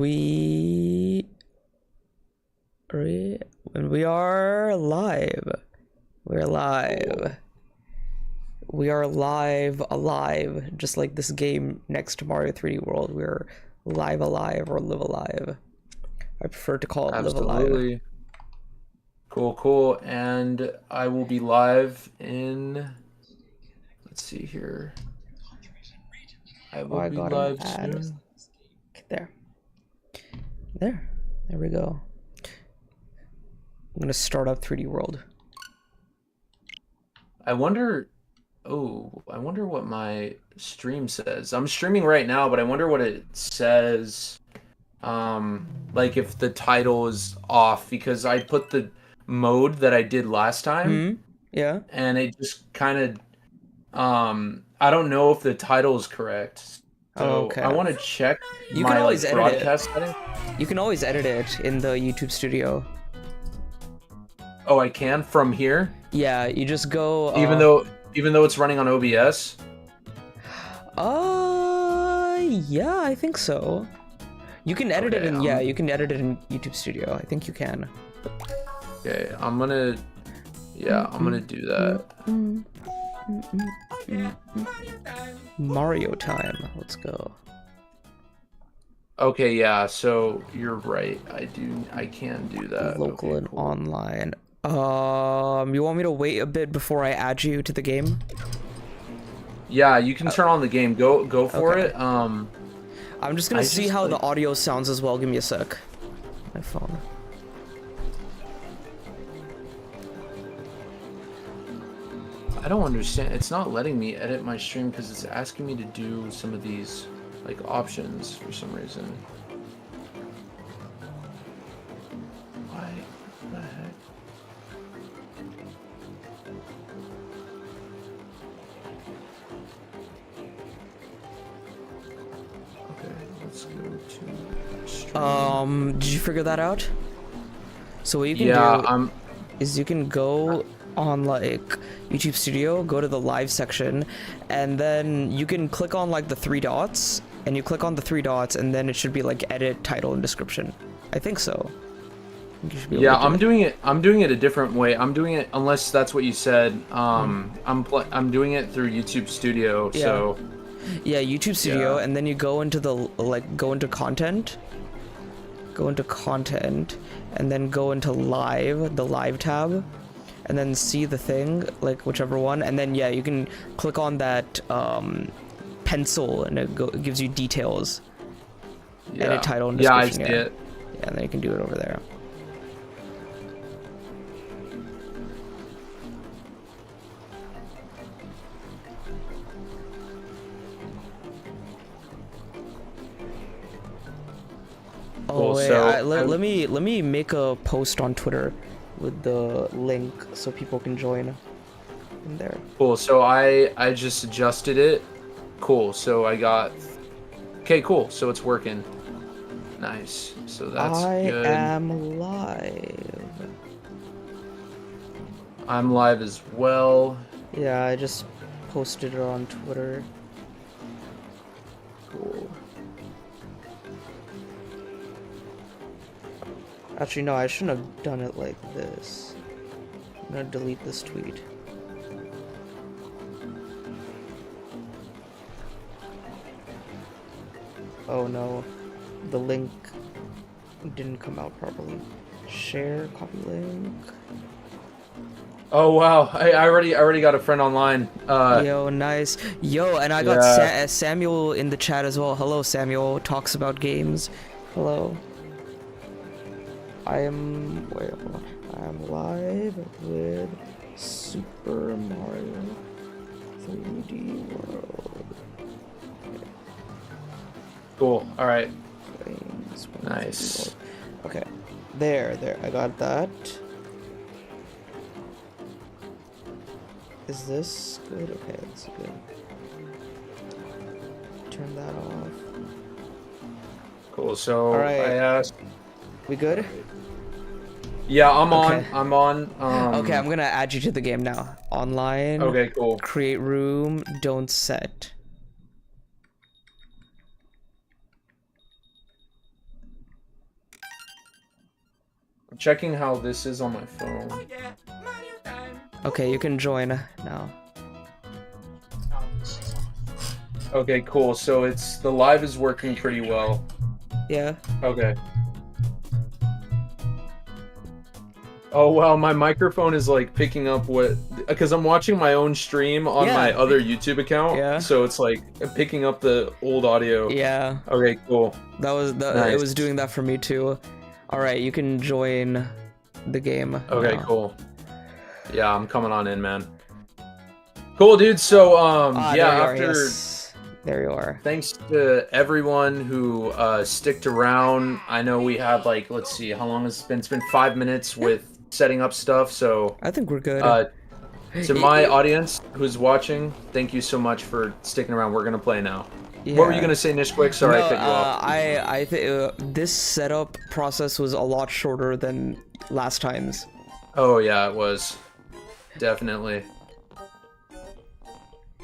We we are live. We're live. We are live, alive, just like this game next to Mario 3D World. We're live, alive, or live alive. I prefer to call it live alive. Absolutely. Cool. And I will be live in. Let's see here. I will be live soon. There we go. I'm gonna start up 3D World. I wonder what my stream says. I'm streaming right now, but I wonder what it says. Like if the title is off, because I put the mode that I did last time. Yeah. And it just kind of, I don't know if the title is correct. So okay. I want to check you can always edit broadcast setting. You can always edit it in the YouTube studio. Oh, I can from here? Yeah, you just go even though it's running on OBS? Yeah, I think so. You can edit it in you can edit it in YouTube Studio. I think you can. Okay, I'm gonna do that. Mario time. Let's go. Okay, yeah, so you're right. I can do that. Local and online. You want me to wait a bit before I add you to the game? Yeah, you can turn on the game. Go for it. I'm just gonna see how the audio sounds as well. Give me a sec. My phone. I don't understand. It's not letting me edit my stream because it's asking me to do some of these like options for some reason. Why the heck? Okay, let's go to stream. Did you figure that out? So what you can do is you can go on like YouTube Studio, go to the live section, and then you can click on like the three dots, and you click on the three dots, and then it should be like edit, title, and description. I think so. Yeah, I'm doing it a different way. I'm doing it, unless that's what you said. I'm doing it through YouTube Studio. Yeah. So yeah, YouTube Studio, and then you go into the content. Go into content, and then go into live, the live tab, and then see the thing, like whichever one, and then you can click on that pencil, and it gives you details. Edit, title, and description. I see it. Yeah, and then you can do it over there. Cool, let me make a post on Twitter with the link so people can join in there. Cool, so I just adjusted it. Cool, so I got... Okay, cool, so it's working. Nice, so that's good. I am live. I'm live as well. Yeah, I just posted it on Twitter. Cool. Actually, no, I shouldn't have done it like this. I'm gonna delete this tweet. Oh no, the link didn't come out properly. Share, copy link. Oh wow, I already got a friend online. Yo, nice. Yo, and I got Samuel in the chat as well. Hello, Samuel. Talks about games. Hello. I am live with Super Mario 3D World. Okay. Cool. All right. Nice. Okay. There. I got that. Is this good? Okay, that's good. Turn that off. Cool. So right. I asked. We good? Yeah, I'm on. I'm on. Okay, I'm gonna add you to the game now. Online. Okay, cool. Create room. Don't set. I'm checking how this is on my phone. Okay, you can join now. Okay, cool. So it's the live is working pretty well. Yeah. Okay. Oh wow, my microphone is like picking up what, because I'm watching my own stream on my other YouTube account. Yeah. So it's like picking up the old audio. Yeah. Okay, cool. It was doing that for me too. All right, you can join the game. Okay, now. cool. Yeah, I'm coming on in, man. Cool, dude. So There you are. thanks to everyone who sticked around. I know we had like, let's see, how long has it been? It's been 5 minutes with setting up stuff. So I think we're good. to my audience who's watching, thank you so much for sticking around. We're gonna play now. Yeah. What were you gonna say, Nish? Quick, sorry, I cut you off. I think this setup process was a lot shorter than last time's. Oh yeah, it was definitely.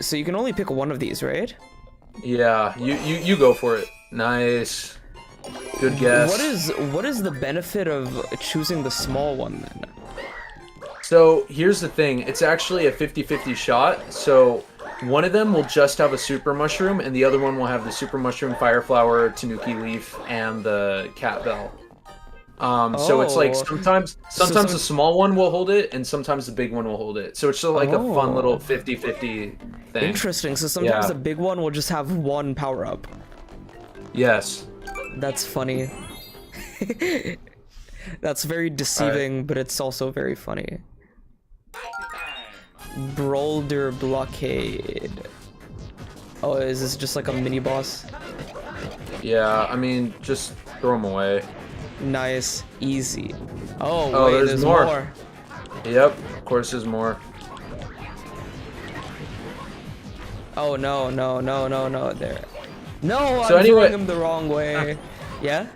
So you can only pick one of these, right? Yeah, you go for it. Nice. Good guess. What is the benefit of choosing the small one then? So here's the thing, it's actually a 50-50 shot, so one of them will just have a super mushroom and the other one will have the super mushroom, fire flower, tanuki leaf, and the cat bell. So it's like sometimes the small one will hold it and sometimes the big one will hold it. So it's just like a fun little 50-50 thing. Interesting. So sometimes the big one will just have one power up. Yes. That's funny. That's very deceiving, but it's also very funny. Boulder blockade. Oh, is this just like a mini boss? Yeah, I mean, just throw them away. Nice, easy. Oh, wait, there's more. Yep, of course there's more. Oh no, there. No, So I'm anyway, throwing him the wrong way. Yeah?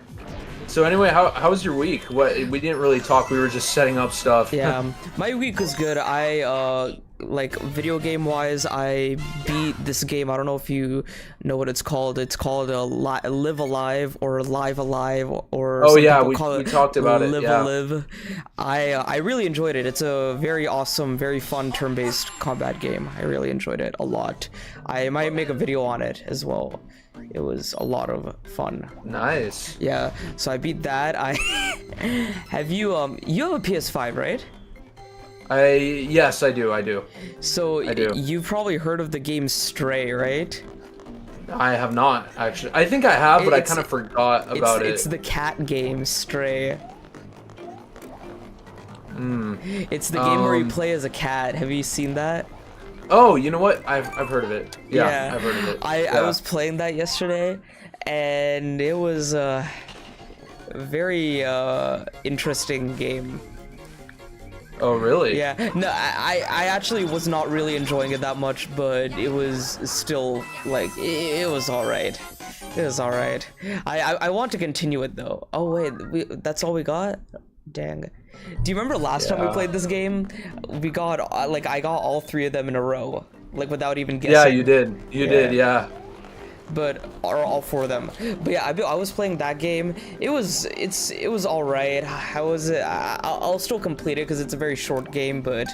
So anyway, how was your week? We didn't really talk, we were just setting up stuff. Yeah, my week was good. Like video game wise, I beat this game. I don't know if you know what it's called. It's called Live Alive or Live Alive or oh some yeah, people call we talked about Live it. Yeah. Alive. I really enjoyed it. It's a very awesome, very fun turn-based combat game. I really enjoyed it a lot. I might make a video on it as well. It was a lot of fun. Nice. Yeah, so I beat that. Have you you have a PS5, right? Yes, I do. So I do. You've probably heard of the game Stray, right? I have not, actually. I think I have, but I kind of forgot about it. It's the cat game Stray. It's the game where you play as a cat. Have you seen that? Oh, you know what? I've heard of it. Yeah, I've heard of it. I was playing that yesterday, and it was a very interesting game. Oh, really? Yeah. No, I actually was not really enjoying it that much, but it was still like it was all right. It was all right. I want to continue it though. Oh wait, that's all we got? Dang. Do you remember last time we played this game? We got I got all three of them in a row, like without even guessing. Yeah, you did. You did, yeah. But or all four of them. But yeah, I was playing that game. It was all right. How was it? I'll still complete it because it's a very short game, but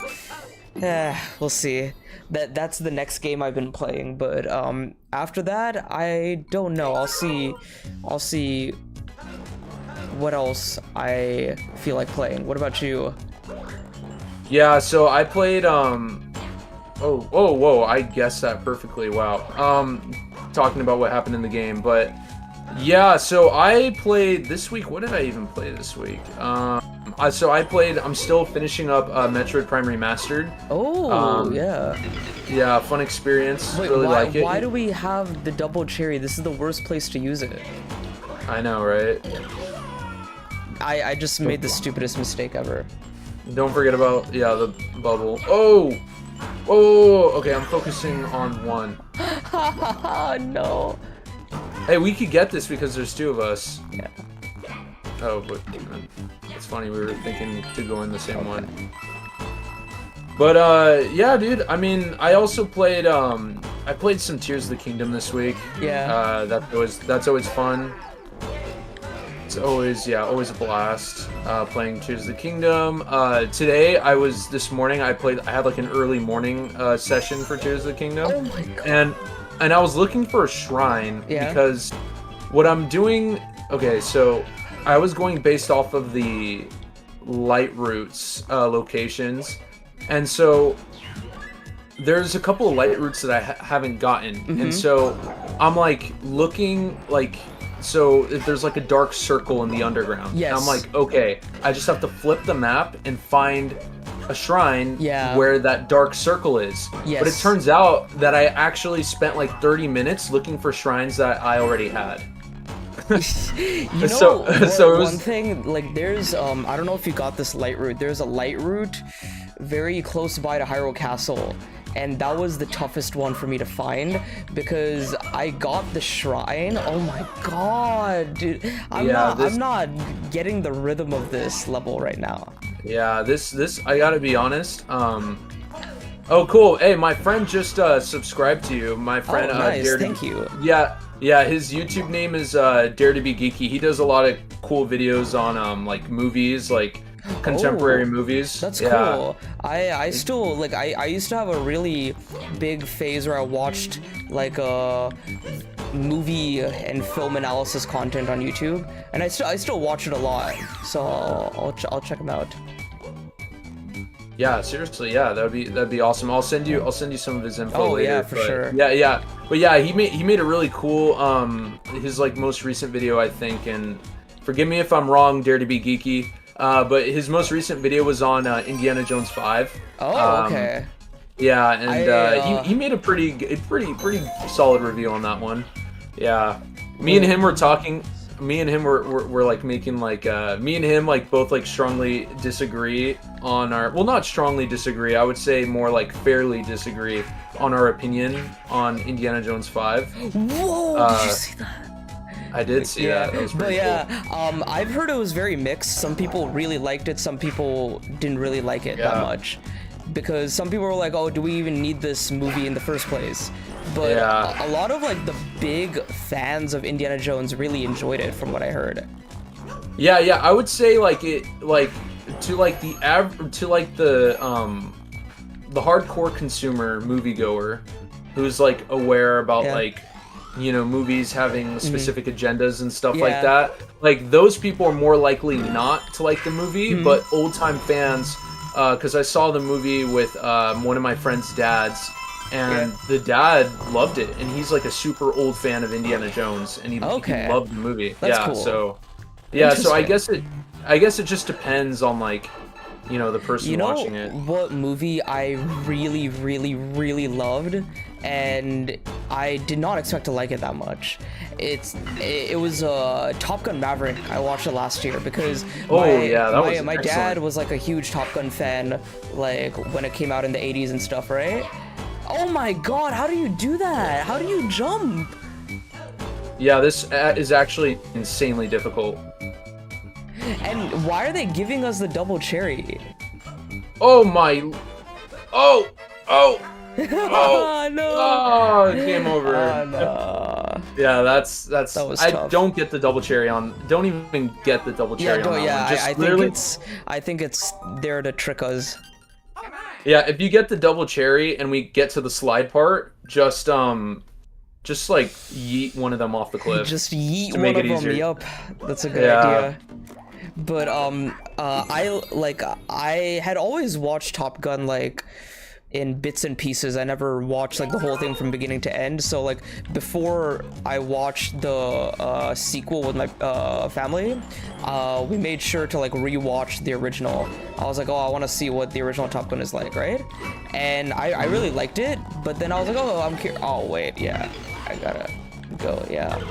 we'll see. That's the next game I've been playing. But after that, I don't know. I'll see what else I feel like playing. What about you? Yeah, so I played whoa, I guessed that perfectly. Wow. Talking about what happened in the game, but yeah, so I played this week. What did I even play this week? So I'm still finishing up Metroid Prime Remastered. Oh, yeah, fun experience. Wait, really like it. Why do we have the double cherry? This is the worst place to use it. I know, right? I just made the stupidest mistake ever. Don't forget about the bubble. Oh, okay, I'm focusing on one. No. Hey, we could get this because there's two of us. Yeah. Oh, but it's funny, we were thinking to go in the same one. But yeah, dude, I mean, I also played I played some Tears of the Kingdom this week. Yeah. That's always fun. It's always always a blast playing Tears of the Kingdom. Today this morning I had like an early morning session for Tears of the Kingdom. Oh my god. And I was looking for a shrine because what I'm doing. Okay, so I was going based off of the light roots locations, and so there's a couple of light roots that I haven't gotten, and so I'm like looking like. So if there's like a dark circle in the underground, I'm like, okay, I just have to flip the map and find a shrine where that dark circle is. But it turns out that I actually spent like 30 minutes looking for shrines that I already had. You know, so it was one thing, like there's I don't know if you got this light route. There's a light route very close by to Hyrule Castle, and that was the toughest one for me to find because I got the shrine. Oh my god, dude. I'm not getting the rhythm of this level right now. Yeah, this I gotta be honest. Oh cool. Hey, my friend just subscribed to you. My friend nice. Thank you. Yeah, his YouTube name is Dare to Be Geeky. He does a lot of cool videos on like movies, like contemporary movies. That's cool. I still like I used to have a really big phase where I watched like movie and film analysis content on YouTube, and I still watch it a lot. So I'll check them out. Yeah, seriously, yeah, that'd be awesome. I'll send you some of his info later. Yeah, for sure. Yeah. But yeah, he made a really cool his like most recent video, I think, and forgive me if I'm wrong, Dare to Be Geeky. But his most recent video was on Indiana Jones 5. Oh, okay. Yeah, and he made a pretty solid review on that one. Yeah. Me and him were talking. Me and him were like making like me and him like both like strongly disagree on our, well, not strongly disagree, I would say more like fairly disagree on our opinion on Indiana Jones 5. Whoa, did you see that? I did see that. That was pretty cool. I've heard it was very mixed. Some people really liked it, some people didn't really like it that much. Because some people were like, oh, do we even need this movie in the first place? But a lot of like the big fans of Indiana Jones really enjoyed it, from what I heard. Yeah, I would say like it, like to like the hardcore consumer moviegoer who's like aware about like, you know, movies having specific agendas and stuff like that. Like those people are more likely not to like the movie, but old time fans, because I saw the movie with one of my friend's dads. And the dad loved it, and he's like a super old fan of Indiana Jones, and he loved the movie. That's cool. So I guess it just depends on like, you know, the person watching it. What movie I really, really, really loved, and I did not expect to like it that much. It was Top Gun Maverick. I watched it last year because my dad was like a huge Top Gun fan, like when it came out in the 80s and stuff, right? Oh my god, how do you do that? How do you jump? Yeah, this is actually insanely difficult. And why are they giving us the double cherry? Oh my... Oh! No! Oh, game over. No. Yeah, that's that was I tough. Don't get the double cherry on. Don't even get the double cherry on that one. I think it's there to trick us. Yeah, if you get the double cherry and we get to the slide part, just like yeet one of them off the cliff. Just yeet one of them. Yup, that's a good idea. But I had always watched Top Gun like in bits and pieces. I never watched like the whole thing from beginning to end. So like before I watched the sequel with my family, we made sure to like rewatch the original. I was like, oh, I want to see what the original Top Gun is like, right? And I really liked it, but then I was like, oh, I'm curious. Oh wait, yeah, I gotta go. Yeah.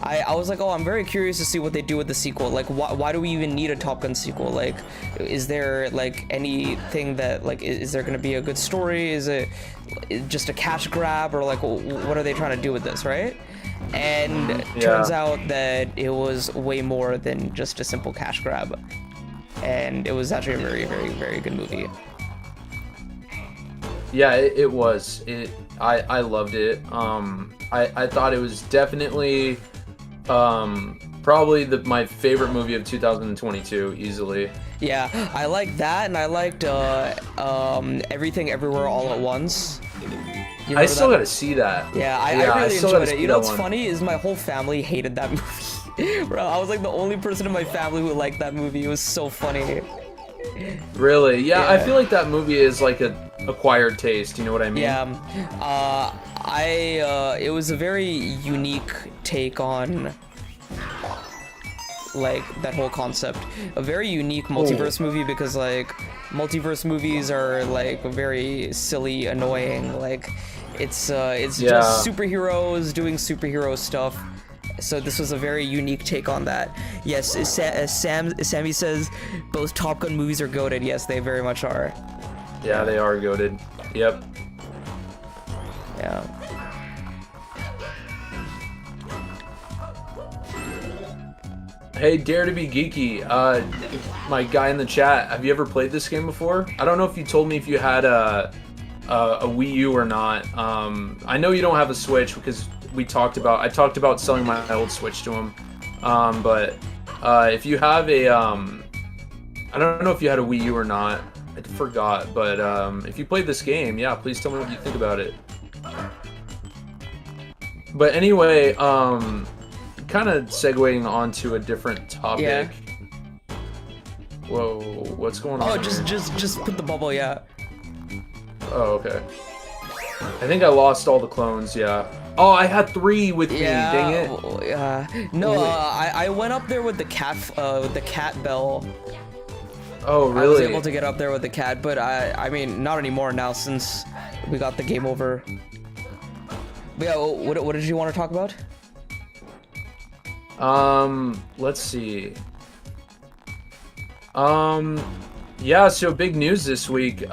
I was like, oh, I'm very curious to see what they do with the sequel. Like, why do we even need a Top Gun sequel? Like, is there, like, anything that, like, is there going to be a good story? Is it just a cash grab? Or, like, what are they trying to do with this, right? And turns out that it was way more than just a simple cash grab. And it was actually a very, very, very good movie. Yeah, it was. I loved it. I thought it was definitely Probably my favorite movie of 2022, easily. Yeah, I liked that, and I liked Everything Everywhere All at Once. I still gotta see that. Yeah, I really enjoyed it. You know what's funny is my whole family hated that movie. Bro, I was like the only person in my family who liked that movie. It was so funny. Really? Yeah, I feel like that movie is like a acquired taste. You know what I mean? Yeah. It was a very unique take on like that whole concept. A very unique multiverse movie because like multiverse movies are like very silly, annoying. Like it's just superheroes doing superhero stuff. So this was a very unique take on that. Yes, Sammy says both Top Gun movies are goated. Yes, they very much are. Yeah, they are goated. Yep. Yeah. Hey, Dare to be Geeky, my guy in the chat, have you ever played this game before? I don't know if you told me if you had a Wii U or not. I know you don't have a Switch because I talked about selling my old Switch to him. But if you have a, I don't know if you had a Wii U or not. I forgot, but if you played this game, yeah, please tell me what you think about it. But anyway, kind of segueing onto a different topic. Yeah. Whoa, what's going on? Oh, just put the bubble, yeah. Oh, okay. I think I lost all the clones, yeah. Oh, I had 3 with me, dang it. No, I went up there with the cat bell. Oh, really? I was able to get up there with the cat, but I mean, not anymore now since we got the game over. But yeah, what did you want to talk about? Let's see. Yeah, so big news this week.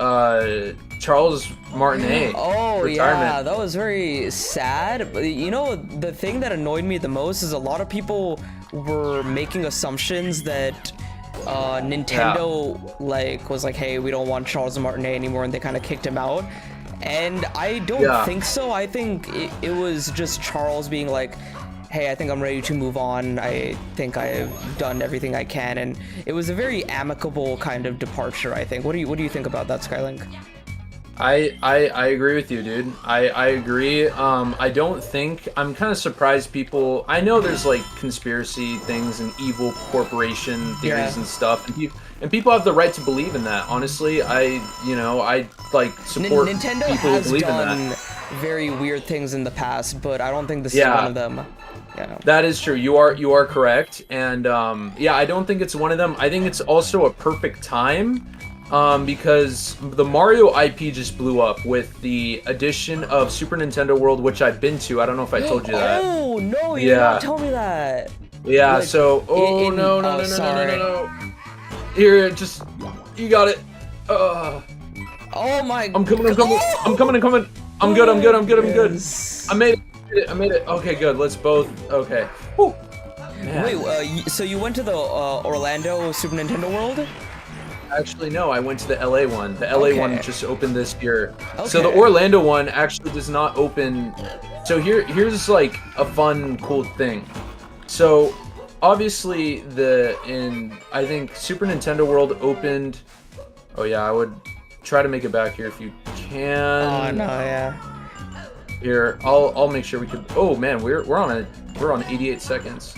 Charles Martinet. Oh, retirement. Yeah, that was very sad. But you know, the thing that annoyed me the most is a lot of people were making assumptions that Nintendo was like, hey, we don't want Charles Martinet anymore, and they kind of kicked him out. And I don't think so. I think it was just Charles being like, hey, I think I'm ready to move on. I think I've done everything I can, and it was a very amicable kind of departure, I think. What do you think about that, SkyLink? I agree with you, dude. I agree. I don't think, I'm kind of surprised people, I know there's like conspiracy things and evil corporation theories and stuff, and people have the right to believe in that. Honestly, I like support Nintendo people has who believe done in that. Very weird things in the past, but I don't think this is one of them. Yeah. That is true. You are correct, and yeah, I don't think it's one of them. I think it's also a perfect time. Because the Mario IP just blew up with the addition of Super Nintendo World, which I've been to. I don't know if I told you that. Oh no, you did not tell me that. Yeah. Like, so, no. Here, just you got it. Oh my. I'm coming. I'm good. Yes. I made it. Okay, good. Let's both. Okay. Whew. Wait, so you went to the Orlando Super Nintendo World? Actually, no, I went to the LA one. The LA one just opened this year. Okay. So the Orlando one actually does not open. So here's like a fun, cool thing. So obviously I think Super Nintendo World opened. Oh yeah, I would try to make it back here if you can. Oh no, yeah. Here, I'll make sure we could. Oh man, we're on 88 seconds.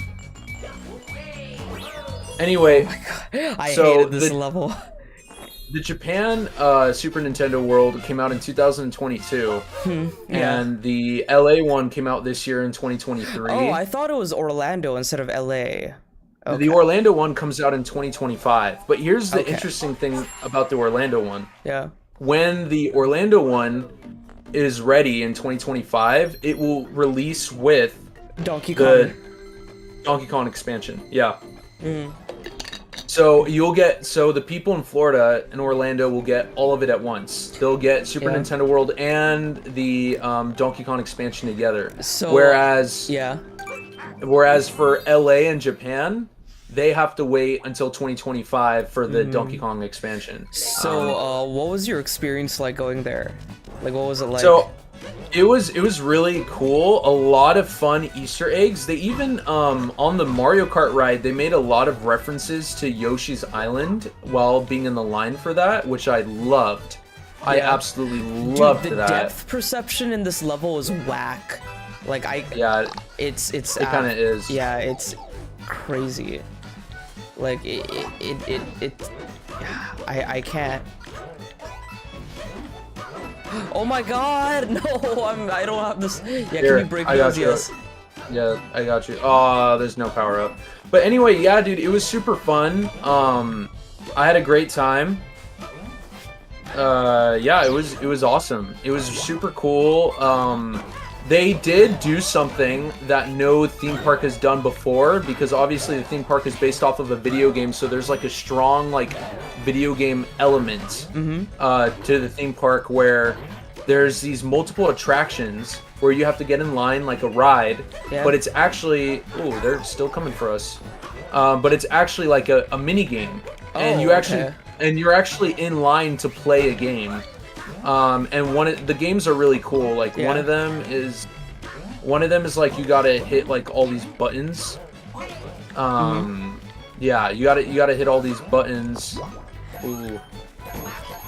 Anyway, I hated this level. The Japan Super Nintendo World came out in 2022, and the LA one came out this year in 2023. Oh, I thought it was Orlando instead of LA. Okay. The Orlando one comes out in 2025. But here's the interesting thing about the Orlando one. Yeah. When the Orlando one is ready in 2025, it will release with Donkey Kong. Donkey Kong expansion. Yeah. So the people in Florida and Orlando will get all of it at once. They'll get Super Nintendo World and the Donkey Kong expansion together. So whereas for LA and Japan, they have to wait until 2025 for the Donkey Kong expansion. So what was your experience like going there? Like, what was it like? So It was really cool. A lot of fun Easter eggs. They even on the Mario Kart ride, they made a lot of references to Yoshi's Island while being in the line for that, which I loved. I absolutely loved the that. depth perception in this level is whack. Like it's it kind of is. Yeah, it's crazy. Like I can't. Oh my god, no, I don't have this. Yeah, Here, can you break those? Yes. Yeah, I got you. Oh, there's no power up. But anyway, yeah, dude, it was super fun. I had a great time. Yeah, it was awesome. It was super cool. They did do something that no theme park has done before, because obviously the theme park is based off of a video game, so there's like a strong like video game element to the theme park, where there's these multiple attractions where you have to get in line like a ride, but it's actually they're still coming for us. But it's actually like a mini game, and you actually and you're actually in line to play a game. And the games are really cool. Like one of them is like you gotta hit like all these buttons. Yeah, you gotta hit all these buttons. Ooh.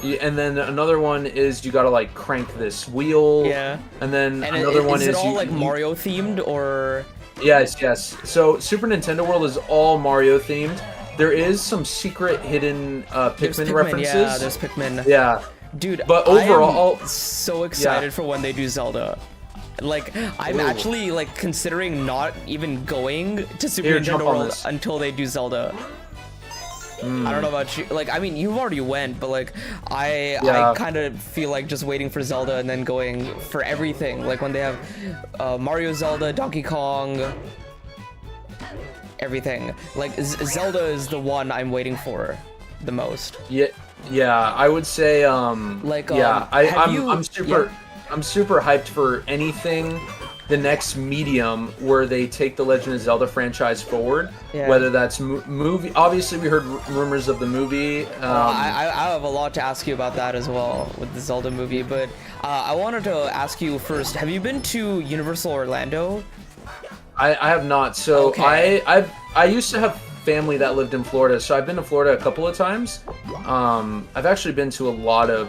And then another one is you gotta like crank this wheel. Yeah. And then another one is it all like Mario themed or? Yes. So Super Nintendo World is all Mario themed. There is some secret hidden Pikmin references. Yeah, there's Pikmin. Yeah. Dude, but overall, I'm so excited for when they do Zelda. Like, I'm actually like considering not even going to Super Nintendo World until they do Zelda. I don't know about you. Like, I mean, you already went, but like, I kind of feel like just waiting for Zelda and then going for everything. Like when they have Mario, Zelda, Donkey Kong, everything. Like Zelda is the one I'm waiting for the most. Yeah, I would say I'm super hyped for anything the next medium where they take the Legend of Zelda franchise forward. Whether that's movie, obviously we heard rumors of the movie. I have a lot to ask you about that as well with the Zelda movie, but I wanted to ask you first, have you been to Universal Orlando? I have not. So I used to have family that lived in Florida, so I've been to Florida a couple of times. I've actually been to a lot of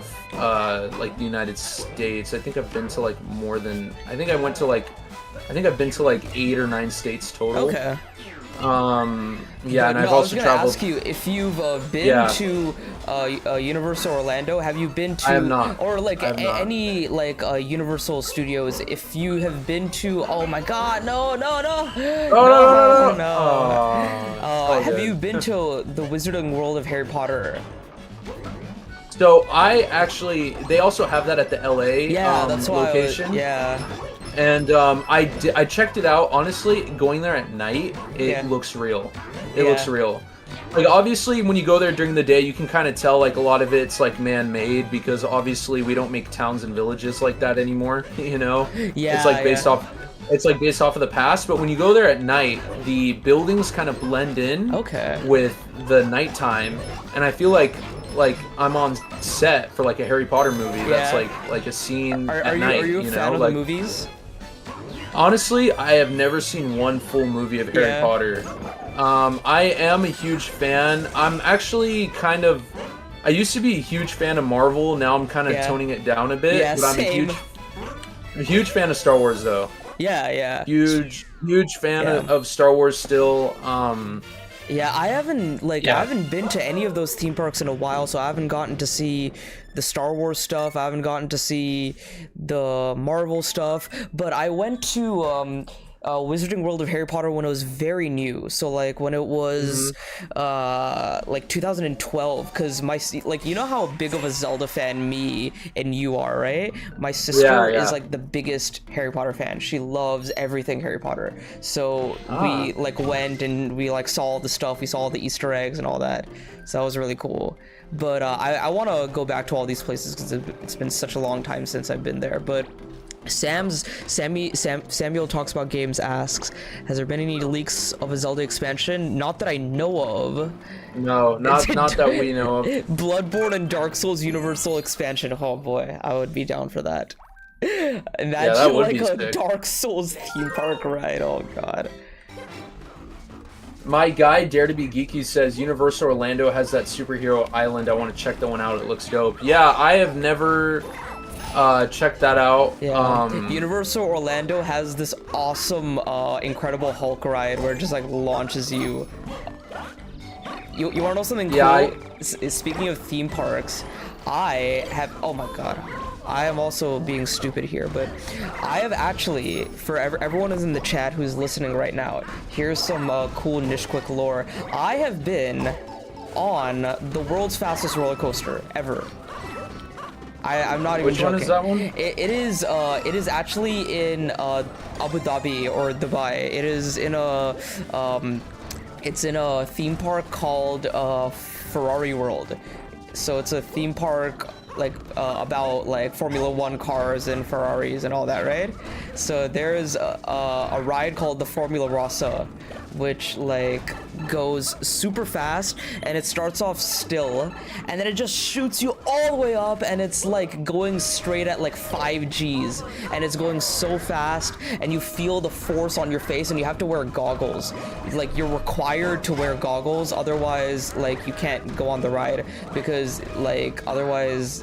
like the United States. I think I've been to like more than I think I've been to like 8 or 9 states total. Okay. Yeah, and I've also traveled. I was gonna ask you if you've been to Universal Orlando. Have you been to? I have not. Or like any like Universal Studios? If you have been to, oh my God, no. Have you been to the Wizarding World of Harry Potter? So they also have that at the LA that's location. Why And I checked it out. Honestly, going there at night, it looks real. It looks real. Like obviously, when you go there during the day, you can kind of tell like a lot of it's like man-made, because obviously we don't make towns and villages like that anymore. You know? Yeah. It's like based off. It's like based off of the past. But when you go there at night, the buildings kind of blend in. With the nighttime, and I feel like I'm on set for like a Harry Potter movie. That's like a scene at night. Are you a fan of the movies? Honestly, I have never seen one full movie of Harry Potter. I am a huge fan. I'm actually I used to be a huge fan of Marvel. Now I'm kind of toning it down a bit. But I'm a huge fan of Star Wars, though. Yeah. Huge fan of Star Wars still. Yeah, I haven't been to any of those theme parks in a while, so I haven't gotten to see the Star Wars stuff. I haven't gotten to see the Marvel stuff, but I went to Wizarding World of Harry Potter when it was very new. So like when it was like 2012, because you know how big of a Zelda fan me and you are, right? My sister is like the biggest Harry Potter fan. She loves everything Harry Potter. So we like went and we like saw all the stuff. We saw all the Easter eggs and all that. So that was really cool. But I want to go back to all these places because it's been such a long time since I've been there. But Samuel Talks About Games asks, has there been any leaks of a Zelda expansion? Not that I know of. No, not that we know of. Bloodborne and Dark Souls Universal expansion. Oh boy, I would be down for that. Imagine that would like be a sick. Dark Souls theme park ride. Oh god. My guy, Dare to Be Geeky, says Universal Orlando has that superhero island. I want to check that one out. It looks dope. Yeah, I have never checked that out. Yeah. Universal Orlando has this awesome, incredible Hulk ride where it just like launches you. You want to know something cool? Yeah, Speaking of theme parks, I have. Oh my god. I am also being stupid here, but I have actually, for everyone who's in the chat who's listening right now, here's some cool niche quick lore. I have been on the world's fastest roller coaster ever. I'm not even joking. Which one is that one? It is actually in Abu Dhabi or Dubai. It is in a it's in a theme park called Ferrari World. So it's a theme park like about like Formula 1 cars and Ferraris and all that, right? So there's a ride called the Formula Rossa, which like goes super fast, and it starts off still, and then it just shoots you all the way up, and it's like going straight at like 5 Gs, and it's going so fast, and you feel the force on your face, and you have to wear goggles. Like you're required to wear goggles, otherwise like you can't go on the ride, because like otherwise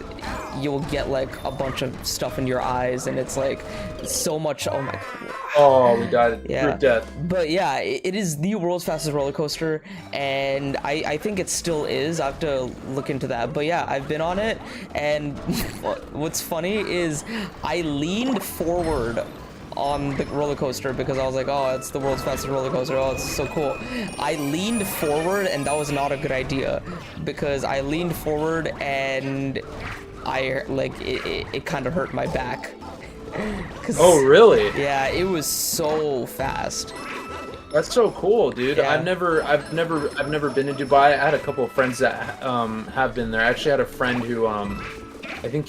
you'll get like a bunch of stuff in your eyes, and it's like so much. Oh my god. Oh, we died. Yeah. Death. But yeah, it is the world's fastest roller coaster, and I think it still is. I have to look into that. But yeah, I've been on it, and what's funny is I leaned forward on the roller coaster because I was like, oh, it's the world's fastest roller coaster. Oh, it's so cool. I leaned forward, and that was not a good idea because I leaned forward and I like it kind of hurt my back. Oh, really? Yeah, it was so fast. That's so cool, dude. Yeah. I've never been to Dubai. I had a couple of friends that have been there. I actually had a friend who I think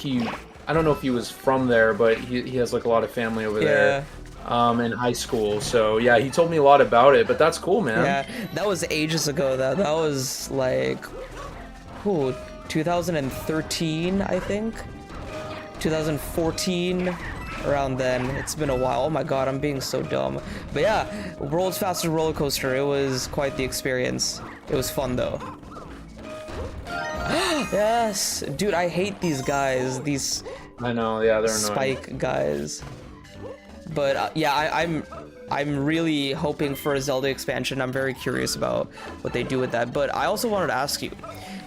I don't know if he was from there, but he has like a lot of family over there. In high school. So yeah, he told me a lot about it, but that's cool, man. Yeah, that was ages ago though. That was like 2013, I think. 2014. Around then. It's been a while. Oh my god, I'm being so dumb. But yeah, world's fastest roller coaster. It was quite the experience. It was fun though. Yes, dude, I hate these guys. These I know, yeah, they're spike annoying. guys. But yeah, I'm really hoping for a Zelda expansion. I'm very curious about what they do with that. But I also wanted to ask you,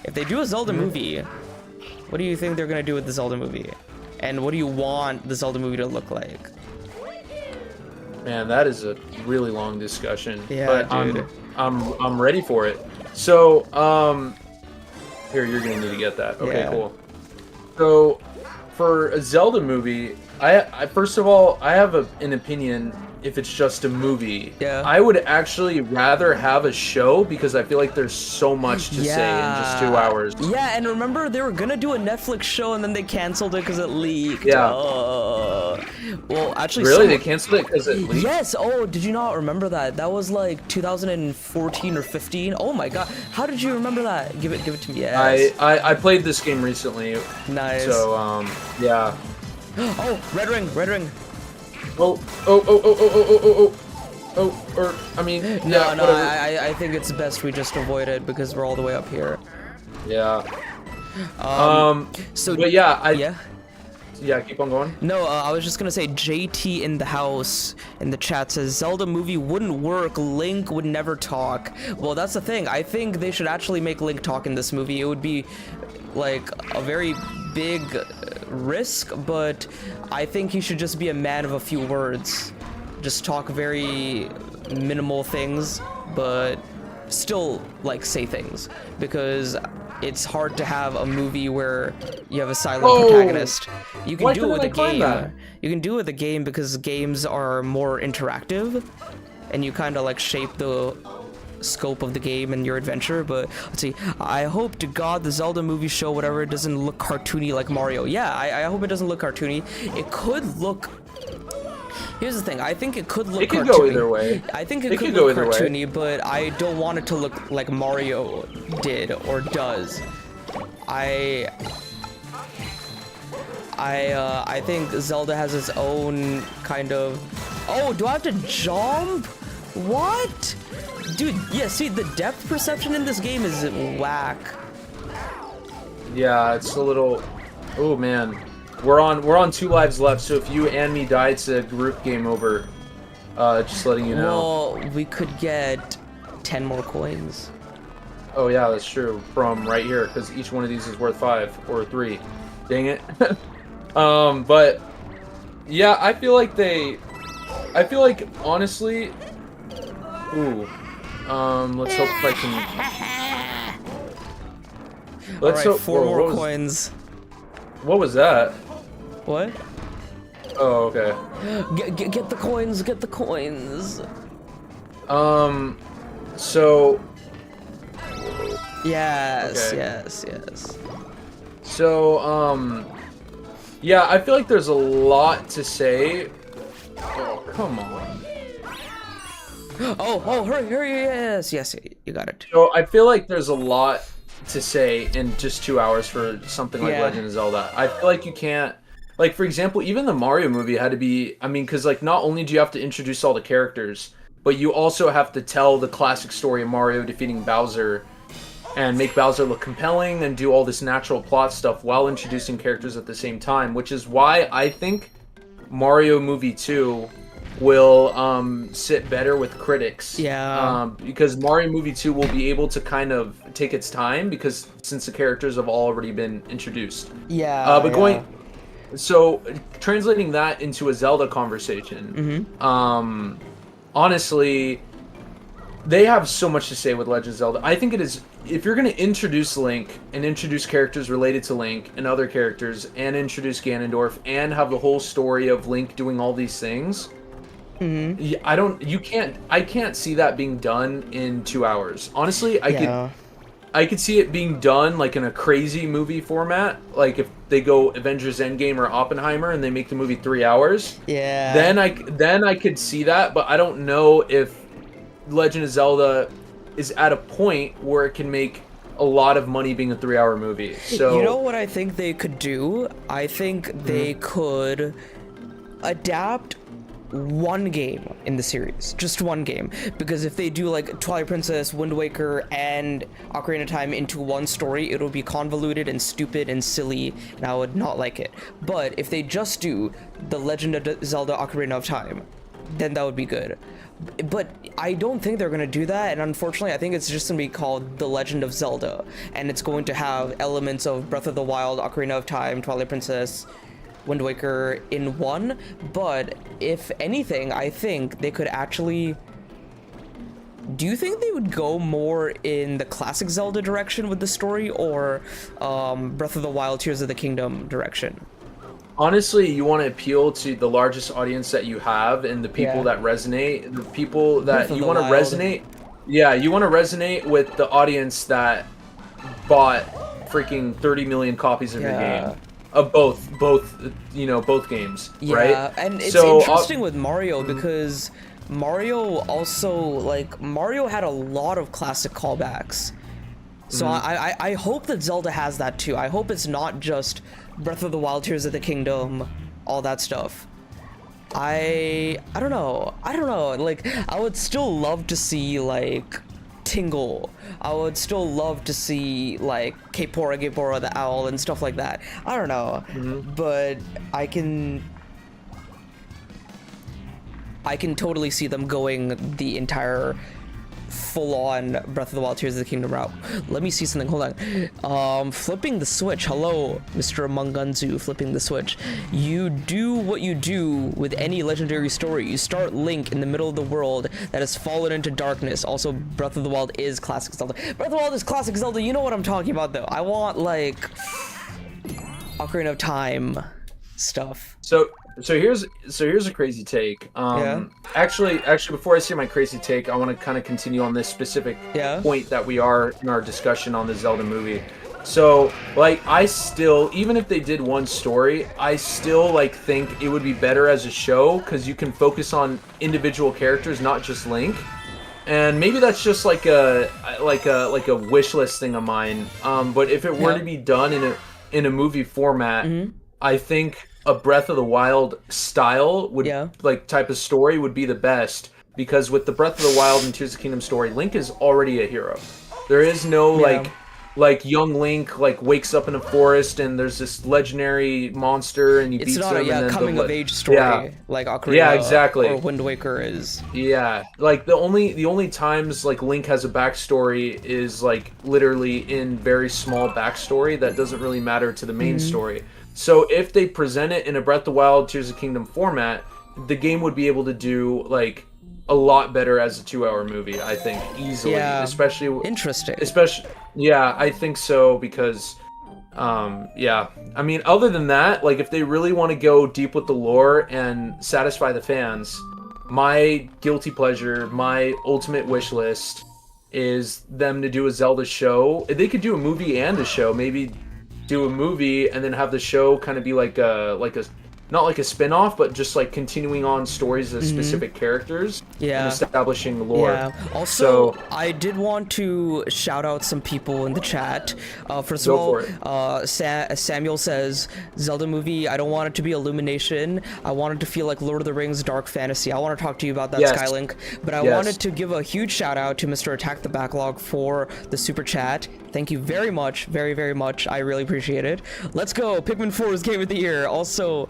if they do a Zelda movie, what do you think they're gonna do with the Zelda movie? And what do you want the Zelda movie to look like? Man, that is a really long discussion. Yeah, but dude. I'm ready for it. So, here, you're gonna need to get that. Okay, Yeah. cool. So, for a Zelda movie, I first of all, I have an opinion. If it's just a movie, Yeah. I would actually rather have a show because I feel like there's so much to say in just 2 hours. Yeah, and remember they were gonna do a Netflix show and then they canceled it because it leaked. Yeah. Well, actually, Really, they canceled it because it leaked? Yes. Oh, did you not remember that? That was like 2014 or 15. Oh my god, how did you remember that? Give it to me. Yes. I played this game recently. Nice. So yeah. Oh, red ring. Oh, or, I mean, yeah, No, whatever. I think it's best we just avoid it because we're all the way up here. Yeah. So, but yeah, yeah. Keep on going. No, I was just gonna say JT in the house in the chat says Zelda movie wouldn't work. Link would never talk. Well, that's the thing. I think they should actually make Link talk in this movie. It would be like a very big risk, but I think he should just be a man of a few words. Just talk very minimal things, but still like say things, because it's hard to have a movie where you have a silent protagonist. You can do it with a game. You can do it with a game because games are more interactive, and you kind of like shape the scope of the game and your adventure. But let's see, I hope to god the Zelda movie show, whatever, it doesn't look cartoony like Mario. Yeah, I hope it doesn't look cartoony. It could look, here's the thing, I think it could look cartoony. It could go either way. I think it could look cartoony, but I don't want it to look like Mario did or does. I think Zelda has its own kind of. Oh, do I have to jump? What? Dude, yeah. See, the depth perception in this game is whack. Yeah, it's a little. Oh man, we're on 2 lives left. So if you and me die, it's a group game over. Just letting you know. Well, we could get 10 more coins. Oh yeah, that's true. From right here, because each one of these is worth 5 or 3. Dang it. But yeah, I feel like honestly. Ooh. Let's hope I can. Let's hope 4 more coins. What was that? What? Oh, okay. Get the coins. Get the coins. So. Yes. Okay. Yes. So, yeah, I feel like there's a lot to say. Oh, come on. Oh, hurry, yes, you got it. So, I feel like there's a lot to say in just 2 hours for something like Legend of Zelda. I feel like you can't, like, for example, even the Mario movie had to be, I mean, because, like, not only do you have to introduce all the characters, but you also have to tell the classic story of Mario defeating Bowser and make Bowser look compelling and do all this natural plot stuff while introducing characters at the same time, which is why I think Mario Movie 2 will sit better with critics. Yeah. Because Mario Movie 2 will be able to kind of take its time because since the characters have already been introduced. Yeah. So translating that into a Zelda conversation, honestly, they have so much to say with Legend of Zelda. I think it is, if you're going to introduce Link and introduce characters related to Link and other characters and introduce Ganondorf and have the whole story of Link doing all these things, I can't see that being done in 2 hours. Honestly, I could see it being done like in a crazy movie format, like if they go Avengers Endgame or Oppenheimer and they make the movie 3 hours. Yeah. Then I could see that, but I don't know if Legend of Zelda is at a point where it can make a lot of money being a 3-hour movie. So you know what I think they could do? I think they could adapt one game in the series, just one game, because if they do like Twilight Princess, Wind Waker, and Ocarina of Time into one story, it'll be convoluted and stupid and silly, and I would not like it. But if they just do The Legend of Zelda Ocarina of Time, then that would be good. But I don't think they're going to do that, and unfortunately I think it's just going to be called The Legend of Zelda, and it's going to have elements of Breath of the Wild, Ocarina of Time, Twilight Princess, Wind Waker in one. But if anything, I think they could actually... Do you think they would go more in the classic Zelda direction with the story, or Breath of the Wild, Tears of the Kingdom direction? Honestly, you want to appeal to the largest audience that you have and the people that resonate, the people that you want to resonate. Yeah, you want to resonate with the audience that bought freaking 30 million copies of your game. Of both games, right? Yeah, and it's interesting with Mario because Mario also, like, Mario had a lot of classic callbacks. So I hope that Zelda has that too. I hope it's not just Breath of the Wild, Tears of the Kingdom, all that stuff. I don't know. Like, I would still love to see, like, Tingle. I would still love to see, like, Gepora the owl and stuff like that. I don't know. But I can totally see them going the entire full-on Breath of the Wild, Tears of the Kingdom route. Let me see something. Hold on. Flipping the switch. Hello, Mr. Mungunzu. Flipping the switch. You do what you do with any legendary story. You start Link in the middle of the world that has fallen into darkness. Also, Breath of the Wild is classic Zelda. Breath of the Wild is classic Zelda. You know what I'm talking about, though. I want, like, Ocarina of Time stuff. So here's a crazy take. Actually, before I say my crazy take, I want to kind of continue on this specific point that we are in our discussion on the Zelda movie. So, like, I still, even if they did one story, I still, like, think it would be better as a show because you can focus on individual characters, not just Link. And maybe that's just like a wish list thing of mine. But if it were to be done in a movie format. I think a Breath of the Wild style would Yeah. like type of story would be the best, because with the Breath of the Wild and Tears of the Kingdom story, Link is already a hero. There is no Yeah. like young Link like wakes up in a forest and there's this legendary monster and he It's beats not him a and then coming of age story like Ocarina Yeah, exactly. or Wind Waker is. Yeah, like the only times like Link has a backstory is like literally in very small backstory that doesn't really matter to the main story. So if they present it in a Breath of the Wild, Tears of the Kingdom format, the game would be able to do like a lot better as a 2-hour movie, I think, easily. Yeah. Especially Interesting. yeah, I think so, because yeah. I mean, other than that, like if they really want to go deep with the lore and satisfy the fans, my guilty pleasure, my ultimate wish list is them to do a Zelda show. They could do a movie and a show. Maybe do a movie and then have the show kind of be like a not like a spin-off, but just like continuing on stories of specific characters and establishing the lore. Yeah. Also, I did want to shout out some people in the chat. First of all, Samuel says, Zelda movie, I don't want it to be Illumination. I want it to feel like Lord of the Rings dark fantasy. I want to talk to you about that, Skylink. But I wanted to give a huge shout out to Mr. Attack the Backlog for the super chat. Thank you very much, very, very much. I really appreciate it. Let's go. Pikmin 4 is Game of the Year. Also,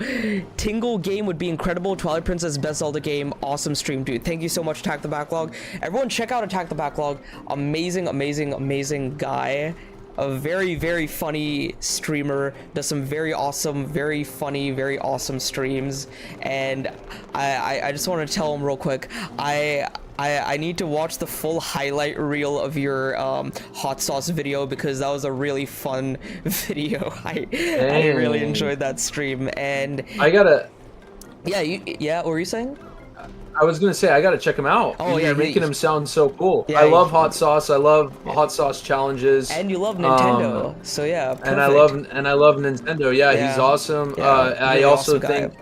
Tingle game would be incredible. Twilight Princess, best Zelda game. Awesome stream, dude. Thank you so much, Attack the Backlog. Everyone, check out Attack the Backlog. Amazing, amazing, amazing guy. A very, very funny streamer. Does some very awesome, very funny, very awesome streams. And I just want to tell him real quick. I need to watch the full highlight reel of your hot sauce video, because that was a really fun video. I really enjoyed that stream, and I gotta. Yeah. What were you saying? I was gonna say I gotta check him out. Oh, You're making him sound so cool. Yeah, I love hot sauce. I love hot sauce challenges. And you love Nintendo, so yeah. Perfect. And I love Nintendo. Yeah, he's awesome. I also think.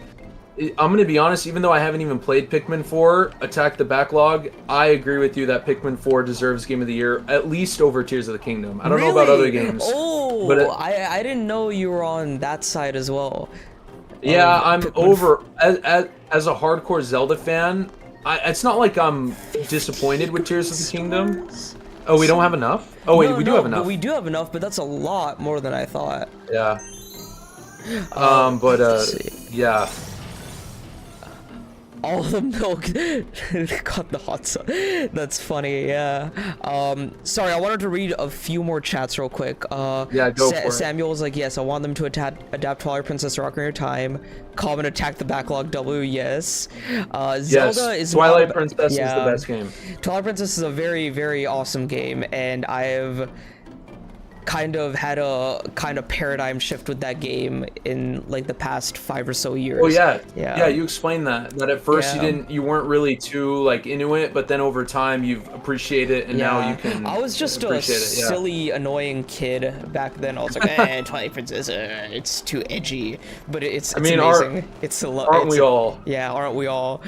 I'm gonna be honest, even though I haven't even played Pikmin 4, Attack the Backlog, I agree with you that Pikmin 4 deserves Game of the Year, at least over Tears of the Kingdom. I don't know about other games. Oh, but I didn't know you were on that side as well. Yeah, I'm over as a hardcore Zelda fan. It's not like I'm disappointed with Tears of the Kingdom. Oh, we don't have enough? Oh wait, we do have enough. We do have enough, but that's a lot more than I thought. Yeah. Yeah. All the milk got the hot sauce. That's funny, yeah. Sorry, I wanted to read a few more chats real quick. Yeah, go for it. Samuel was like, yes, I want them to adapt Twilight Princess or Ocarina of Time. Comment Attack the Backlog W, yes. Zelda is Twilight Princess is the best game. Twilight Princess is a very, very awesome game, and I've kind of had a paradigm shift with that game in like the past 5 or so years. Oh yeah, you explained that at first you weren't really too like into it, but then over time you've appreciated it, and now you can. I was just a silly, annoying kid back then. I was like, Twilight Princess, it's too edgy, but it's amazing. Aren't we all? Yeah, aren't we all?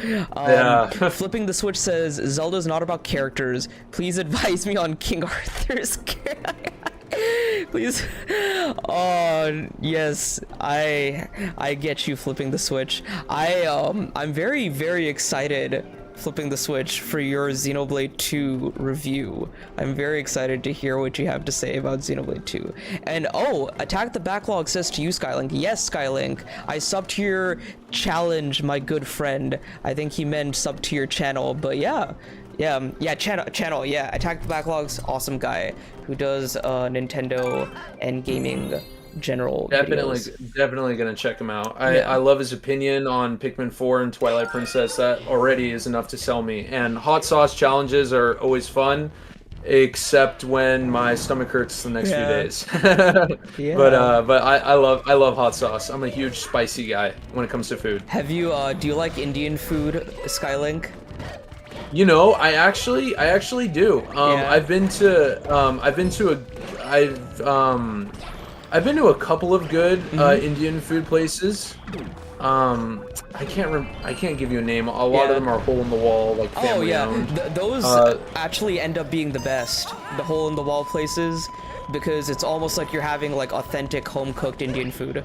Flipping the Switch says Zelda's not about characters. Please advise me on King Arthur's character. Please. Oh yes, I get you, Flipping the Switch. I'm very, very excited, Flipping the Switch, for your Xenoblade 2 review. I'm very excited to hear what you have to say about Xenoblade 2. And Attack the Backlog says to you, Skylink. Yes, Skylink, I subbed to your challenge, my good friend. I think he meant sub to your channel, but yeah, channel, yeah. Attack the Backlog's awesome guy who does Nintendo and gaming general videos. Definitely gonna check him out. I love his opinion on Pikmin 4 and Twilight Princess. That already is enough to sell me. And hot sauce challenges are always fun, except when my stomach hurts the next few days. But I love hot sauce. I'm a huge spicy guy when it comes to food. Have you do you like Indian food, Skylink? You know, I actually do. I've been to a couple of good Indian food places. I can't give you a name. A lot of them are hole in the wall, like family owned. Those actually end up being the best. The hole in the wall places, because it's almost like you're having like authentic home cooked Indian food.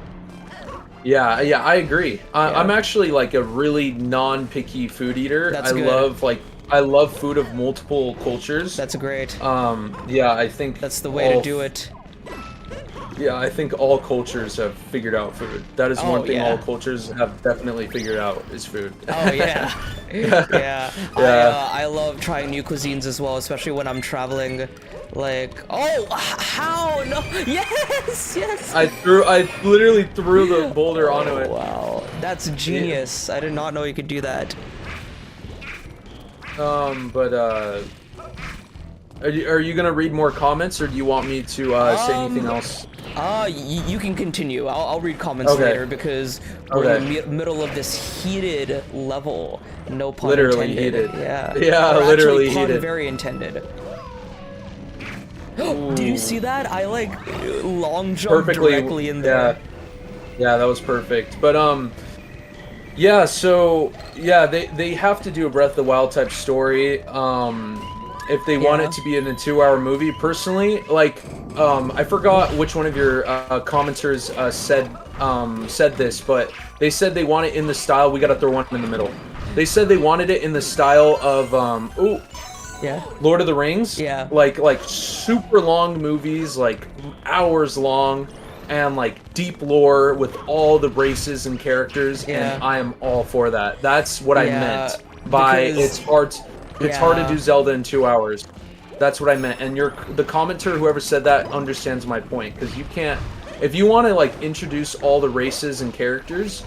Yeah, yeah, I agree. Yeah. I'm actually like a really non-picky food eater. That's I good. love I love food of multiple cultures. That's great. Yeah, I think That's the way to do it. Yeah, I think all cultures have figured out food. That is one thing all cultures have definitely figured out is food. Oh yeah, yeah. Yeah. I love trying new cuisines as well, especially when I'm traveling. Like, oh, how? No, yes, yes. I literally threw the boulder onto it. Wow, that's genius. I did not know you could do that. Are you gonna read more comments, or do you want me to say anything else? You can continue. I'll read comments later because we're in the middle of this heated level. No pun Literally intended. heated. Yeah. Yeah, Or literally actually, pun heated. very intended. Did you see that? I like long jumped directly in there. Yeah, that was perfect. But yeah. So yeah, they have to do a Breath of the Wild type story. If they want it to be in a 2-hour movie, personally, like, I forgot which one of your commenters said this, but they said they want it in the style. We gotta throw one in the middle. They said they wanted it in the style of Lord of the Rings. Yeah. Like super long movies, like hours long, and like deep lore with all the races and characters. And I am all for that. That's what I meant by it's hard. It's hard to do Zelda in 2 hours. That's what I meant. And the commenter, whoever said that, understands my point, because you can't. If you want to like introduce all the races and characters,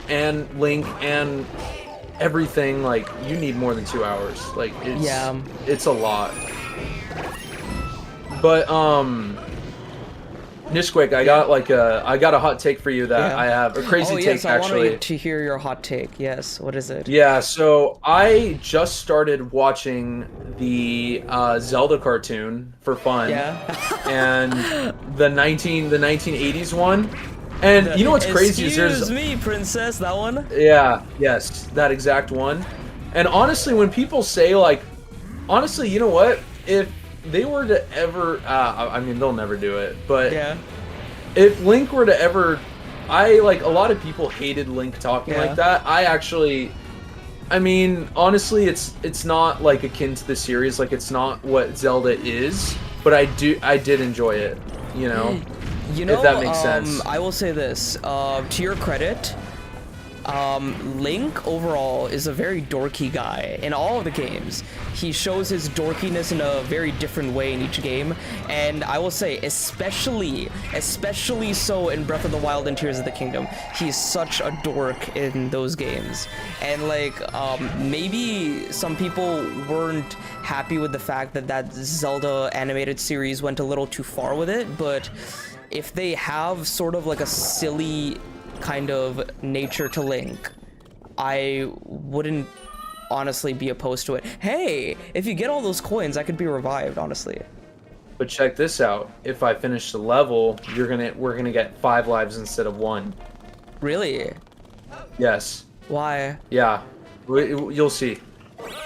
and Link and everything, like, you need more than 2 hours. Like, it's a lot. But Nishquake, I got a hot take for you that I have a crazy take actually. I wanted to hear your hot take. Yes, what is it? Yeah, so I just started watching the Zelda cartoon for fun. Yeah. And the 1980s one. And you know what's crazy is Excuse me, princess, that one? Yeah, yes, that exact one. And honestly, when people say like, honestly, you know what? If they were to ever, I mean, they'll never do it, but if Link were to ever, a lot of people hated Link talking like that. I mean, honestly, it's not like akin to the series, like it's not what Zelda is, but I did enjoy it, you know, if that makes sense. I will say this, to your credit, Link overall is a very dorky guy in all of the games. He shows his dorkiness in a very different way in each game, and I will say especially so in Breath of the Wild and Tears of the Kingdom. He's such a dork in those games. And like maybe some people weren't happy with the fact that Zelda animated series went a little too far with it, but if they have sort of like a silly kind of nature to Link, I wouldn't honestly be opposed to it. Hey, if you get all those coins, I could be revived, honestly. But check this out. If I finish the level, we're gonna get 5 lives instead of 1. Really? Yes. Why? Yeah. You'll see.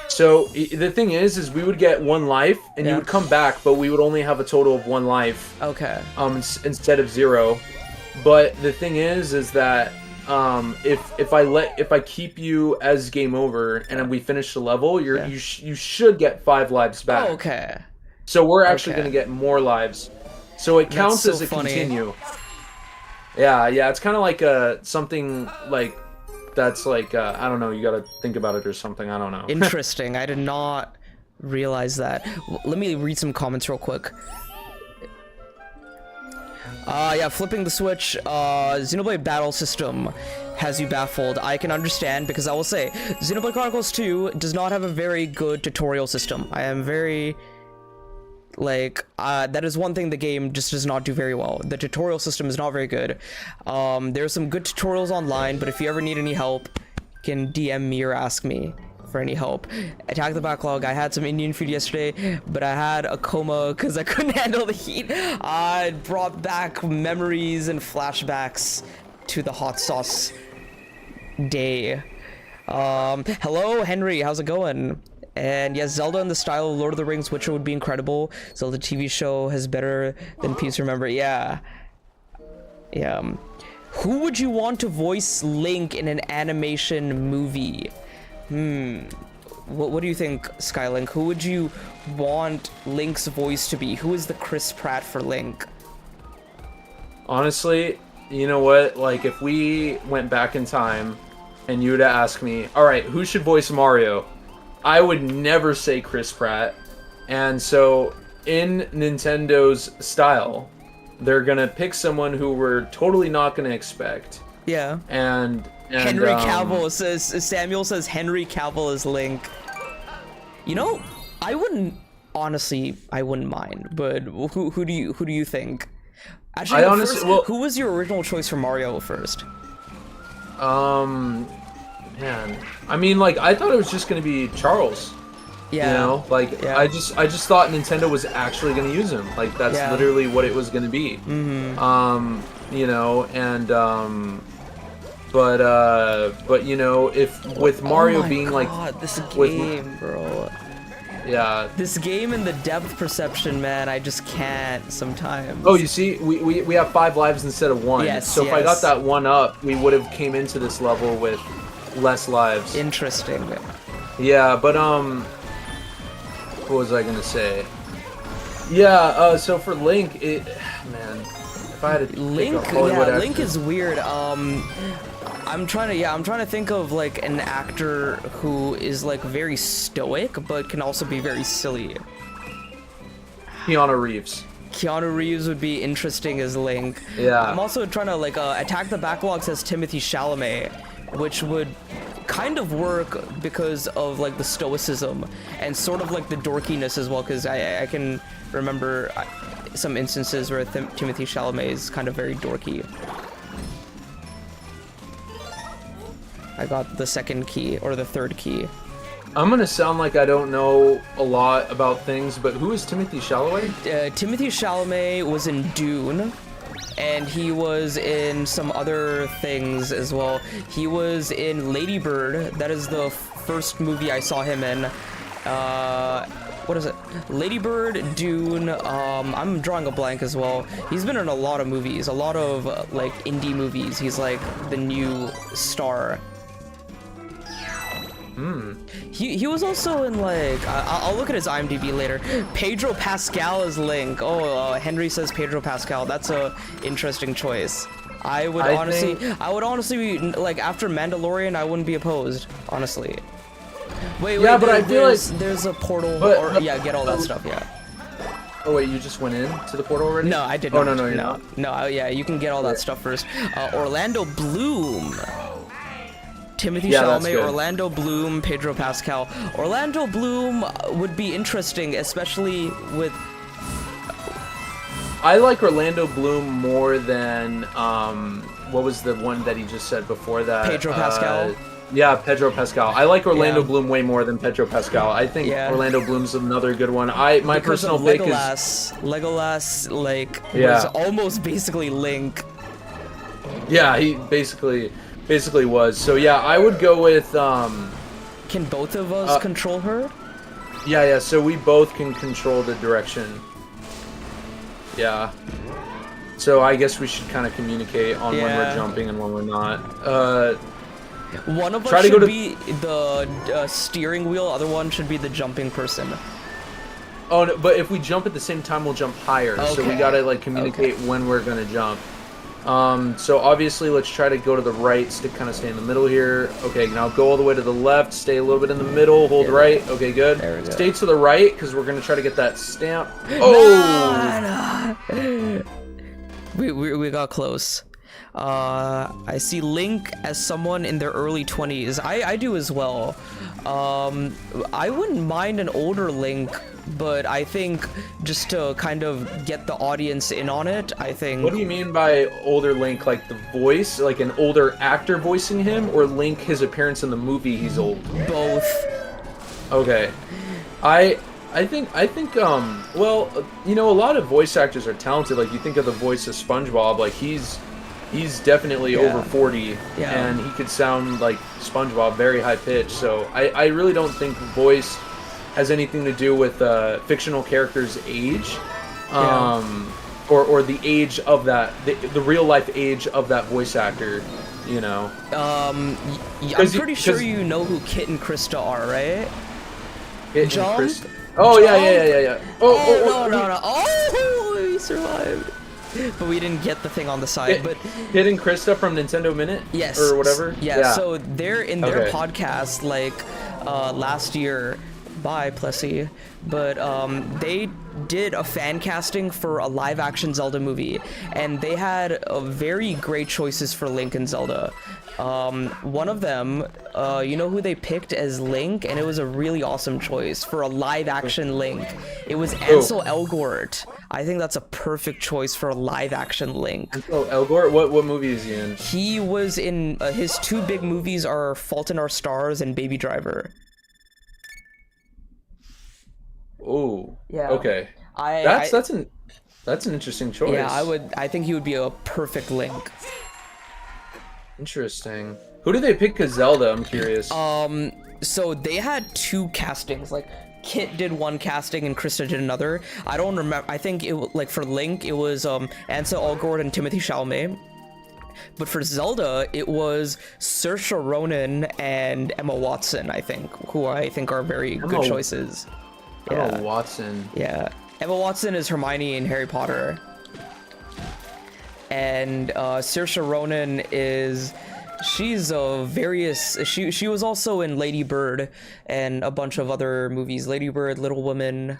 So the thing is we would get 1 life, and you would come back, but we would only have a total of 1 life. Okay. Instead of 0. But the thing is that if I keep you as game over and we finish the level, you should get 5 lives back. Oh, okay. So we're actually gonna get more lives. So it counts as a continue. Yeah, it's kind of like something like that's like I don't know. You gotta think about it or something. I don't know. Interesting. I did not realize that. Let me read some comments real quick. Yeah, flipping the switch, Xenoblade Battle System has you baffled. I can understand, because I will say, Xenoblade Chronicles 2 does not have a very good tutorial system. I am very, like, that is one thing the game just does not do very well. The tutorial system is not very good. There's some good tutorials online, but if you ever need any help, you can DM me or ask me for any help. Attack the Backlog. I had some Indian food yesterday, but I had a coma because I couldn't handle the heat. I brought back memories and flashbacks to the hot sauce day. Hello, Henry. How's it going? And yes, Zelda in the style of Lord of the Rings, Witcher would be incredible. Zelda TV show has better than Peace Remember. Yeah. Who would you want to voice Link in an animation movie? What do you think, Skylink? Who would you want Link's voice to be? Who is the Chris Pratt for Link? Honestly, you know what? Like, if we went back in time and you were to ask me, all right, who should voice Mario? I would never say Chris Pratt. And so, in Nintendo's style, they're gonna pick someone who we're totally not gonna expect. Yeah. And Henry Cavill says, Samuel says Henry Cavill is Link. You know, I wouldn't mind, but who do you think? Actually, who was your original choice for Mario first? Man, I mean, like, I thought it was just gonna be Charles. Yeah. You know, like, yeah. I just thought Nintendo was actually gonna use him. Like, that's literally what it was gonna be. You know, and but you know, if with Mario being like, this game, bro. Yeah. This game and the depth perception, man, I just can't sometimes. Oh, you see, we have 5 lives instead of 1. Yes. So if I got that 1 up, we would have came into this level with less lives. Interesting. Yeah, but what was I gonna say? Yeah, so for Link, man, if I had to Link, pick a Hollywood actor. Link is weird. I'm trying to think of like an actor who is like very stoic but can also be very silly. Keanu Reeves. Keanu Reeves would be interesting as Link. Yeah. I'm also trying to like Attack the Backlog says Timothy Chalamet, which would kind of work because of like the stoicism and sort of like the dorkiness as well, because I can remember some instances where Timothy Chalamet is kind of very dorky. I got the second key, or the third key. I'm gonna sound like I don't know a lot about things, but who is Timothy Chalamet? Timothy Chalamet was in Dune, and he was in some other things as well. He was in Lady Bird. That is the first movie I saw him in. What is it? Lady Bird, Dune, I'm drawing a blank as well. He's been in a lot of movies, a lot of like indie movies. He's like the new star. He was also in like I'll look at his IMDb later. Pedro Pascal is Link. Oh, Henry says Pedro Pascal. That's a interesting choice. I would honestly like after Mandalorian, I wouldn't be opposed, honestly. Wait, yeah, but I feel like there's a portal. Yeah, get all that stuff. Yeah. Oh wait, you just went into the portal already? No, I did not. Oh no, you're not. No, yeah, you can get all that stuff first. Orlando Bloom. Timothy Chalamet, Orlando Bloom, Pedro Pascal. Orlando Bloom would be interesting, especially with... I like Orlando Bloom more than, what was the one that he just said before that? Pedro Pascal? Yeah, Pedro Pascal. I like Orlando Bloom way more than Pedro Pascal. I think Orlando Bloom's another good one. My personal pick is... Legolas, like, was almost basically Link. Yeah, he basically was. So yeah, I would go with Can both of us control her? Yeah, so we both can control the direction. Yeah. So I guess we should kind of communicate on when we're jumping and when we're not. One of us should be the steering wheel, other one should be the jumping person. Oh, no, but if we jump at the same time, we'll jump higher. Okay. So we gotta like communicate when we're gonna jump. So obviously, let's try to go to the right, kind of stay in the middle here. Okay, now go all the way to the left, stay a little bit in the middle, hold right. Okay, good. There we go. Stay to the right, because we're going to try to get that stamp. Oh! No. We got close. I see Link as someone in their early 20s. I do as well. I wouldn't mind an older Link, but I think just to kind of get the audience in on it, I think... What do you mean by older Link? Like the voice? Like an older actor voicing him? Or Link, his appearance in the movie, he's old? Both. Okay. I think, well, you know, a lot of voice actors are talented. Like, you think of the voice of SpongeBob, like, he's definitely over 40, and he could sound like SpongeBob, very high-pitched. So I really don't think voice has anything to do with fictional characters' age, or the age of that, the real life age of that voice actor, you know. I'm pretty sure you know who Kit and Krista are, right? Jump? Oh, yeah. No. Oh, we survived. But we didn't get the thing on the side. But Kit and Krista from Nintendo Minute? Yes. Or whatever? Yeah, so they're in their podcast, like, last year. Bye, Plessy. But they did a fan casting for a live-action Zelda movie, and they had very great choices for Link and Zelda. One of them, you know who they picked as Link, and it was a really awesome choice for a live-action Link. It was Ansel Elgort. I think that's a perfect choice for a live-action Link. Ansel Elgort? What movie is he in? He was in his two big movies are Fault in Our Stars and Baby Driver. Oh, yeah. Okay. That's an interesting choice. Yeah, I think he would be a perfect Link. Interesting. Who did they pick as Zelda? I'm curious. So they had two castings. Like, Kit did one casting and Krista did another. I don't remember. I think it like for Link it was Ansel Elgort and Timothée Chalamet. But for Zelda, it was Saoirse Ronan and Emma Watson, I think, who I think are very good choices. Emma Watson. Yeah. Emma Watson is Hermione in Harry Potter. And Saoirse Ronan is... She's she was also in Lady Bird and a bunch of other movies. Lady Bird, Little Women.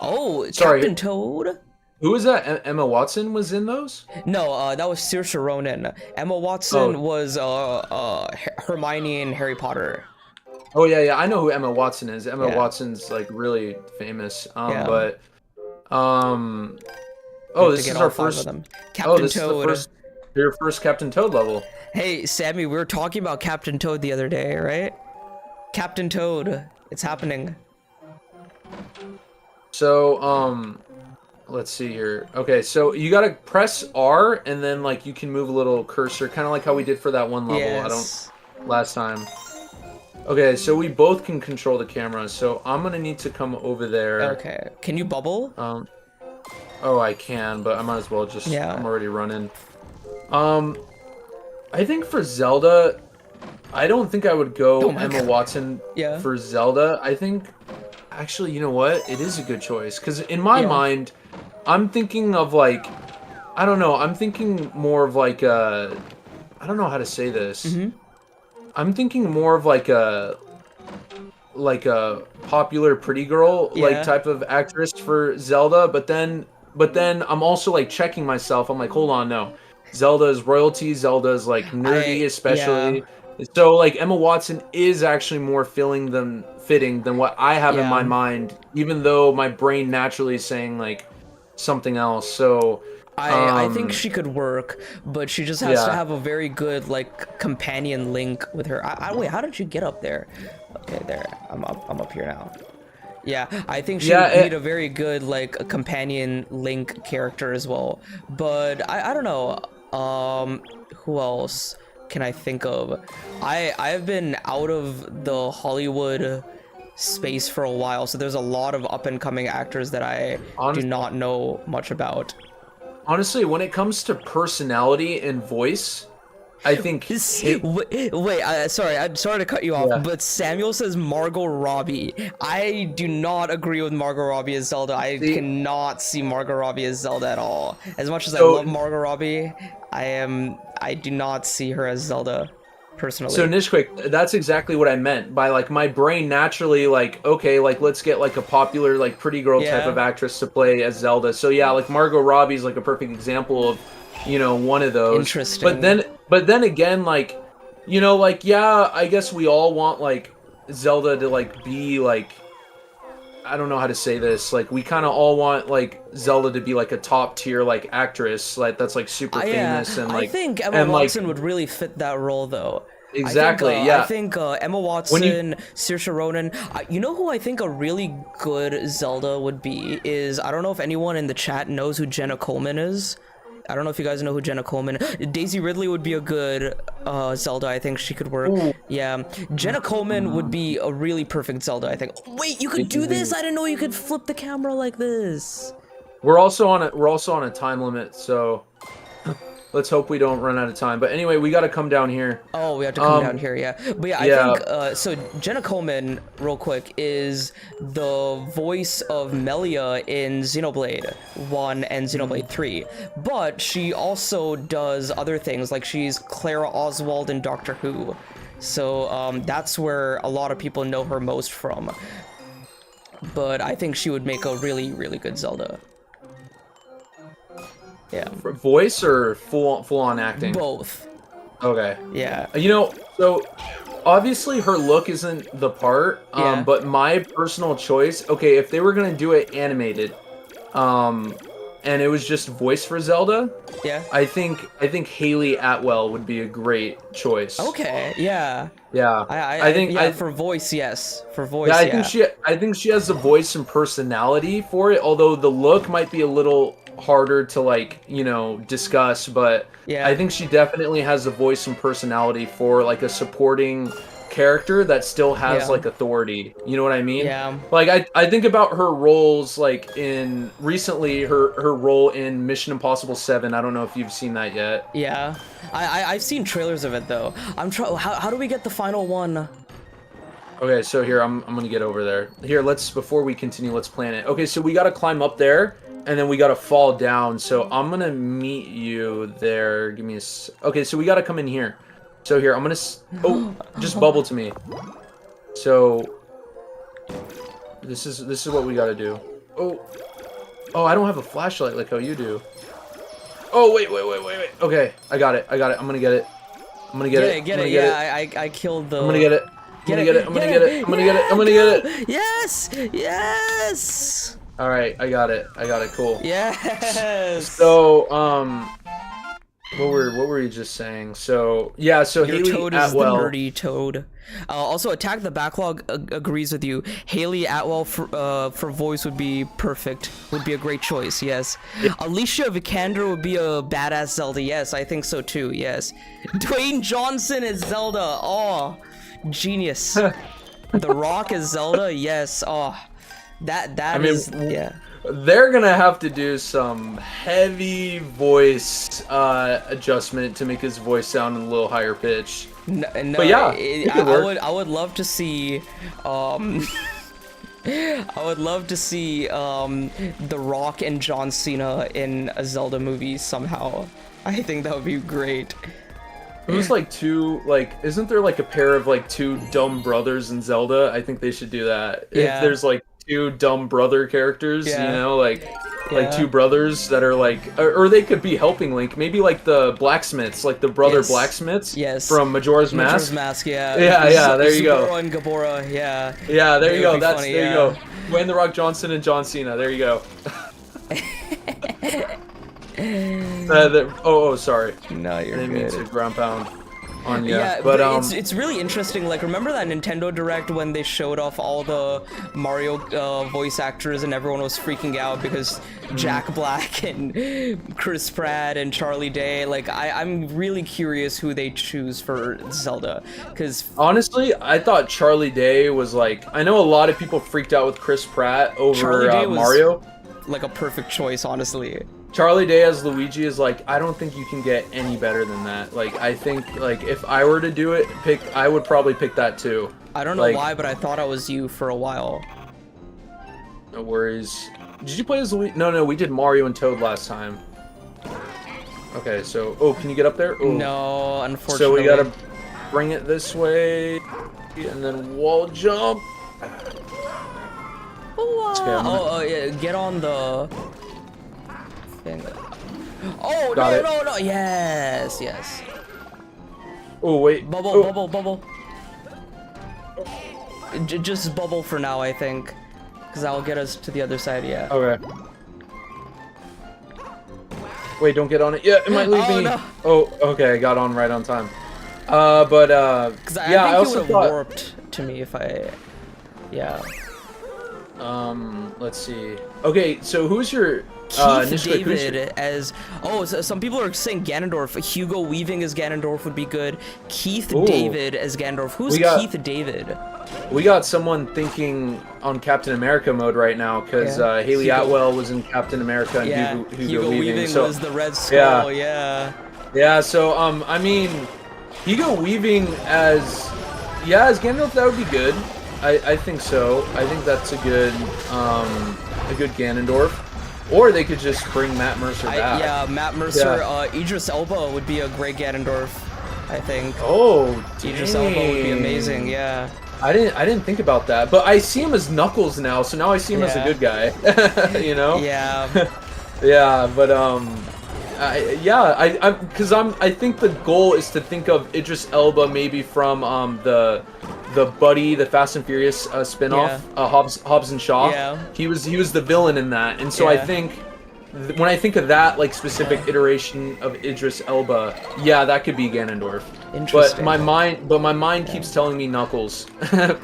Oh, sorry. Captain Toad? Who was that? Emma Watson was in those? No, that was Saoirse Ronan. Emma Watson was Hermione in Harry Potter. Oh yeah, I know who Emma Watson is. Emma Watson's like really famous. This is our first. Captain Toad. Is your first Captain Toad level. Hey, Sammy, we were talking about Captain Toad the other day, right? Captain Toad, it's happening. So, let's see here. Okay, so you gotta press R, and then like you can move a little cursor, kind of like how we did for that one level. Yes. Last time. Okay, so we both can control the camera, so I'm gonna need to come over there. Okay. Can you bubble? Oh, I can, but I might as well just. Yeah. I'm already running. I think for Zelda, I don't think I would go Emma Watson for Zelda. I think, actually, you know what? It is a good choice. Because in my mind, I'm thinking of like, I don't know. I'm thinking more of like a, I don't know how to say this. Mm-hmm. I'm thinking more of like a popular pretty girl like type of actress for Zelda. But then I'm also like checking myself. I'm like, hold on, no. Zelda is royalty. Zelda is like nerdy, especially. Yeah. So like Emma Watson is actually more fitting than what I have in my mind, even though my brain naturally is saying like something else. So I think she could work, but she just has to have a very good like companion Link with her. Wait, how did you get up there? Okay, there. I'm up here now. Yeah, I think she would need a very good like a companion Link character as well. But I don't know. Who else can I think of? I've been out of the Hollywood space for a while, so there's a lot of up and coming actors that I do not know much about. Honestly, when it comes to personality and voice, I think. Sorry, I'm sorry to cut you off, but Samuel says Margot Robbie. I do not agree with Margot Robbie as Zelda. I cannot see Margot Robbie as Zelda at all. As much as I love Margot Robbie, I do not see her as Zelda. Personally. So Nishquick, that's exactly what I meant by like my brain naturally like, okay, like let's get like a popular like pretty girl type of actress to play as Zelda. So yeah, like Margot Robbie's like a perfect example of, you know, one of those. Interesting. But then again, like, you know, like I guess we all want like Zelda to like be like, I don't know how to say this. Like we kind of all want like Zelda to be like a top tier like actress, like that's like super famous and like. I think Emma Watson would really fit that role though. Exactly. I think Emma Watson, Saoirse Ronan. You know who I think a really good Zelda would be is, I don't know if anyone in the chat knows who Jenna Coleman is. I don't know if you guys know who Jenna Coleman is. Daisy Ridley would be a good Zelda. I think she could work. Ooh. Yeah. Jenna Coleman would be a really perfect Zelda, I think. Wait, you could do this? I didn't know you could flip the camera like this. We're also on a time limit, so let's hope we don't run out of time. But anyway, we got to come down here. Oh, we have to come down here, yeah. But yeah, I think, so Jenna Coleman, real quick, is the voice of Melia in Xenoblade 1 and Xenoblade 3. But she also does other things, like she's Clara Oswald in Doctor Who. So, that's where a lot of people know her most from. But I think she would make a really, really good Zelda. Yeah. For voice or full on acting? Both. Okay. Yeah. You know, so obviously her look isn't the part, but my personal choice, okay, if they were gonna do it animated, and it was just voice for Zelda, yeah, I think Haley Atwell would be a great choice. Okay, yeah. Yeah. I think for voice, yes. For voice, yeah. I think she has the voice and personality for it, although the look might be a little harder to, like, you know, discuss, but yeah, I think she definitely has the voice and personality for like a supporting character that still has like authority. You know what I mean? Yeah. Like I think about her roles, like in recently her role in Mission Impossible 7. I don't know if you've seen that yet. Yeah. I've seen trailers of it though. How do we get the final one? Okay, so here I'm gonna get over there. Here, before we continue, let's plan it. Okay, so we gotta climb up there, and then we gotta fall down. So I'm gonna meet you there. Give me a. Okay, so we gotta come in here. So here, I'm gonna. Oh, just bubble to me. So this is what we gotta do. Oh, I don't have a flashlight like how you do. Oh wait. Okay, I got it. I'm gonna get it. I'm gonna get it. Get it. Yeah, I killed the. I'm gonna get it. I'm gonna get it. Yes. All right, I got it. Cool. Yes. So, what were you just saying? So, yeah. So your Haley toad Atwell. is the nerdy toad. Also, Attack the Backlog agrees with you. Haley Atwell for voice would be perfect. Would be a great choice. Yes. Yeah. Alicia Vikander would be a badass Zelda. Yes, I think so too. Yes. Dwayne Johnson is Zelda. Oh. Genius. The Rock is Zelda. Yes. Oh, that is yeah. They're gonna have to do some heavy voice adjustment to make his voice sound a little higher pitch. No, but yeah, I would love to see I would love to see The Rock and John Cena in a Zelda movie somehow. I think that would be great. Who's like isn't there like a pair of like two dumb brothers in Zelda? I think they should do that. Yeah. If there's like two dumb brother characters, you know, like two brothers that are like, or they could be helping Link. Maybe like the blacksmiths, like the brother blacksmiths from Majora's Mask. Majora's Mask, yeah. Yeah, there you go. Zubora and Gabora, yeah. Yeah, there you go. That's funny, there you go. Dwayne The Rock Johnson and John Cena. There you go. Sorry. No, you're good. I didn't mean to ground pound on you. Yeah, but it's really interesting. Like, remember that Nintendo Direct when they showed off all the Mario voice actors and everyone was freaking out because Jack Black and Chris Pratt and Charlie Day. Like, I'm really curious who they choose for Zelda, because honestly, I thought Charlie Day was like. I know a lot of people freaked out with Chris Pratt over Mario. Like a perfect choice, honestly. Charlie Day as Luigi is like, I don't think you can get any better than that. Like, I think, like, if I were to do it, I would probably pick that too. I don't know why, but I thought I was you for a while. No worries. Did you play as Luigi? No, we did Mario and Toad last time. Okay, so, can you get up there? No, unfortunately. So we gotta bring it this way, and then wall jump. Yeah, get on the... Oh, no, yes. Oh, wait. Bubble. Just bubble for now, I think. Because that'll get us to the other side, yeah. Okay. Wait, don't get on it. Yeah, it might leave me. No. Oh, okay, I got on right on time. Because I think I also it would have warped to me if I... Yeah. Let's see. Okay, so who's your Keith David as some people are saying Ganondorf. Hugo Weaving as Ganondorf would be good. Keith David as Ganondorf. Who's Keith David? We got someone thinking on Captain America mode right now because Haley Atwell was in Captain America and Hugo Weaving was the Red Skull. Yeah. So I mean, Hugo Weaving as Ganondorf, that would be good. I think so. I think that's a good Ganondorf. Or they could just bring Matt Mercer back. Yeah, Matt Mercer. Idris Elba would be a great Ganondorf, I think. Oh, dang. Idris Elba would be amazing. Yeah. I didn't think about that, but I see him as Knuckles now, so now I see him as a good guy. You know? Yeah. Yeah, but I think the goal is to think of Idris Elba maybe from the Buddy, the Fast and Furious spin-off, Hobbs and Shaw. Yeah. He was the villain in that, and so I think when I think of that like specific iteration of Idris Elba, that could be Ganondorf. Interesting. But my mind keeps telling me Knuckles from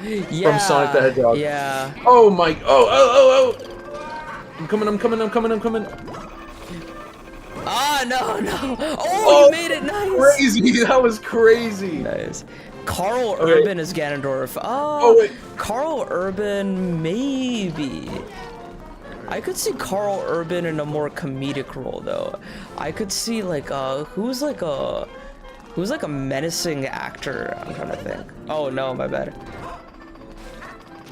Sonic the Hedgehog. Yeah. Oh my! Oh! I'm coming! Ah, no! Oh, you made it! Nice. Crazy! That was crazy. Nice. Carl Urban is Ganondorf. Wait. Carl Urban, maybe. I could see Carl Urban in a more comedic role, though. I could see like who's like a menacing actor. I'm trying to think. Oh no, my bad.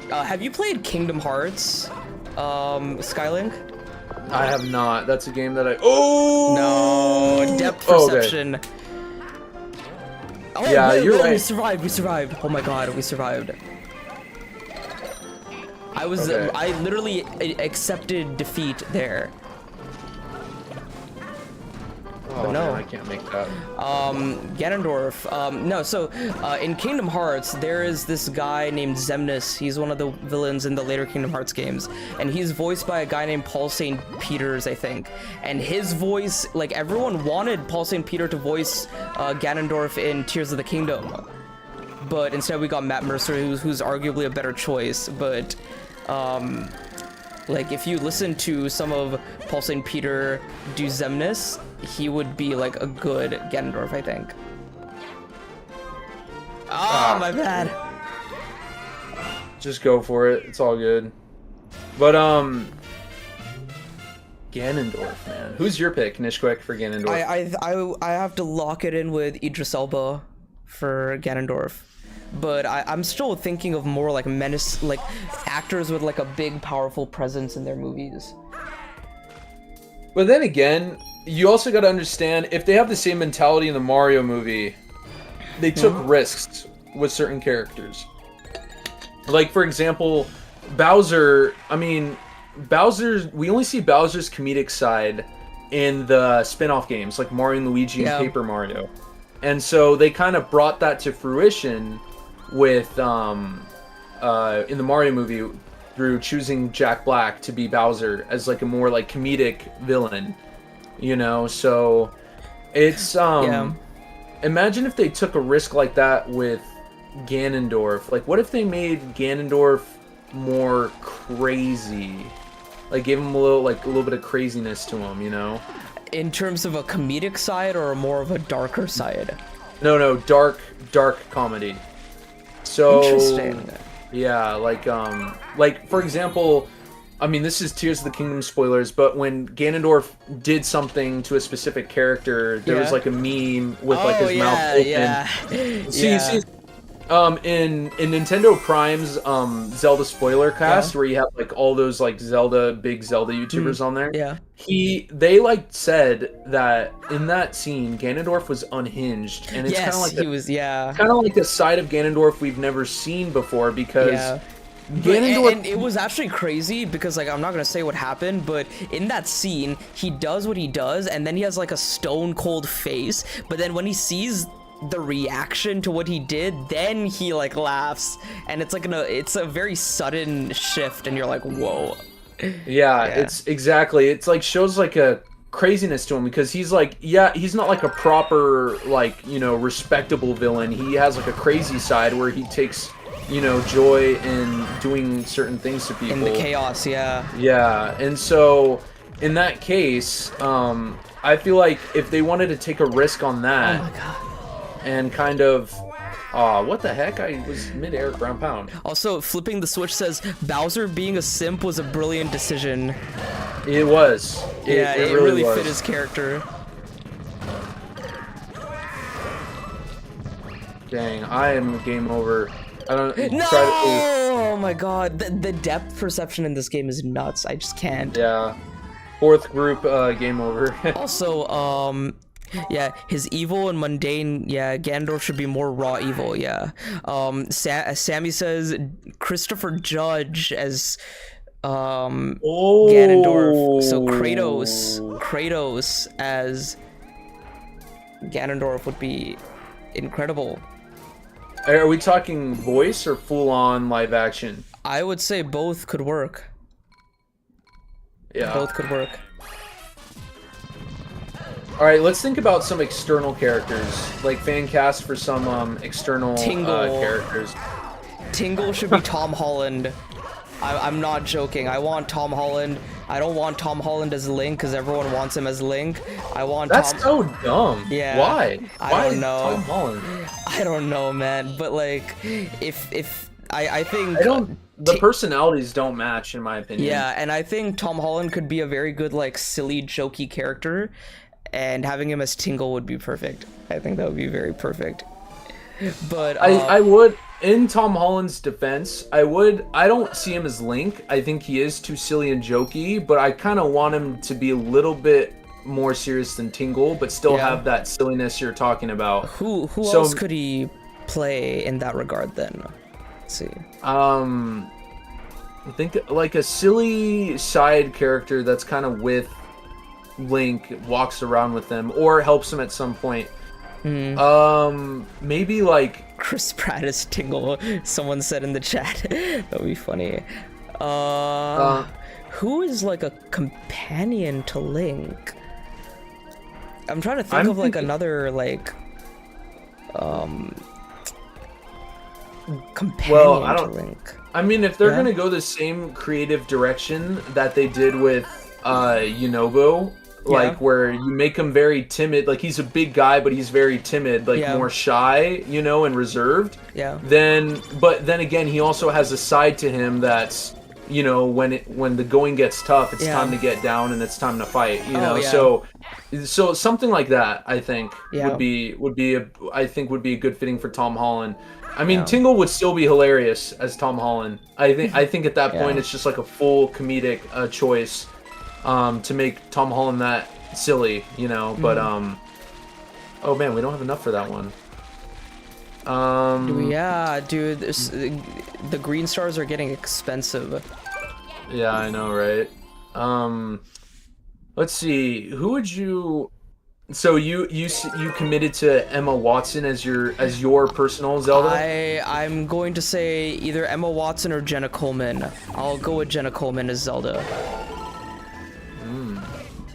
Have you played Kingdom Hearts, Skylink? I have not. That's a game that No, depth perception. Okay. Oh, yeah, you're right. We survived. Oh my god, we survived. I literally accepted defeat there. Oh no, I can't make that. Ganondorf. In Kingdom Hearts, there is this guy named Xemnas. He's one of the villains in the later Kingdom Hearts games, and he's voiced by a guy named Paul St. Peters, I think. And his voice, like everyone wanted Paul St. Peter to voice Ganondorf in Tears of the Kingdom, but instead we got Matt Mercer, who's arguably a better choice. But like if you listen to some of Paul St. Peter do Xemnas, he would be like a good Ganondorf, I think. Oh, my bad. Just go for it. It's all good. But Ganondorf, man. Who's your pick, Nishquick, for Ganondorf? I have to lock it in with Idris Elba for Ganondorf. But I'm still thinking of more like actors with like a big, powerful presence in their movies. But then again, you also got to understand, if they have the same mentality in the Mario movie, they took risks with certain characters. Like, for example, Bowser, we only see Bowser's comedic side in the spin-off games, like Mario and Luigi and Paper Mario. And so they kind of brought that to fruition with, in the Mario movie, through choosing Jack Black to be Bowser as like a more like comedic villain, you know. So it's imagine if they took a risk like that with Ganondorf. Like, what if they made Ganondorf more crazy, like gave him a little bit of craziness to him, you know? In terms of a comedic side or more of a darker side? No, dark comedy. So interesting. Yeah, like for example, this is Tears of the Kingdom spoilers, but when Ganondorf did something to a specific character, there was like a meme with like his mouth open. See, in Nintendo Prime's Zelda spoiler cast, where you have like all those like big Zelda YouTubers on there. Yeah. They like said that in that scene Ganondorf was unhinged, and it's kind of like kind of like a side of Ganondorf we've never seen before, because Ganondorf, and it was actually crazy because, like, I'm not gonna say what happened, but in that scene he does what he does, and then he has like a stone cold face, but then when he sees the reaction to what he did, then he like laughs, and it's like it's a very sudden shift, and you're like, whoa. It's exactly, it's like shows like a craziness to him, because he's like, he's not like a proper, like, you know, respectable villain. He has like a crazy side where he takes, you know, joy in doing certain things to people in the chaos. and so in that case, I feel like if they wanted to take a risk on that, Oh my god. and kind of, what the heck? I was mid-air ground pound. Also, flipping the switch says Bowser being a simp was a brilliant decision. It was. It really fit his character. Dang, I am game over. I don't No! try to. Oh my god, the depth perception in this game is nuts. I just can't. Yeah. Fourth group, game over. Also, yeah, his evil and mundane, yeah, Ganondorf should be more raw evil, yeah. Sammy says Christopher Judge as, Ganondorf. So Kratos as Ganondorf would be incredible. Are we talking voice or full-on live action? I would say both could work. Yeah. Both could work. Alright, let's think about some external characters. Like fan cast for some external characters. Tingle should be Tom Holland. I'm not joking. I want Tom Holland. I don't want Tom Holland as Link because everyone wants him as Link. I want That's so dumb. Yeah. Why? I don't know. Tom Holland? I don't know, man. But like, if I think the personalities don't match in my opinion. Yeah, and I think Tom Holland could be a very good like silly, jokey character, and having him as Tingle would be perfect. I think that would be very perfect. But I would, in Tom Holland's defense, I don't see him as Link. I think he is too silly and jokey, but I kind of want him to be a little bit more serious than Tingle, but still have that silliness you're talking about. Who else could he play in that regard then? Let's see. I think like a silly side character that's kind of with Link, walks around with them, or helps him at some point. Maybe like Chris Pratt as Tingle. Someone said in the chat. That'd be funny. Who is like a companion to Link? I'm trying to think of like another like companion to Link. I mean, if they're gonna go the same creative direction that they did with Yunobo, like where you make him very timid, like he's a big guy but he's very timid, like more shy, and reserved. But then again, he also has a side to him that's, when the going gets tough, it's time to get down and it's time to fight, so something like that I think would be a good fitting for Tom Holland. I mean, Tingle would still be hilarious as Tom Holland. I think at that point it's just like a full comedic choice to make Tom Holland that silly, but oh man, we don't have enough for that one. Dude, the green stars are getting expensive. Yeah, I know, right? Let's see, who would you... So you committed to Emma Watson as your personal Zelda? I'm going to say either Emma Watson or Jenna Coleman. I'll go with Jenna Coleman as Zelda.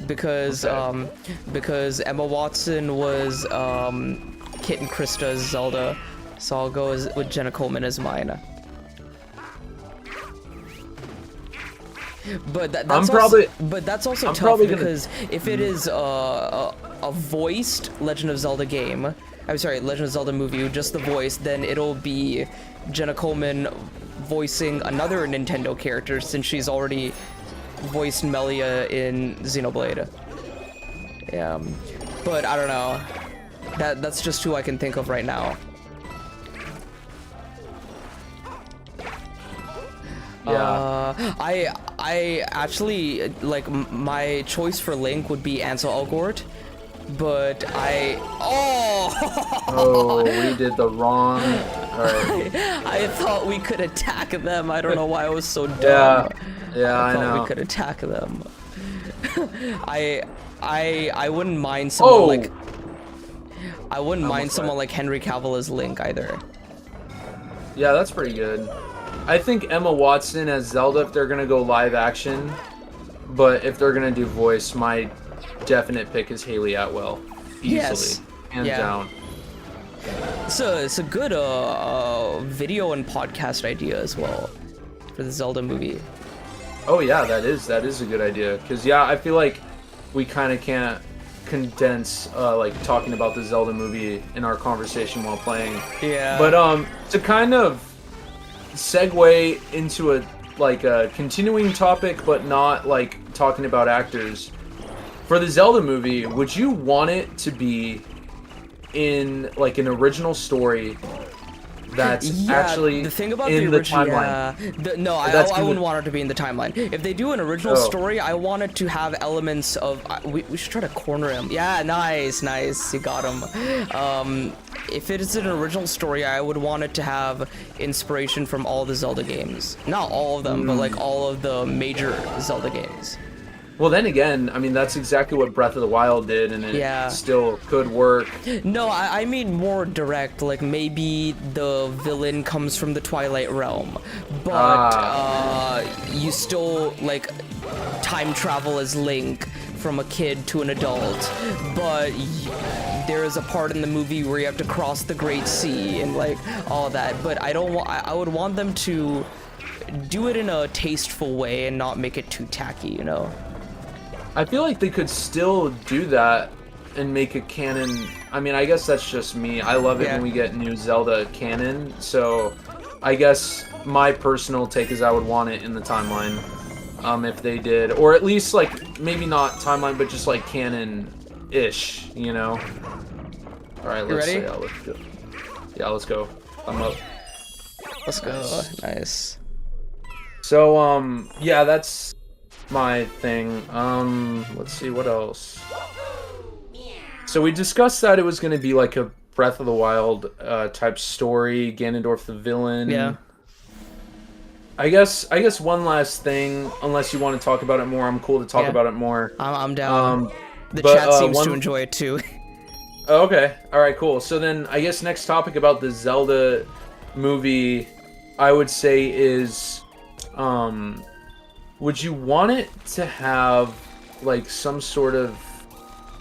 Because because Emma Watson was Kit and Krista's Zelda, so I'll go with Jenna Coleman as mine. But that's also tough because if it is a voiced Legend of Zelda game, I'm sorry, Legend of Zelda movie, just the voice, then it'll be Jenna Coleman voicing another Nintendo character since she's already voiced Melia in Xenoblade. Yeah, but I don't know. That's just who I can think of right now. Yeah. I actually like my choice for Link would be Ansel Elgort, but we did the wrong. All right. I thought we could attack them. I don't know why I was so dumb. Yeah, I thought know. we could attack them. I wouldn't mind someone like. I wouldn't mind someone like Henry Cavill as Link either. Yeah, that's pretty good. I think Emma Watson as Zelda if they're gonna go live action, but if they're gonna do voice, my definite pick is Haley Atwell. Easily, hands down. It's a good video and podcast idea as well for the Zelda movie. Oh yeah, that is a good idea. Cause yeah, I feel like we kind of can't condense like talking about the Zelda movie in our conversation while playing. Yeah. But to kind of segue into a continuing topic, but not like talking about actors. For the Zelda movie, would you want it to be in like an original story that's actually the thing about in the the timeline? No, I wouldn't want it to be in the timeline. If they do an original story, I want it to have elements of. We should try to corner him. Yeah, nice. You got him. If it is an original story, I would want it to have inspiration from all the Zelda games. Not all of them, but like all of the major Zelda games. Well, then again, I mean, that's exactly what Breath of the Wild did, and it still could work. No, I mean more direct, like maybe the villain comes from the Twilight Realm, but you still, like, time travel as Link from a kid to an adult, but there is a part in the movie where you have to cross the Great Sea and, like, all that, but I would want them to do it in a tasteful way and not make it too tacky, you know? I feel like they could still do that and make a canon. I mean, I guess that's just me. I love it when we get new Zelda canon. So I guess my personal take is I would want it in the timeline if they did. Or at least, like, maybe not timeline, but just, like, canon-ish, you know? Alright, let's ready? let's go. Yeah, let's go. I'm up. Let's go. Nice. So, yeah, that's my thing. Let's see, what else? So we discussed that it was going to be like a Breath of the Wild type story, Ganondorf the villain. Yeah. I guess one last thing, unless you want to talk about it more, I'm cool to talk about it more. I'm down. The chat seems to enjoy it too. Oh, okay. All right, cool. So then I guess next topic about the Zelda movie, I would say is would you want it to have, like, some sort of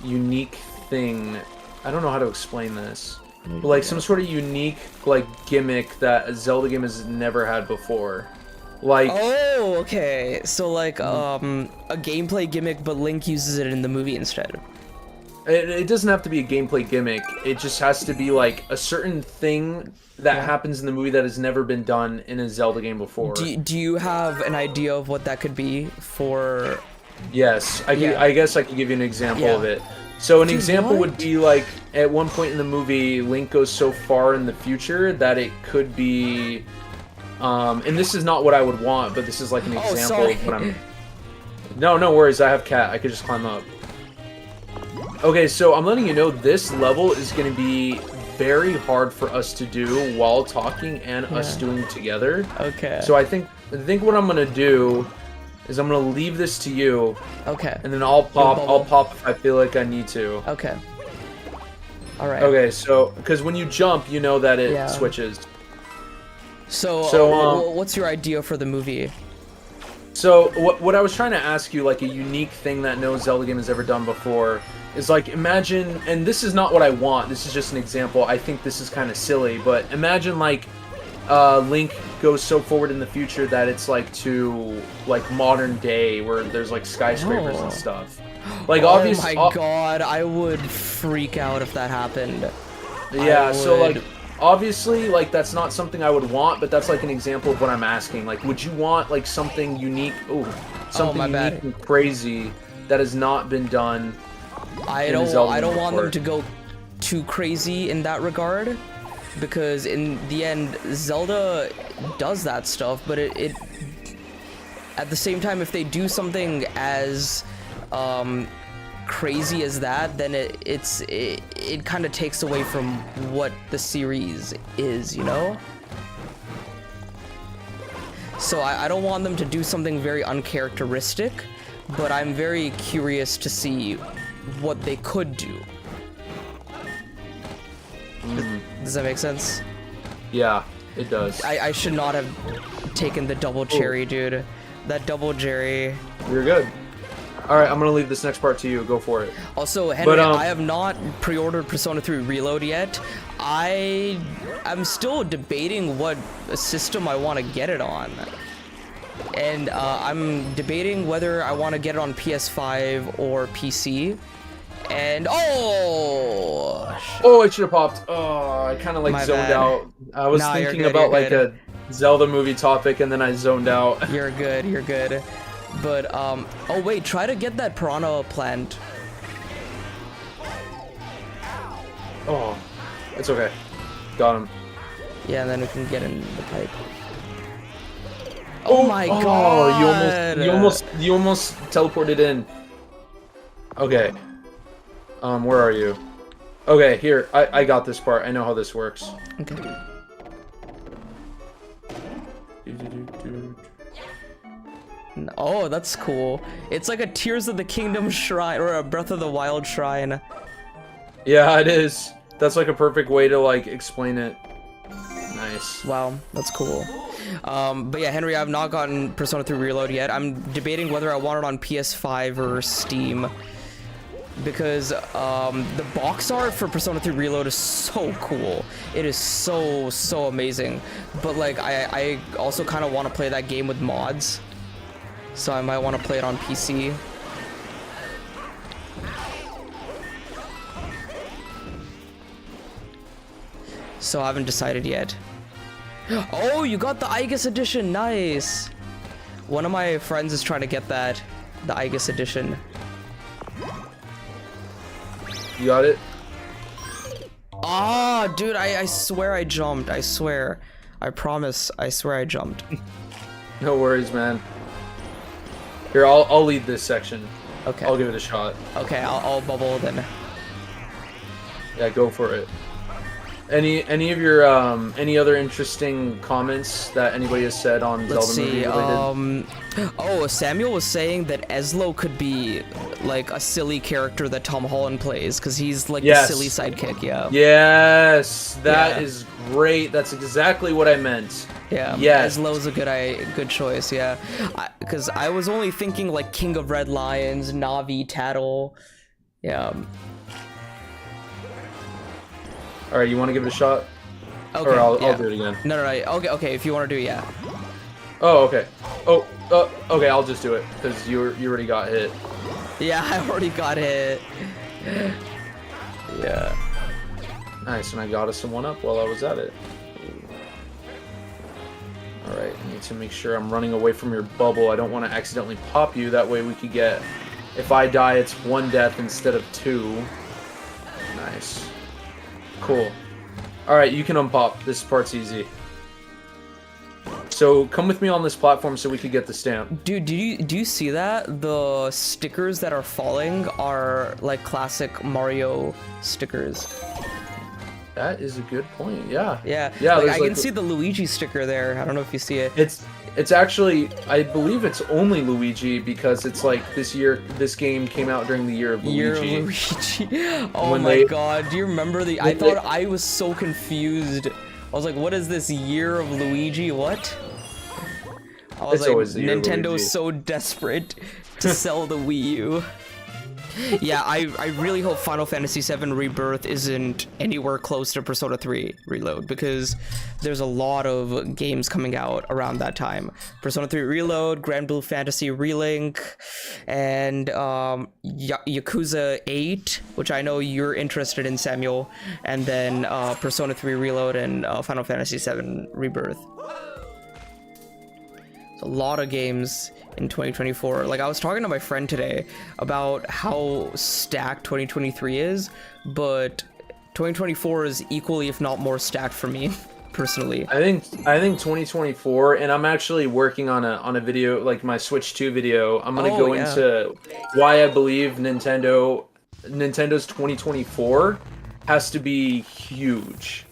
unique thing? I don't know how to explain this. But, like, some sort of unique, like, gimmick that a Zelda game has never had before. Like... Oh, okay. So, like, a gameplay gimmick, but Link uses it in the movie instead. It doesn't have to be a gameplay gimmick. It just has to be, like, a certain thing that happens in the movie that has never been done in a Zelda game before. Do you have an idea of what that could be for... Yes, I guess I could give you an example of it. So an example would be, like, at one point in the movie, Link goes so far in the future that it could be... and this is not what I would want, but this is, like, an example of what I'm... No worries, I have cat. I could just climb up. Okay, so I'm letting you know this level is going to be very hard for us to do while talking and us doing together. Okay. So I think what I'm going to do is I'm going to leave this to you. Okay. And then I'll pop if I feel like I need to. Okay. All right. Okay, so because when you jump, you know that it switches. So what's your idea for the movie? So what I was trying to ask you, like a unique thing that no Zelda game has ever done before, is like imagine, and this is not what I want, this is just an example, I think this is kind of silly, but imagine like Link goes so forward in the future that it's like to like modern day where there's like skyscrapers and stuff. Like obviously, oh my god, I would freak out if that happened. Yeah, so like obviously, like, that's not something I would want, but that's, like, an example of what I'm asking. Like, would you want, like, something unique... something unique and crazy that has not been done I don't want them to go too crazy in that regard, because in the end, Zelda does that stuff, but it at the same time, if they do something as... crazy as that, then it kind of takes away from what the series is, you know? So I don't want them to do something very uncharacteristic, but I'm very curious to see what they could do. Does that make sense? Yeah, it does. I should not have taken the double cherry, dude. That double cherry. You're good. Alright, I'm gonna leave this next part to you. Go for it. Also, Henry, I have not pre-ordered Persona 3 Reload yet. I'm still debating what system I want to get it on. and I'm debating whether I want to get it on PS5 or PC. And oh, I should have popped. Oh, I kind of like My zoned bad. out. I was Nah, you're thinking good, about you're like good. a Zelda movie topic, and then I zoned out. You're good, you're good. But oh wait, try to get that piranha plant. Oh, it's okay. Got him. Yeah, and then we can get in the pipe. Oh my god! Oh, you almost teleported in. Okay. Where are you? Okay, here. I got this part. I know how this works. Okay. Oh, that's cool. It's like a Tears of the Kingdom shrine or a Breath of the Wild shrine. Yeah, it is. That's like a perfect way to like explain it. Nice. Wow, that's cool. But yeah, Henry, I've not gotten Persona 3 Reload yet. I'm debating whether I want it on PS5 or Steam. Because the box art for Persona 3 Reload is so cool. It is so amazing. But like I also kind of want to play that game with mods. So I might want to play it on PC. So I haven't decided yet. Oh, you got the Aegis edition. Nice. One of my friends is trying to get that, the Aegis edition. You got it? Ah, dude, I swear I jumped. I swear. I promise. I swear I jumped. No worries, man. Here, I'll lead this section. Okay. I'll give it a shot. Okay, I'll bubble then. Yeah, go for it. Any of your any other interesting comments that anybody has said on Let's Zelda movie see. related? Oh, Samuel was saying that Eslo could be like a silly character that Tom Holland plays because he's like Yes. the silly sidekick. Yeah. Yes, that Yeah. is great. That's exactly what I meant. Yeah. Yes. Eslo's a good choice. Yeah. Because I was only thinking like King of Red Lions, Navi, Tattle. Yeah. All right, you want to give it a shot? Okay. Or I'll yeah. do it again. No. Okay. If you want to do it, yeah. Oh, okay. Oh, okay. I'll just do it because you already got hit. Yeah, I already got it. Yeah. Nice, and I got us a 1-up while I was at it. All right, I need to make sure I'm running away from your bubble. I don't want to accidentally pop you. That way we could get. If I die, it's 1 death instead of 2. Nice. Cool. Alright, you can unpop. This part's easy. So, come with me on this platform so we could get the stamp. Dude, do you see that? The stickers that are falling are like classic Mario stickers. That is a good point, yeah. Yeah, Yeah, like, there's I like can see the Luigi sticker there. I don't know if you see it. It's actually, I believe it's only Luigi because it's like this game came out during the year of Luigi. Year of Luigi. Oh When my they- god, do you remember the... I thought I was so confused. I was like, what is this year of Luigi? What? I was It's always the like, year of Luigi. Nintendo's so desperate to sell the Wii U. Yeah, I really hope Final Fantasy VII Rebirth isn't anywhere close to Persona 3 Reload because there's a lot of games coming out around that time. Persona 3 Reload, Grand Blue Fantasy Relink, and Yakuza 8, which I know you're interested in, Samuel, and then Persona 3 Reload and Final Fantasy VII Rebirth. A lot of games in 2024. Like I was talking to my friend today about how stacked 2023 is, but 2024 is equally if not more stacked for me personally. I think 2024, and I'm actually working on a video, like my Switch 2 video. I'm gonna go into why I believe Nintendo's 2024 has to be huge,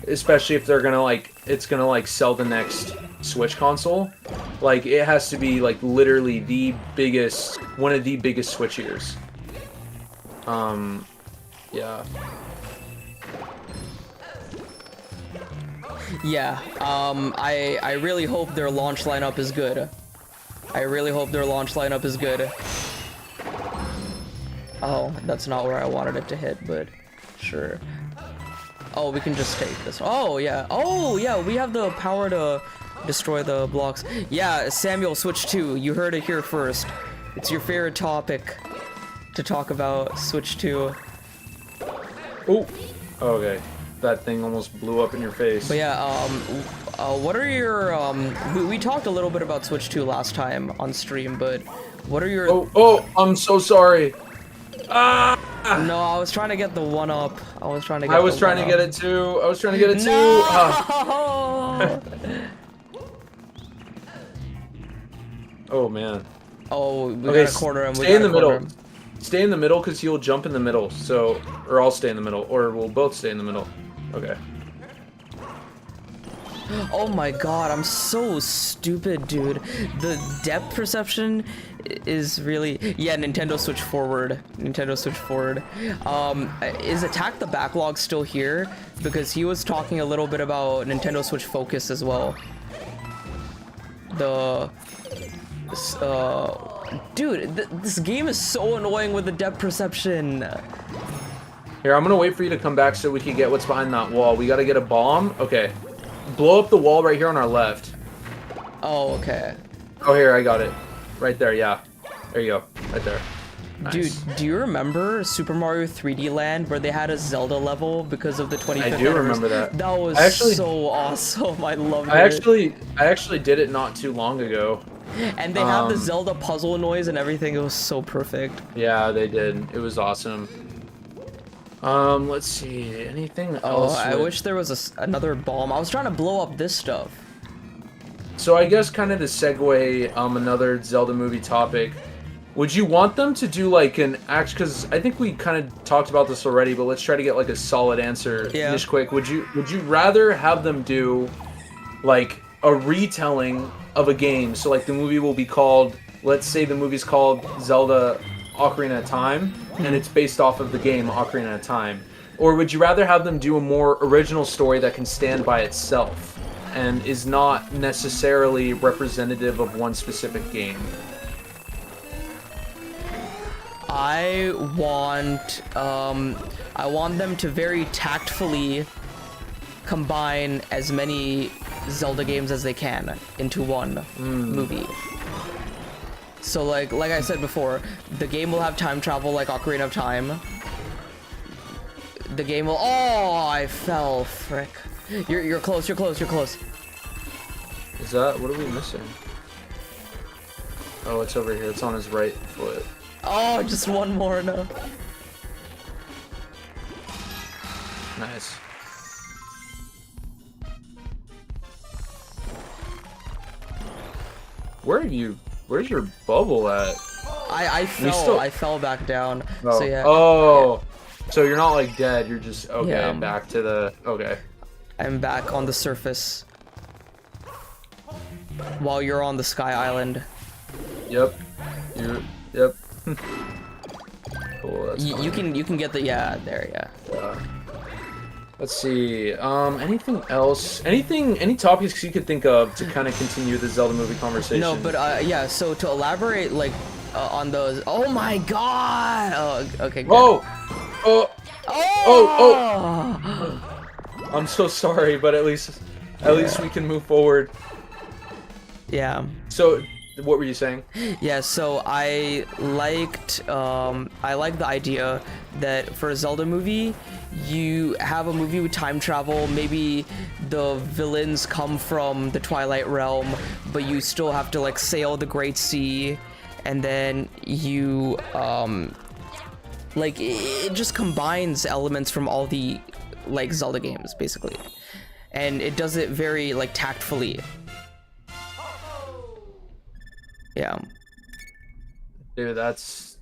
especially if they're gonna it's gonna sell the next Switch console. Like it has to be like literally one of the biggest Switch years. Yeah. Yeah, I really hope their launch lineup is good. Oh, that's not where I wanted it to hit, but sure. Oh, we can just take this. Oh, yeah. Oh, yeah, we have the power to Destroy the blocks. Yeah, Samuel, Switch 2. You heard it here first. It's your favorite topic to talk about, Switch 2. Oh, okay. That thing almost blew up in your face. But yeah, what are your, we talked a little bit about Switch 2 last time on stream, but what are your... Oh, I'm so sorry. Ah! No, I was trying to get the one up. I was trying to get it too. I was trying to get it too. No! Oh, man. Oh, we got a corner him. Stay in the middle. Stay in the middle because he'll jump in the middle. So, or I'll stay in the middle, or we'll both stay in the middle. Okay. Oh my god, I'm so stupid, dude. The depth perception is really... Yeah, Nintendo Switch Forward. Nintendo Switch Forward. Is Attack the Backlog still here? Because he was talking a little bit about Nintendo Switch Focus as well. Dude, this game is so annoying with the depth perception. Here, I'm gonna wait for you to come back so we can get what's behind that wall. We gotta get a bomb. Okay. Blow up the wall right here on our left. Oh, okay. Oh, here, I got it. Right there, yeah. There you go. Right there. Nice. Dude, do you remember Super Mario 3D Land where they had a Zelda level because of the 25th I do remember that. That was so awesome. I loved it. I actually did it not too long ago. And they had the Zelda puzzle noise and everything. It was so perfect. Yeah, they did. It was awesome. Let's see. Anything else? Oh, I wish there was another bomb. I was trying to blow up this stuff. So I guess kind of to segue another Zelda movie topic. Would you want them to do like an act? Because I think we kind of talked about this already, but let's try to get like a solid answer. Yeah. Finish quick. Would you rather have them do like a retelling of a game? So like the movie will be called, let's say the movie's called Zelda Ocarina of Time, and it's based off of the game Ocarina of Time. Or would you rather have them do a more original story that can stand by itself and is not necessarily representative of one specific game? I want them to very tactfully combine as many Zelda games as they can into one movie. So like I said before, the game will have time travel like Ocarina of Time. The game will... Oh, I fell, frick. You're close, you're close, you're close. Is that... What are we missing? Oh, it's over here. It's on his right foot. Oh, just one more, no. Nice. Where are you? Where's your bubble at? I fell back down. Oh. So yeah. Oh. Yeah. So you're not like dead, you're just okay, Yeah. back to the okay. I'm back on the surface. While you're on the Sky Island. Yep. Yep. Cool, that's You can get the there, yeah. Let's see. Anything else? Any topics you could think of to kind of continue the Zelda movie conversation? No, but yeah, so to elaborate like on those... Oh my god! Oh, okay, good. Oh! Oh! I'm so sorry, but at least we can move forward. Yeah. So, what were you saying? Yeah, so I liked the idea that for a Zelda movie, you have a movie with time travel. Maybe the villains come from the Twilight Realm, but you still have to like sail the Great Sea, and then you like it just combines elements from all the like Zelda games basically, and it does it very like tactfully. Yeah. Dude, that's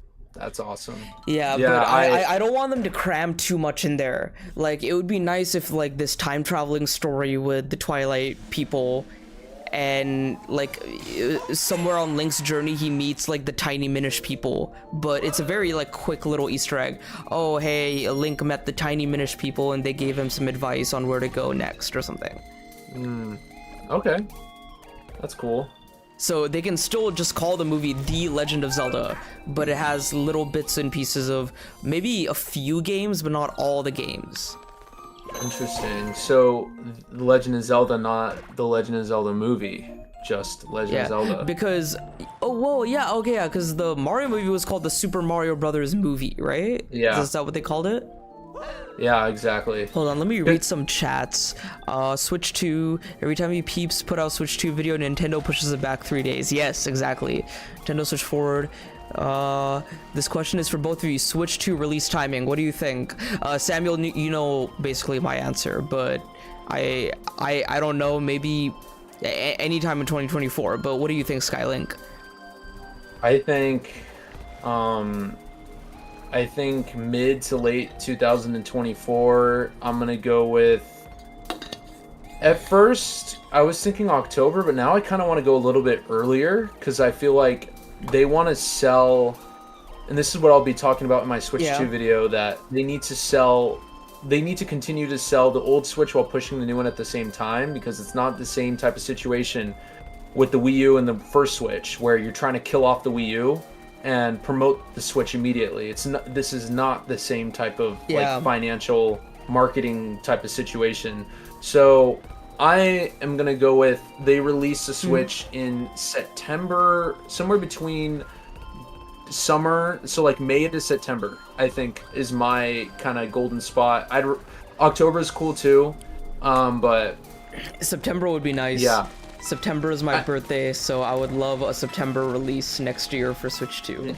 awesome. Yeah, Yeah, but I don't want them to cram too much in there. Like, it would be nice if, like, this time-traveling story with the Twilight people and, like, somewhere on Link's journey he meets, like, the Tiny Minish people. But it's a very, like, quick little Easter egg. Oh, hey, Link met the Tiny Minish people and they gave him some advice on where to go next or something. Okay. That's cool. So they can still just call the movie The Legend of Zelda, but it has little bits and pieces of maybe a few games, but not all the games. Interesting. So, The Legend of Zelda, not The Legend of Zelda movie, just Legend of Zelda. Because, oh, well, yeah, okay, yeah, because the Mario movie was called the Super Mario Brothers movie, right? Yeah. Is that what they called it? Yeah, exactly. Hold on, let me read some chats. Switch 2, every time you peeps put out Switch 2 video, Nintendo pushes it back 3 days. Yes, exactly. Nintendo Switch Forward. This question is for both of you. Switch 2 release timing, what do you think? Samuel, you know basically my answer, but I don't know, maybe anytime in 2024, but what do you think, Skylink? I think mid to late 2024. I'm gonna go with. At first, I was thinking October, but now I kind of want to go a little bit earlier because I feel like they want to sell, and this is what I'll be talking about in my Switch 2 video, that they need to continue to sell the old Switch while pushing the new one at the same time, because it's not the same type of situation with the Wii U and the first Switch where you're trying to kill off the Wii U and promote the Switch immediately. This is not the same type of like financial marketing type of situation. So I am gonna go with they release the Switch in September, somewhere between summer, so like May to September, I think is my kind of golden spot. October is cool too, but September would be nice. Yeah. September is my birthday, so I would love a September release next year for Switch 2.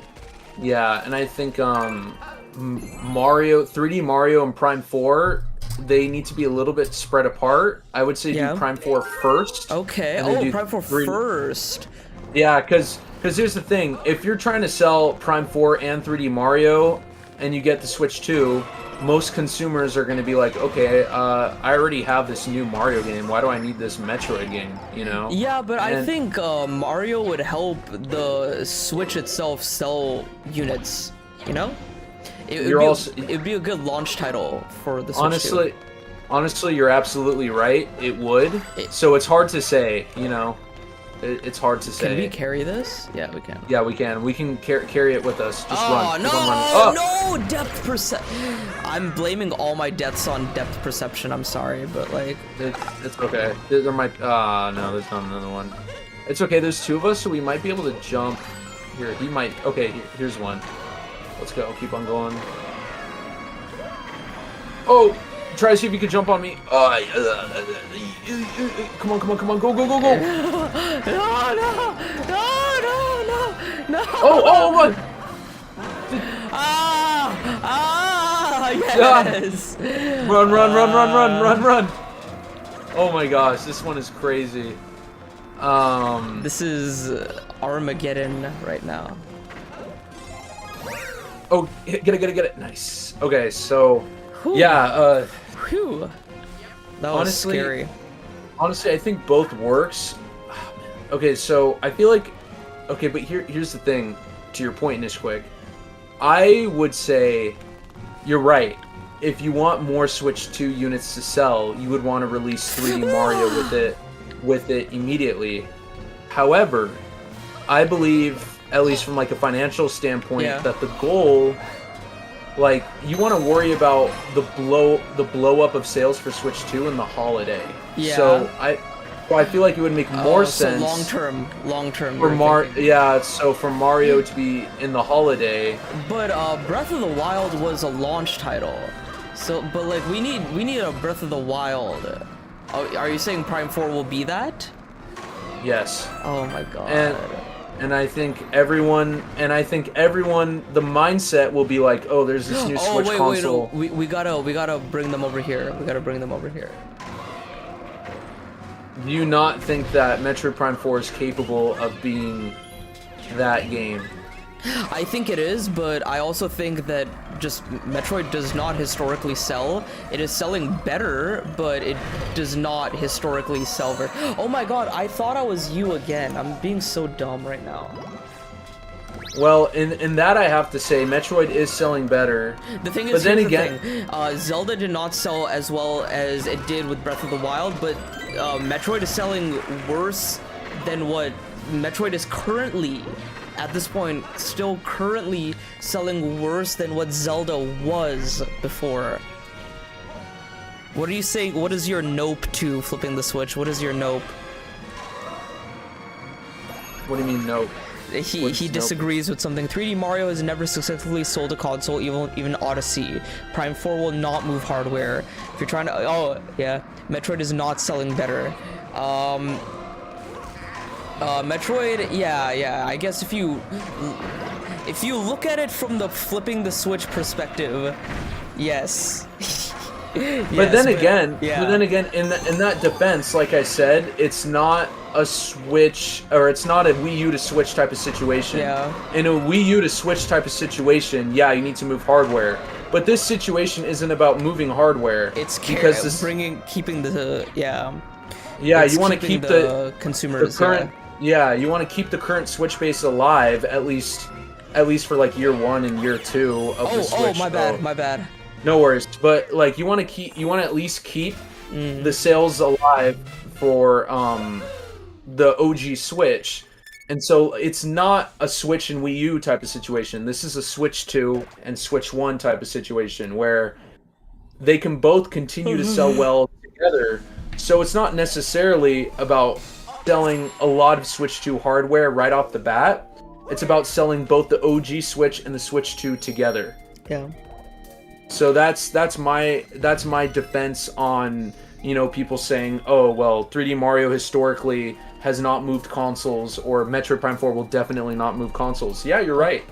Yeah, and I think 3D Mario and Prime 4, they need to be a little bit spread apart. I would say do Prime 4 first. Okay. Oh, Prime 4 first. Yeah, because here's the thing. If you're trying to sell Prime 4 and 3D Mario, and you get the Switch 2, most consumers are going to be like, okay, I already have this new Mario game. Why do I need this Metroid game? You know? Yeah, but I think Mario would help the Switch itself sell units. You know? It would be a good launch title for the Switch 2. Honestly, you're absolutely right. It would. So it's hard to say, you know? It's hard to say. Can we carry this? Yeah, we can. Yeah, we can. We can carry it with us. Just run. No, run. No, depth perception. I'm blaming all my deaths on depth perception. I'm sorry, but like... It's okay. There might... no, there's not another one. It's okay, there's two of us, so we might be able to jump. Here, he might... Okay, here's one. Let's go. Keep on going. Oh! Try to see if you can jump on me. Come on. Go. No. Oh, my. Yes. Run. Oh my gosh, this one is crazy. This is Armageddon right now. Oh, get it. Nice. Okay, so... Whew. Yeah, Whew. That was scary. Honestly, I think both works. Okay, so I feel like... Okay, but here's the thing, to your point, Nishquick. I would say you're right. If you want more Switch 2 units to sell, you would want to release 3D Mario with it immediately. However, I believe, at least from like a financial standpoint, that the goal... Like, you want to worry about the blow up of sales for Switch 2 in the holiday. Yeah. So I feel like it would make more sense. So long term. So for Mario to be in the holiday. But Breath of the Wild was a launch title. So, but like we need a Breath of the Wild. Are you saying Prime 4 will be that? Yes. Oh my god. And I think everyone, the mindset will be like, oh, there's this new Switch console. Wait, no. We gotta bring them over here. Do you not think that Metroid Prime 4 is capable of being that game? I think it is, but I also think that just Metroid does not historically sell. It is selling better, but it does not historically sell very... Oh my god, I thought I was you again. I'm being so dumb right now. Well, in that I have to say, Metroid is selling better. The thing is, Zelda did not sell as well as it did with Breath of the Wild, but Metroid is selling worse than what Metroid is currently... At this point, still currently selling worse than what Zelda was before. What are you saying? What is your nope to flipping the Switch? What is your nope? What do you mean nope? He disagrees with something. 3D Mario has never successfully sold a console, even Odyssey. Prime 4 will not move hardware. If you're trying to, oh yeah, Metroid is not selling better. Metroid, yeah. I guess if you look at it from the flipping the Switch perspective, yes. But then again, in that defense, like I said, it's not a Switch, or it's not a Wii U to Switch type of situation. Yeah. In a Wii U to Switch type of situation, yeah, you need to move hardware. But this situation isn't about moving hardware. It's because keeping the Yeah, it's you want to keep the consumers. The current, you want to keep the current Switch base alive at least for like year 1 and year 2 of the Switch. Oh, my bad. No worries, but like you want to at least keep the sales alive for the OG Switch, and so it's not a Switch and Wii U type of situation. This is a Switch 2 and Switch 1 type of situation where they can both continue to sell well together. So it's not necessarily about selling a lot of Switch 2 hardware right off the bat. It's about selling both the OG Switch and the Switch 2 together. Yeah. So that's my defense on, you know, people saying, oh well, 3D Mario historically has not moved consoles, or Metroid Prime 4 will definitely not move consoles. Yeah, you're right.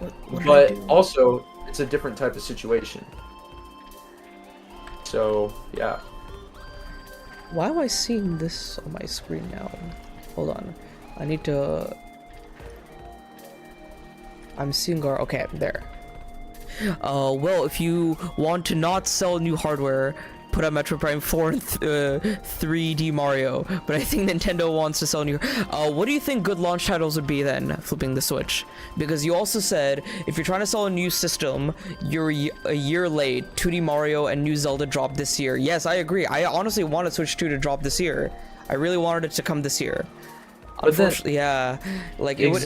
But also, it's a different type of situation. So yeah. Why am I seeing this on my screen now? Hold on. I need to... I'm seeing our... Okay, there. Well, if you want to not sell new hardware, put out Metroid Prime 4 and 3D Mario. But I think Nintendo wants to sell new... what do you think good launch titles would be then, flipping the Switch? Because you also said, if you're trying to sell a new system, you're a year late. 2D Mario and new Zelda drop this year. Yes, I agree. I honestly wanted Switch 2 to drop this year. I really wanted it to come this year. Unfortunately, yeah. Like, it would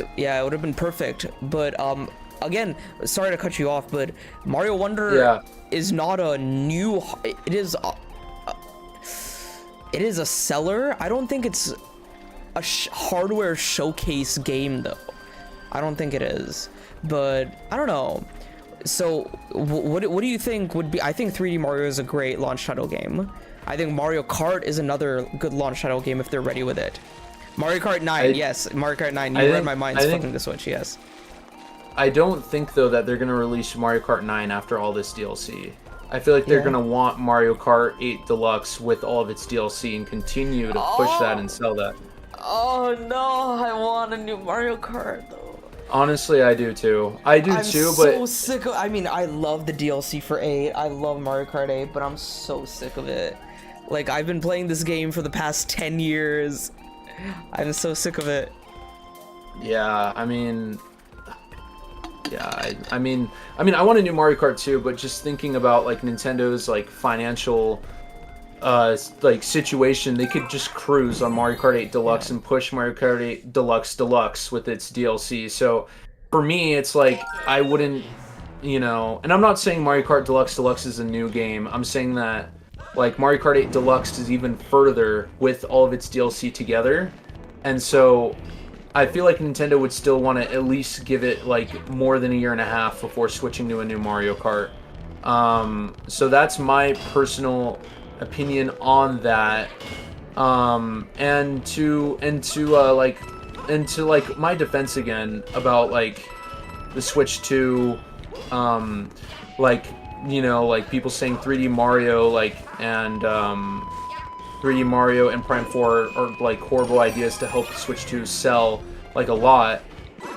have been perfect. But, again, sorry to cut you off, but Mario Wonder is not a new... It is a seller. I don't think it's a hardware showcase game, though. I don't think it is. But, I don't know. So, what do you think would be... I think 3D Mario is a great launch title game. I think Mario Kart is another good launch title game if they're ready with it. Mario Kart 9, yes. Mario Kart 9, you read my mind, flipping the Switch, yes. I don't think, though, that they're going to release Mario Kart 9 after all this DLC. I feel like they're going to want Mario Kart 8 Deluxe with all of its DLC and continue to push that and sell that. Oh, no, I want a new Mario Kart, though. Honestly, I do, too. I'm but... so sick of... I mean, I love the DLC for 8. I love Mario Kart 8, but I'm so sick of it. Like, I've been playing this game for the past 10 years. I'm so sick of it. Yeah, I mean... Yeah, I mean, I want a new Mario Kart too, but just thinking about like Nintendo's like financial like situation, they could just cruise on Mario Kart 8 Deluxe and push Mario Kart 8 Deluxe with its DLC. So for me, it's like I wouldn't, you know, and I'm not saying Mario Kart Deluxe is a new game. I'm saying that like Mario Kart 8 Deluxe is even further with all of its DLC together. And so I feel like Nintendo would still want to at least give it like more than a year and a half before switching to a new Mario Kart. So that's my personal opinion on that. And to my defense again about like the Switch 2, like, you know, like people saying 3D Mario and 3D Mario and Prime 4 are like horrible ideas to help Switch 2 sell like a lot.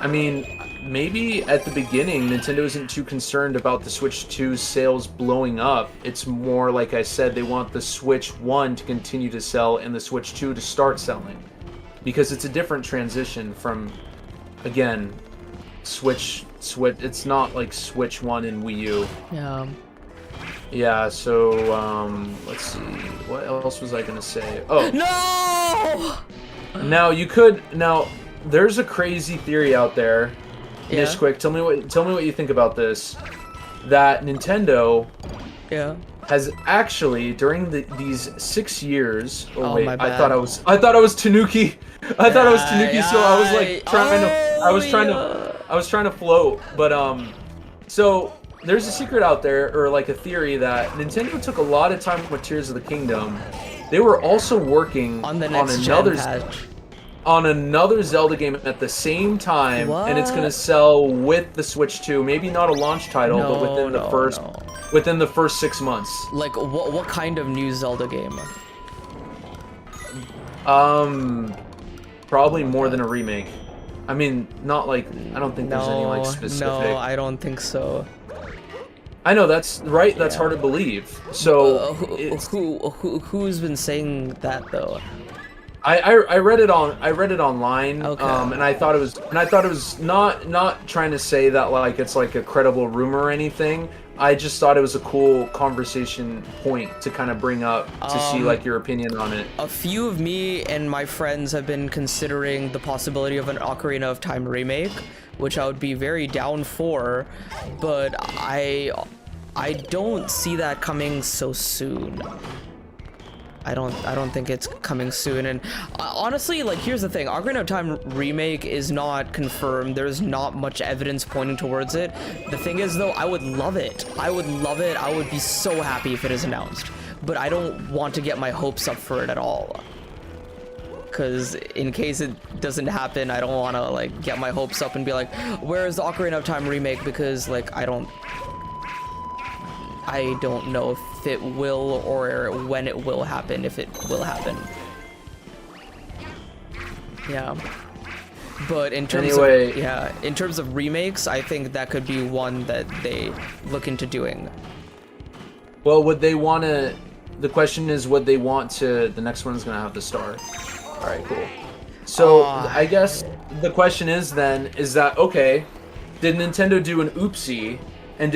I mean, maybe at the beginning Nintendo isn't too concerned about the Switch 2 sales blowing up. It's more like I said, they want the Switch 1 to continue to sell and the Switch 2 to start selling. Because it's a different transition from, again, Switch, it's not like Switch 1 and Wii U. Yeah. Yeah, so, let's see, what else was I gonna say? Oh! No! Now, there's a crazy theory out there. Yeah. Nishquick, tell me what you think about this. That Nintendo has actually during these 6 years. Oh, wait, my I bad. thought I was Tanuki. I thought I was Tanuki, so I was like I was trying to float, but so there's a secret out there, or like a theory, that Nintendo took a lot of time with Tears of the Kingdom. They were also working on the next gen patch. On another Zelda game at the same time, and it's gonna What? sell with the Switch 2. Maybe not a launch title, but No. within the first 6 months. Like, what kind of new Zelda game? Probably more than a remake. I mean, not like, I don't think there's any like specific. No, I don't think so. I know, that's right. That's Yeah. hard to believe. So who's been saying that though? I read it online, Okay. and I thought it was not trying to say that like it's like a credible rumor or anything. I just thought it was a cool conversation point to kind of bring up to see like your opinion on it. A few of me and my friends have been considering the possibility of an Ocarina of Time remake, which I would be very down for, but I don't see that coming so soon. I don't think it's coming soon. And honestly, like, here's the thing: Ocarina of Time remake is not confirmed. There's not much evidence pointing towards it. The thing is, though, I would love it. I would love it. I would be so happy if it is announced. But I don't want to get my hopes up for it at all. Because in case it doesn't happen, I don't want to like get my hopes up and be like, where's the Ocarina of Time remake? Because like I don't know if it will or when it will happen, if it will happen. Yeah. But in terms in terms of remakes, I think that could be one that they look into doing. Well, would they want to? The question is, would they want to? The next one's gonna have the star. All right, cool. So I guess the question is then, is that okay? Did Nintendo do an oopsie? And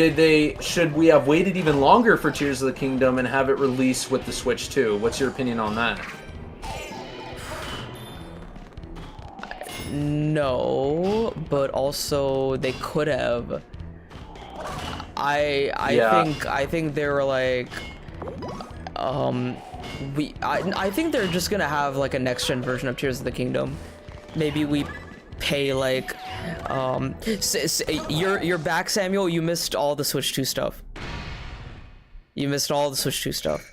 should we have waited even longer for Tears of the Kingdom and have it released with the Switch 2? What's your opinion on that? No, but also they could have. I think they were like, I think they're just gonna have like a next gen version of Tears of the Kingdom. Maybe we pay like, you're back, Samuel. You missed all the Switch 2 stuff. You missed all the Switch 2 stuff.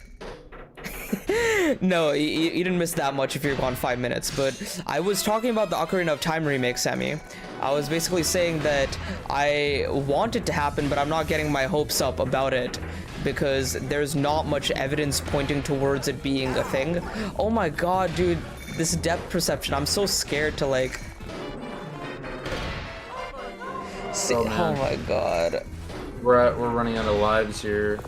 No, you didn't miss that much if you're gone 5 minutes, but I was talking about the Ocarina of Time remake, Sammy. I was basically saying that I want it to happen, but I'm not getting my hopes up about it because there's not much evidence pointing towards it being a thing. Oh my god, dude, this depth perception, I'm so scared to like... Oh, man. Oh my god. We're running out of lives here.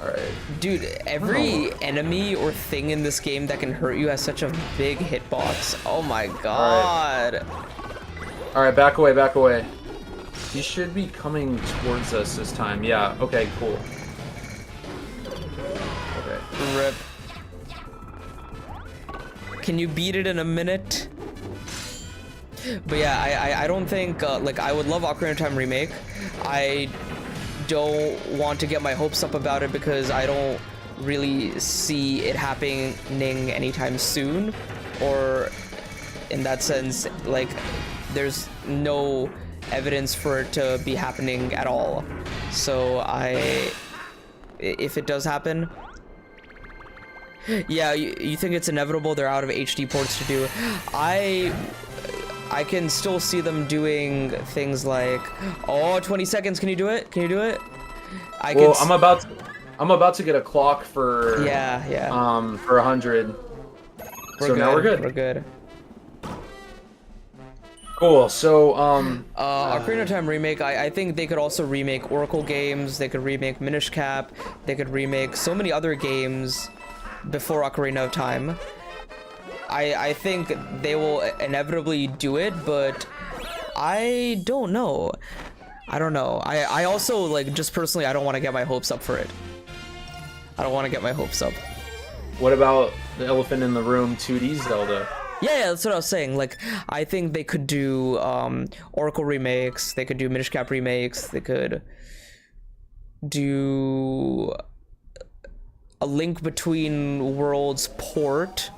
Alright. Dude, every enemy or thing in this game that can hurt you has such a big hitbox. Oh my god. Alright, back away, back away. He should be coming towards us this time. Yeah, okay, cool. Okay. Rip. Can you beat it in a minute? But yeah, I don't think, like, I would love Ocarina of Time remake. I don't want to get my hopes up about it because I don't really see it happening anytime soon, or in that sense, like, there's no evidence for it to be happening at all. So if it does happen, yeah, you think it's inevitable they're out of HD ports to do. I can still see them doing things like, oh, 20 seconds, can you do it? Can you do it? Well, I'm about to get a clock for for 100. So now we're good. We're good. Cool. So Ocarina of Time remake, I think they could also remake Oracle games, they could remake Minish Cap, they could remake so many other games before Ocarina of Time. I think they will inevitably do it, but I don't know. I don't know. I also, like, just personally, I don't want to get my hopes up for it. I don't want to get my hopes up. What about the elephant in the room 2D Zelda? Yeah, that's what I was saying. Like, I think they could do Oracle remakes, they could do Minish Cap remakes, they could do a Link Between Worlds port.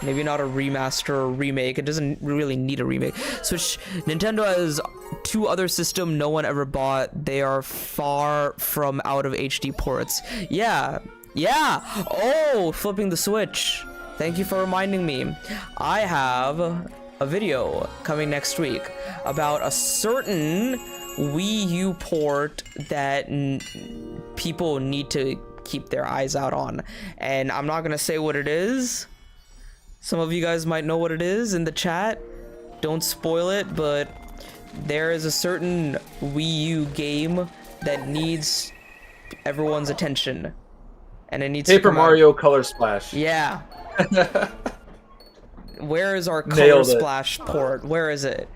Maybe not a remaster or remake. It doesn't really need a remake. Nintendo has 2 other systems no one ever bought. They are far from out of HD ports. Yeah. Oh, flipping the Switch. Thank you for reminding me. I have a video coming next week about a certain Wii U port that people need to keep their eyes out on. And I'm not gonna say what it is. Some of you guys might know what it is in the chat. Don't spoil it, but there is a certain Wii U game that needs everyone's attention. And it needs Paper Mario Color Splash. Yeah. Where is our Color Nailed it. Splash port? Where is it?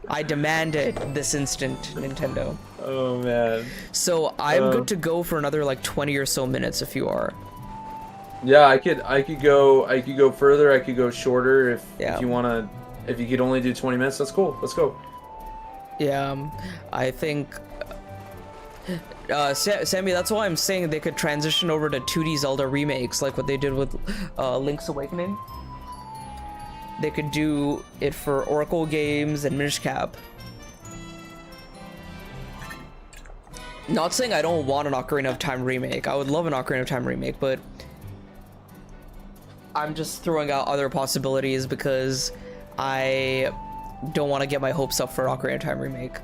I demand it this instant, Nintendo. Oh man. So I'm good to go for another like 20 or so minutes if you are. Yeah, I could go further. I could go shorter if you wanna. If you could only do 20 minutes, that's cool. Let's go. Yeah, I think. Sammy, that's why I'm saying they could transition over to 2D Zelda remakes, like what they did with Link's Awakening. They could do it for Oracle games and Minish Cap. Not saying I don't want an Ocarina of Time remake. I would love an Ocarina of Time remake, but I'm just throwing out other possibilities because I don't want to get my hopes up for Ocarina of Time remake.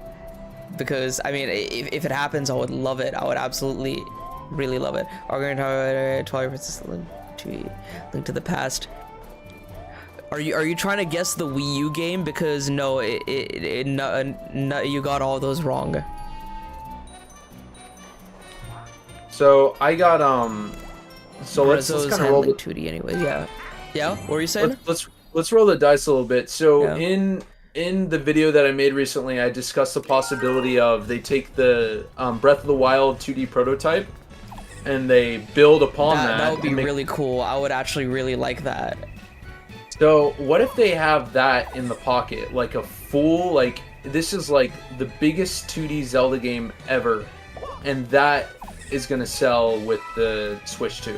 Because, I mean, if it happens, I would love it. I would absolutely, really love it. Ocarina of Time, Twilight Princess, Link to the Past. Are you trying to guess the Wii U game? Because no, you got all those wrong. So I got So let's kind of roll the 2D anyway. Yeah. What were you saying? Let's roll the dice a little bit. So in the video that I made recently, I discussed the possibility of they take the Breath of the Wild 2D prototype and they build upon that. That would be really cool. I would actually really like that. So what if they have that in the pocket, like a full, like this is like the biggest 2D Zelda game ever, and that is gonna sell with the Switch 2.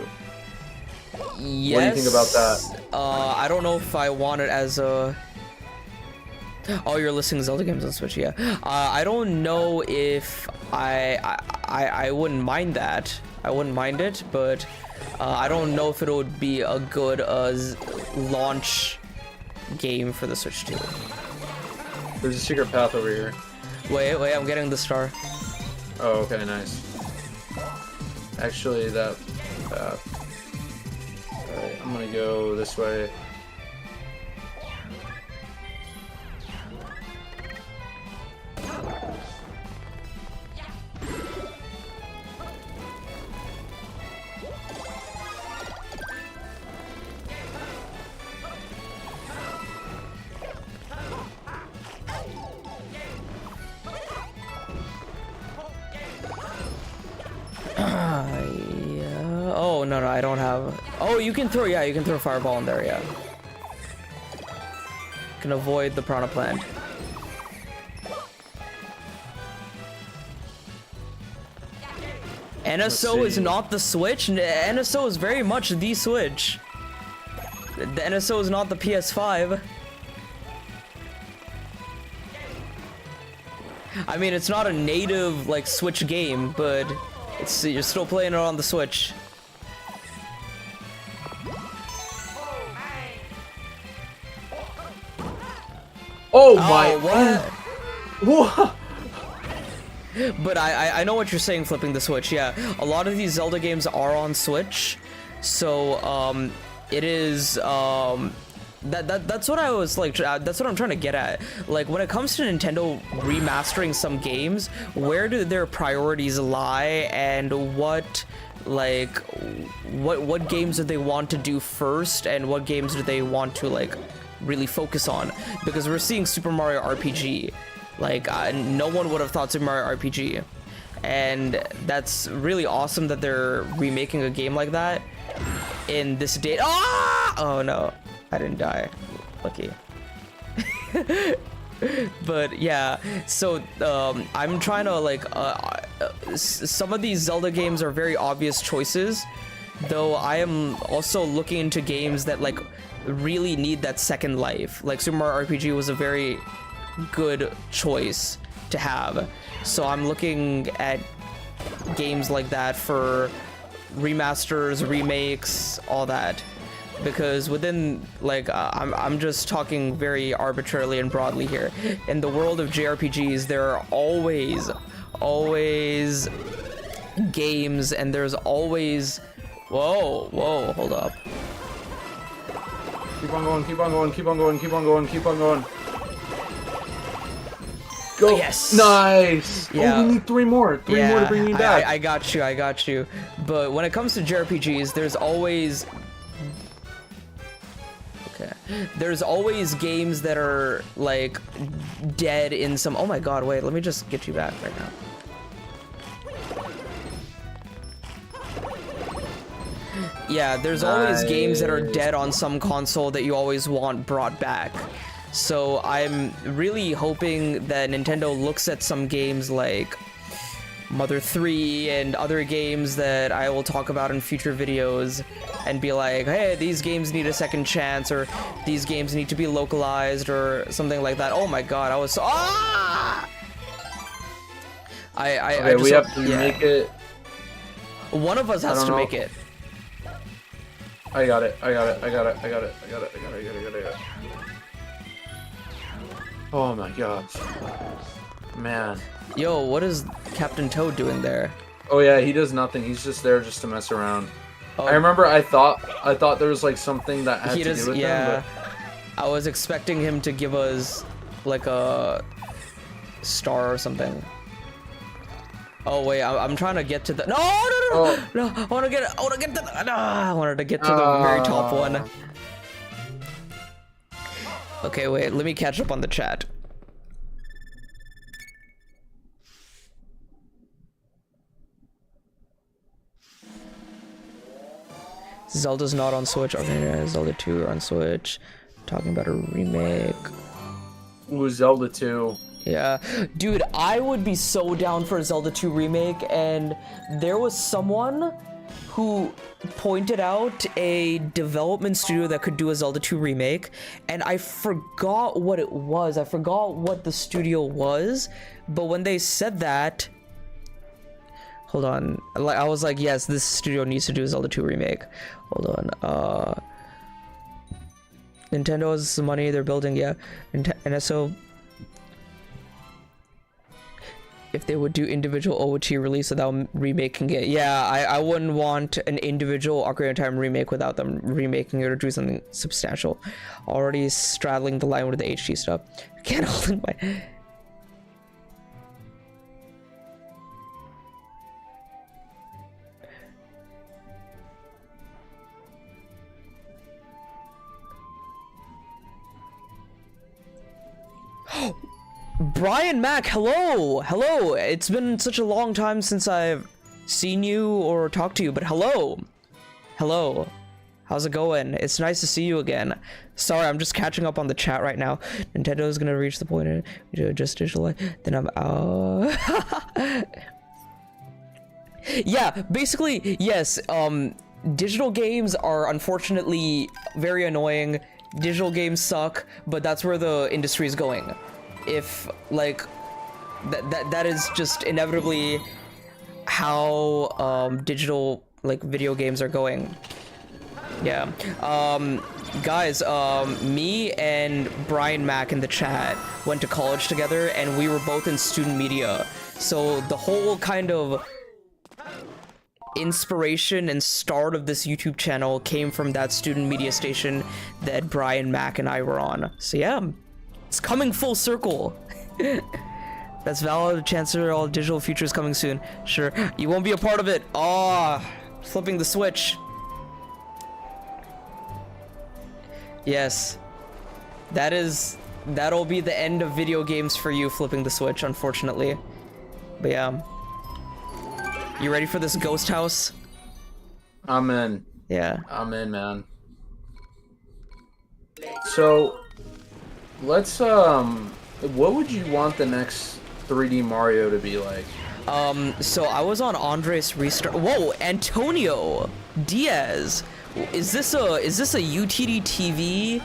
Yes. What do you think about that? I don't know if I want it as a. Oh, you're listing Zelda games on Switch, yeah. I don't know if I wouldn't mind that. I wouldn't mind it, but I don't know if it would be a good launch game for the Switch 2. There's a secret path over here. Wait, I'm getting the star. Oh, okay, nice. Actually, that path. Alright, I'm gonna go this way. Yeah. Oh, no, I don't have. Oh, you can throw fireball in there, yeah. You can avoid the piranha plant. NSO is not the Switch. NSO is very much the Switch. The NSO is not the PS5. I mean, it's not a native like Switch game, but you're still playing it on the Switch. Oh my! What? But I know what you're saying, flipping the Switch. Yeah, a lot of these Zelda games are on Switch, so it is that's what I was like. That's what I'm trying to get at. Like when it comes to Nintendo remastering some games, where do their priorities lie, and what games do they want to do first, and what games do they want to like really focus on? Because we're seeing Super Mario RPG. Like, no one would have thought Super Mario RPG. And that's really awesome that they're remaking a game like that in this date. Ah! Oh no, I didn't die. Lucky. But yeah, so I'm trying to like some of these Zelda games are very obvious choices, though I am also looking into games that like really need that second life. Like Super Mario RPG was a very good choice to have, so I'm looking at games like that for remasters, remakes, all that. Because within, like, I'm just talking very arbitrarily and broadly here. In the world of JRPGs, there are always games, and there's always... Whoa, hold up. Keep on going, keep on going, keep on going, keep on going, keep on going. Go! Yes! Nice! Yeah. Oh, we need 3 more. 3 more to bring me back. I got you. But when it comes to JRPGs, there's always... Okay. There's always games that are, like, dead in some... Oh my god, wait, let me just get you back right now. Yeah, there's always games that are dead on some console that you always want brought back. So I'm really hoping that Nintendo looks at some games like Mother 3 and other games that I will talk about in future videos and be like, hey, these games need a second chance, or these games need to be localized, or something like that. Oh my god, I was so... Ah! Okay, we have to make it. One of us has to make it. I got it. Oh my gosh. Man. Yo, what is Captain Toad doing there? Oh yeah, he does nothing. He's just there just to mess around. Oh. I remember I thought there was like something that had to do with him, but... I was expecting him to give us like a star or something. Oh wait, I'm trying to get to the... No! I wanted to get to the very top one. Okay, wait, let me catch up on the chat. Zelda's not on Switch. Okay, Zelda 2 are on Switch. Talking about a remake. Ooh, Zelda 2. Yeah. Dude, I would be so down for a Zelda 2 remake, and there was someone who pointed out a development studio that could do a Zelda 2 remake, and I forgot what it was. I forgot what the studio was, but when they said that... Hold on. I was like, yes, this studio needs to do a Zelda 2 remake. Hold on. Nintendo has some money, they're building, yeah. And so... if they would do individual OOT release without remaking it. Yeah, I wouldn't want an individual Ocarina of Time remake without them remaking it or do something substantial. Already straddling the line with the HD stuff. Can't hold in my... Brian Mack, hello! Hello! It's been such a long time since I've seen you or talked to you, but hello! Hello. How's it going? It's nice to see you again. Sorry, I'm just catching up on the chat right now. Nintendo's gonna reach the point of just digital, then I'm out. Yeah, basically, yes, digital games are unfortunately very annoying. Digital games suck, but that's where the industry is going. If like that is just inevitably how digital like video games are going. Yeah. Guys, me and Brian Mack in the chat went to college together, and we were both in student media, so the whole kind of inspiration and start of this YouTube channel came from that student media station that Brian Mack and I were on. So yeah, it's coming full circle. That's valid. Chancellor, all digital futures coming soon. Sure, you won't be a part of it. Flipping the switch. Yes, that'll be the end of video games for you, flipping the switch, unfortunately. But yeah. You ready for this ghost house? I'm in. Yeah. I'm in, man. So, let's, what would you want the next 3D Mario to be like? So I was on Andres Restart. Whoa, Antonio Diaz. Is this a UTD TV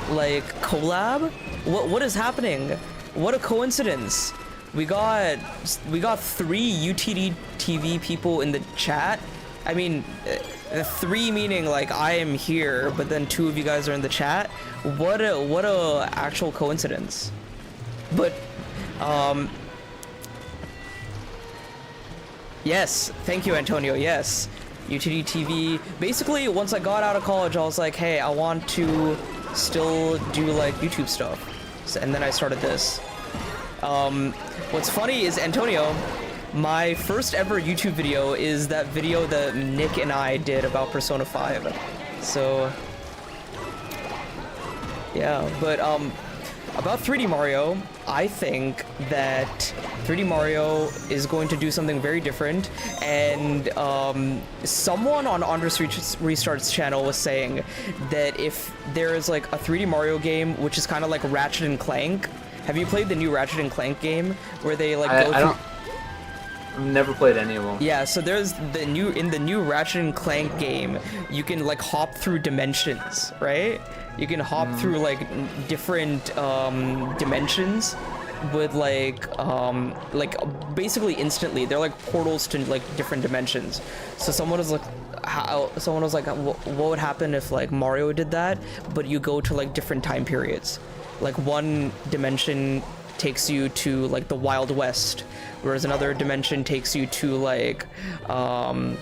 like collab? What is happening? What a coincidence. We got 3 UTD TV people in the chat. I mean, 3 meaning like I am here, but then 2 of you guys are in the chat. What a actual coincidence. But yes, thank you, Antonio. Yes, UTD TV. Basically, once I got out of college, I was like, hey, I want to still do like YouTube stuff, and then I started this. What's funny is, Antonio, my first ever YouTube video is that video that Nick and I did about Persona 5. So yeah, but about 3D Mario, I think that 3D Mario is going to do something very different, and someone on Andres Restart's channel was saying that if there is like a 3D Mario game which is kind of like Ratchet and Clank. Have you played the new Ratchet and Clank game where they like go through? I've never played any of them. Yeah, so there's in the new Ratchet and Clank game, you can like hop through dimensions, right? You can hop through like different dimensions with like basically instantly. They're like portals to like different dimensions. So someone was like, what would happen if like Mario did that, but you go to like different time periods? Like one dimension takes you to like the Wild West, whereas another dimension takes you to like an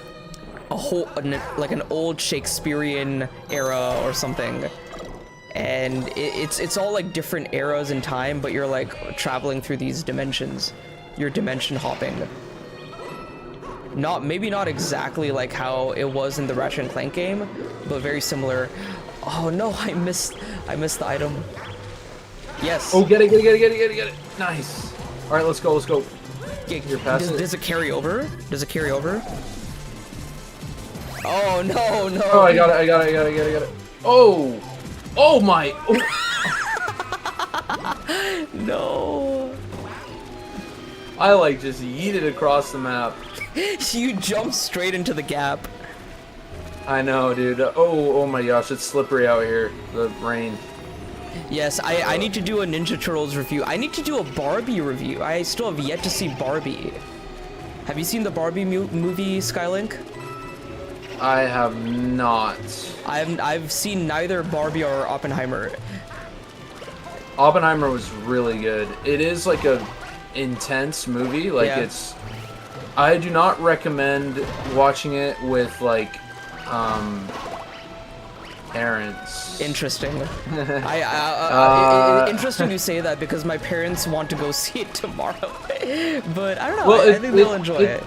old Shakespearean era or something. And it's all like different eras in time, but you're like traveling through these dimensions. You're dimension hopping. Maybe not exactly like how it was in the Ratchet and Clank game, but very similar. Oh no, I missed the item. Yes. Oh, get it. Nice. All right, let's go. You're past it. Does it carry over? Oh, no. Oh, I got it. Oh my. Oh. No. I like just yeeted across the map. You jumped straight into the gap. I know, dude. Oh my gosh, it's slippery out here. The rain. Yes, I need to do a Ninja Turtles review. I need to do a Barbie review. I still have yet to see Barbie. Have you seen the Barbie movie, Skylink? I have not. I've seen neither Barbie or Oppenheimer. Oppenheimer was really good. It is like a intense movie. Like it's. I do not recommend watching it with like parents. Interesting. Interesting you say that, because my parents want to go see it tomorrow. But I don't know. I think they'll enjoy it.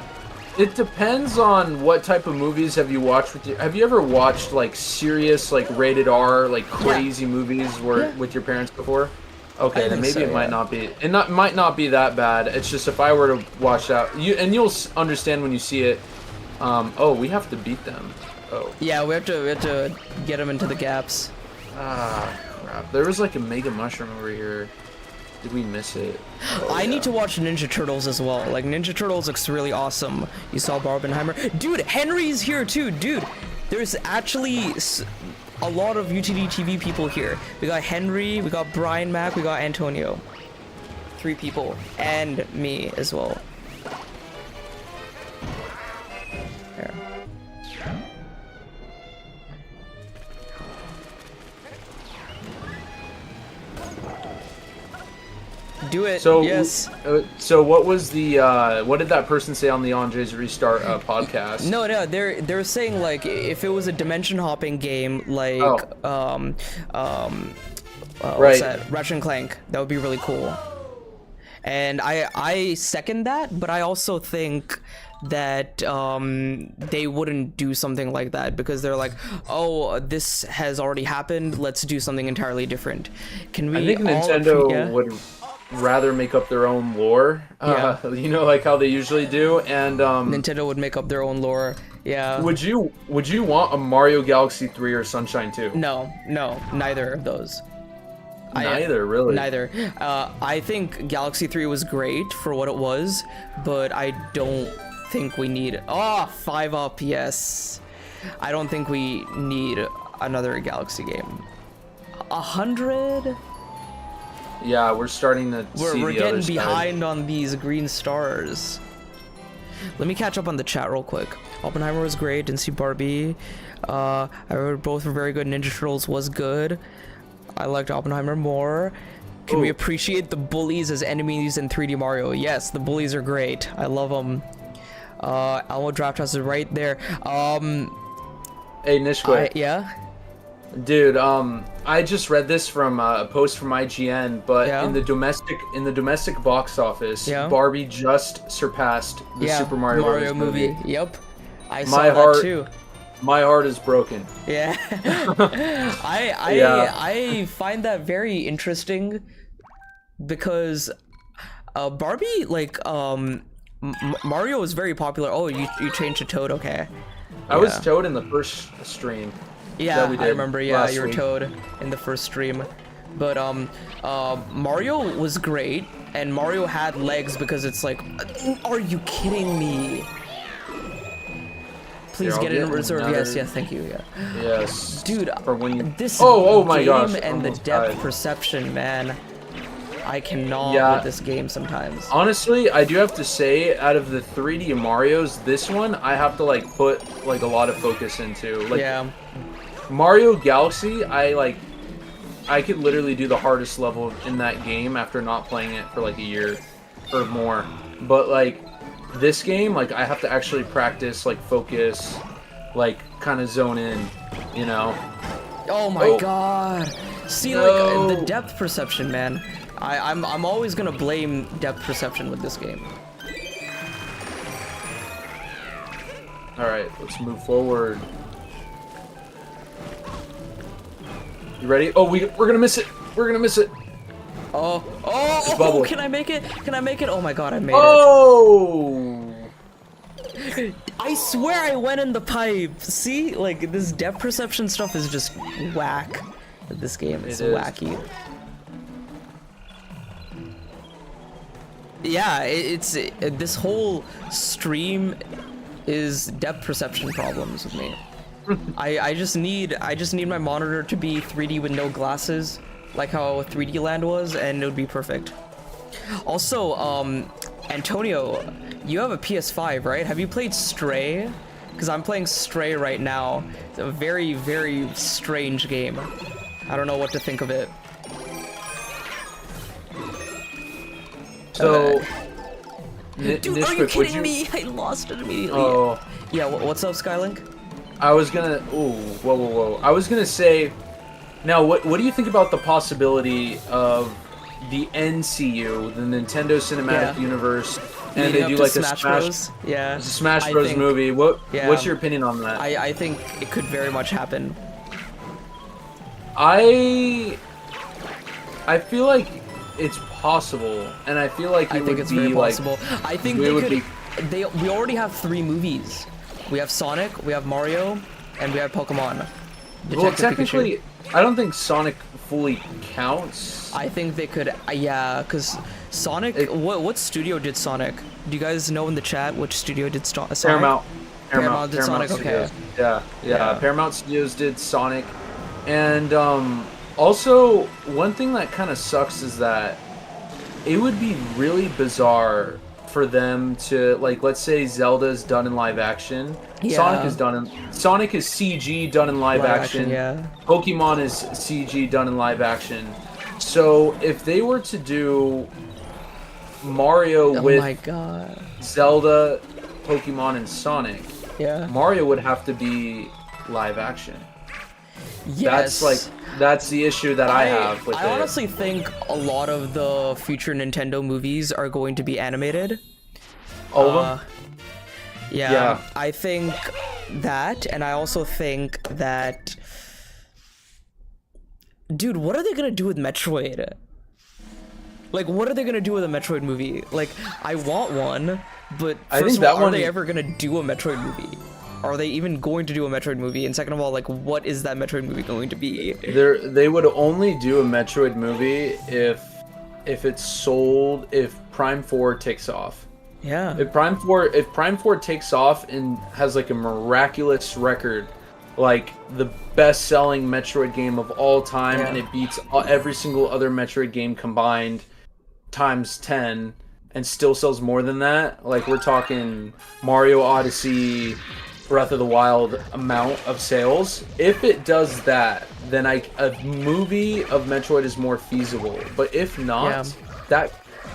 It depends on what type of movies have you watched with your. Have you ever watched like serious, like rated R, like crazy movies with your parents before? Okay, then maybe it might not be. It might not be that bad. It's just if I were to watch that, you'll understand when you see it. Oh, we have to beat them. Oh. Yeah, we have to get them into the gaps. Ah, crap. There was like a mega mushroom over here. Did we miss it? Oh, I need to watch Ninja Turtles as well. Like, Ninja Turtles looks really awesome. You saw Barbenheimer. Dude, Henry's here too. Dude, there's actually a lot of UTD TV people here. We got Henry, we got Brian Mac, we got Antonio. 3 people. And me as well. There. Do it. So, yes. So what was the what did that person say on the Andres Restart podcast? No, they're saying like if it was a dimension hopping game like what's that? Ratchet and Clank, that would be really cool. And I second that, but I also think that they wouldn't do something like that, because they're like, oh, this has already happened, let's do something entirely different. Can we? I think Nintendo would rather make up their own lore, you know, like how they usually do, and Nintendo would make up their own lore. Yeah. Would you want a Mario Galaxy 3 or Sunshine 2? No, neither of those. Neither, really. Neither. I think Galaxy 3 was great for what it was, but I don't think we need... Oh, 5 up, yes. I don't think we need another Galaxy game. 100? Yeah, we're starting to see We're the other getting side. behind on these green stars. Let me catch up on the chat real quick. Oppenheimer was great. Didn't see Barbie. I heard both were very good. Ninja Turtles was good. I liked Oppenheimer more. Can we appreciate the bullies as enemies in 3D Mario? Yes, the bullies are great. I love them. Alamo Draft House is right there. Hey, Nishquik. Yeah? Dude, I just read this from a post from IGN, but Yeah? in the domestic box office, Yeah? Barbie just surpassed the Super Mario Brothers movie. Yep. I saw My that heart- too. My heart is broken. Yeah. I find that very interesting because Barbie, like, Mario was very popular. Oh, you changed to Toad, okay. I was Toad in the first stream. Yeah, that we did I remember, yeah, last you were week. Toad in the first stream. But Mario was great, and Mario had legs because it's like, are you kidding me? Please Here, get I'll it in get reserve. another- Yes, thank you, yeah. Yes. Dude, For when you... this Oh my game gosh, and the almost depth died. perception, man. I cannot Yeah. with this game sometimes. Honestly, I do have to say, out of the 3D Marios, this one I have to like put like a lot of focus into. Like Yeah. Mario Galaxy, I could literally do the hardest level in that game after not playing it for like a year or more. But like this game, like I have to actually practice, like focus, like kind of zone in, you know. Oh my god. See, No. like the depth perception, man. I'm always gonna blame depth perception with this game. All right, let's move forward. You ready? Oh, we're gonna miss it. We're gonna miss it. Oh, bubble. can I make it? Can I make it? Oh my god, I made Oh! it. I swear I went in the pipe. See, like this depth perception stuff is just whack. This game is It is. wacky. Yeah, it's this whole stream is depth perception problems with me. I just need my monitor to be 3D with no glasses, like how 3D Land was, and it would be perfect. Also, Antonio, you have a PS5, right? Have you played Stray? Because I'm playing Stray right now. It's a very, very strange game. I don't know what to think of it. So, Dude, are you Nishpik, would kidding me? I lost it immediately. Oh, Yeah, what's up, SkyLink? I was gonna. Ooh, whoa! I was gonna say. Now, what do you think about the possibility of the NCU, the Nintendo Cinematic Yeah. Universe, and Leading they up do to like Smash Bros. Yeah. a Smash I Bros. think- movie? yeah. What's your opinion on that? I think it could very much happen. I feel like it's possible, and I feel like I it think would it's be very like possible. I think it they would could. be- We already have 3 movies. We have Sonic, we have Mario, and we have Pokemon. well, Detective technically, Pikachu. I don't think Sonic fully counts. I think they could. Yeah, because Sonic. What studio did Sonic? Do you guys know in the chat which studio did Sonic? Paramount did Sonic, Studios. okay. Yeah. Yeah. Paramount Studios did Sonic, and also one thing that kind of sucks is that it would be really bizarre for them to, like, let's say Zelda's done in live action, Yeah. Sonic is CG done in live action. Yeah. Pokemon is CG done in live action. So if they were to do Mario Oh with my god. Zelda, Pokemon, and Sonic, Yeah. Mario would have to be live action. Yes. That's the issue that I have with I it. honestly think a lot of the future Nintendo movies are going to be animated. All of them? Yeah, I think that, and I also think that... Dude, what are they gonna do with Metroid? Like, what are they gonna do with a Metroid movie? Like, I want one, but I first think of that all, are one they is- ever gonna do a Metroid movie? are they even going to do a Metroid movie? And second of all, like, what is that Metroid movie going to be? They would only do a Metroid movie if it's sold, if Prime 4 takes off. Yeah. If Prime 4 takes off and has like a miraculous record, like the best-selling Metroid game of all time, and it beats every single other Metroid game combined times 10, and still sells more than that, like we're talking Mario Odyssey, Breath of the Wild amount of sales. If it does that, then a movie of Metroid is more feasible. But if not,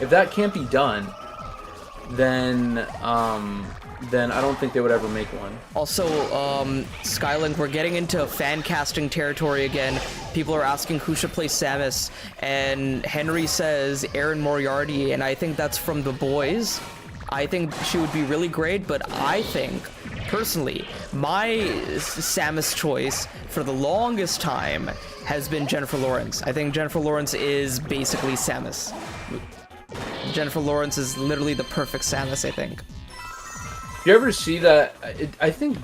if that can't be done, then I don't think they would ever make one. Also, Skylink, we're getting into fan casting territory again. People are asking who should play Samus, and Henry says Erin Moriarty, and I think that's from The Boys. I think she would be really great, but I think, personally, my Samus choice for the longest time has been Jennifer Lawrence. I think Jennifer Lawrence is basically Samus. Jennifer Lawrence is literally the perfect Samus, I think. You ever see that? I think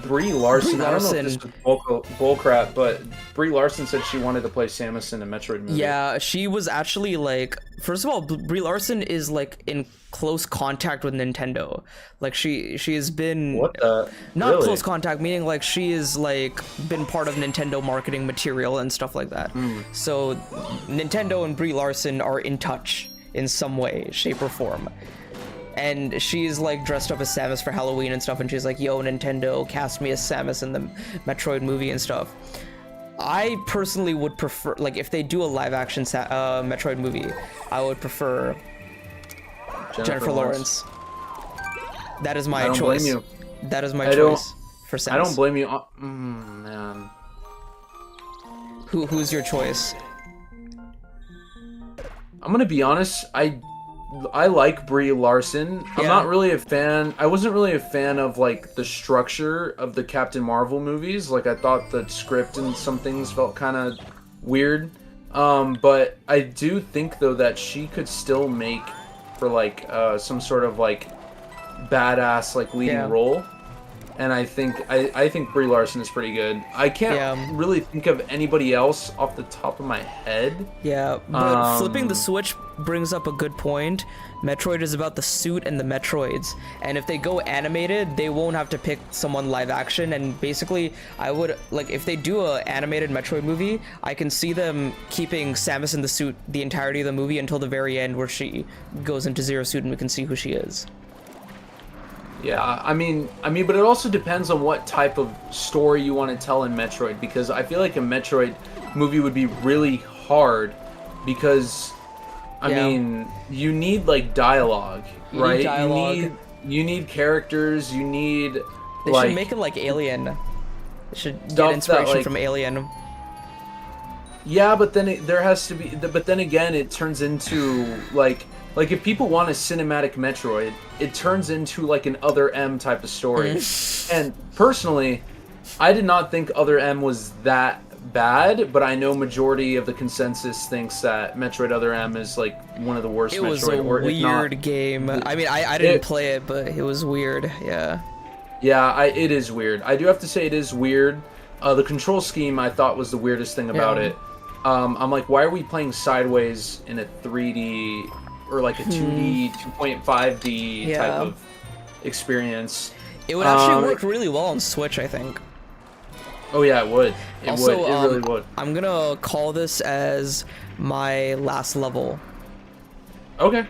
Brie Larson, I don't know if this was bullcrap, but Brie Larson said she wanted to play Samus in a Metroid movie. Yeah, she was actually like, first of all, Brie Larson is like in close contact with Nintendo. Like she has been not really? Close contact, meaning like she is like been part of Nintendo marketing material and stuff like that. So Nintendo and Brie Larson are in touch in some way, shape, or form. And she's like dressed up as Samus for Halloween and stuff, and she's like, yo, Nintendo, cast me as Samus in the Metroid movie and stuff. I personally would prefer, like, if they do a live action Metroid movie, I would prefer Jennifer Lawrence. That is my choice. I don't blame you. That is my choice for Samus. I don't blame you. Man. Who's your choice? I'm gonna be honest, I like Brie Larson. I'm not really a fan. I wasn't really a fan of like the structure of the Captain Marvel movies. Like I thought the script and some things felt kind of weird. But I do think though that she could still make for like some sort of like badass like leading role. And I think Brie Larson is pretty good. I can't really think of anybody else off the top of my head. Yeah, but flipping the switch brings up a good point. Metroid is about the suit and the Metroids, and if they go animated, they won't have to pick someone live action. And basically, I would like if they do a animated Metroid movie, I can see them keeping Samus in the suit the entirety of the movie until the very end, where she goes into Zero Suit and we can see who she is. Yeah, I mean, but it also depends on what type of story you want to tell in Metroid, because I feel like a Metroid movie would be really hard because, I mean, you need like dialogue, right? You need characters. You need. They should make it like Alien. They should get inspiration from Alien. Yeah, but then there has to be. But then again, it turns into like if people want a cinematic Metroid, it turns into like an Other M type of story. And personally, I did not think Other M was that bad, but I know majority of the consensus thinks that Metroid Other M is like one of the worst Metroid. It was a weird game. I mean, I didn't play it, but it was weird. Yeah. Yeah, it is weird. I do have to say it is weird. The control scheme I thought was the weirdest thing about it. I'm like, why are we playing sideways in a 3D or like a 2D, 2.5D type of experience? It would actually work really well on Switch, I think. Oh yeah, it would. It really would. I'm gonna call this as my last level. Okay.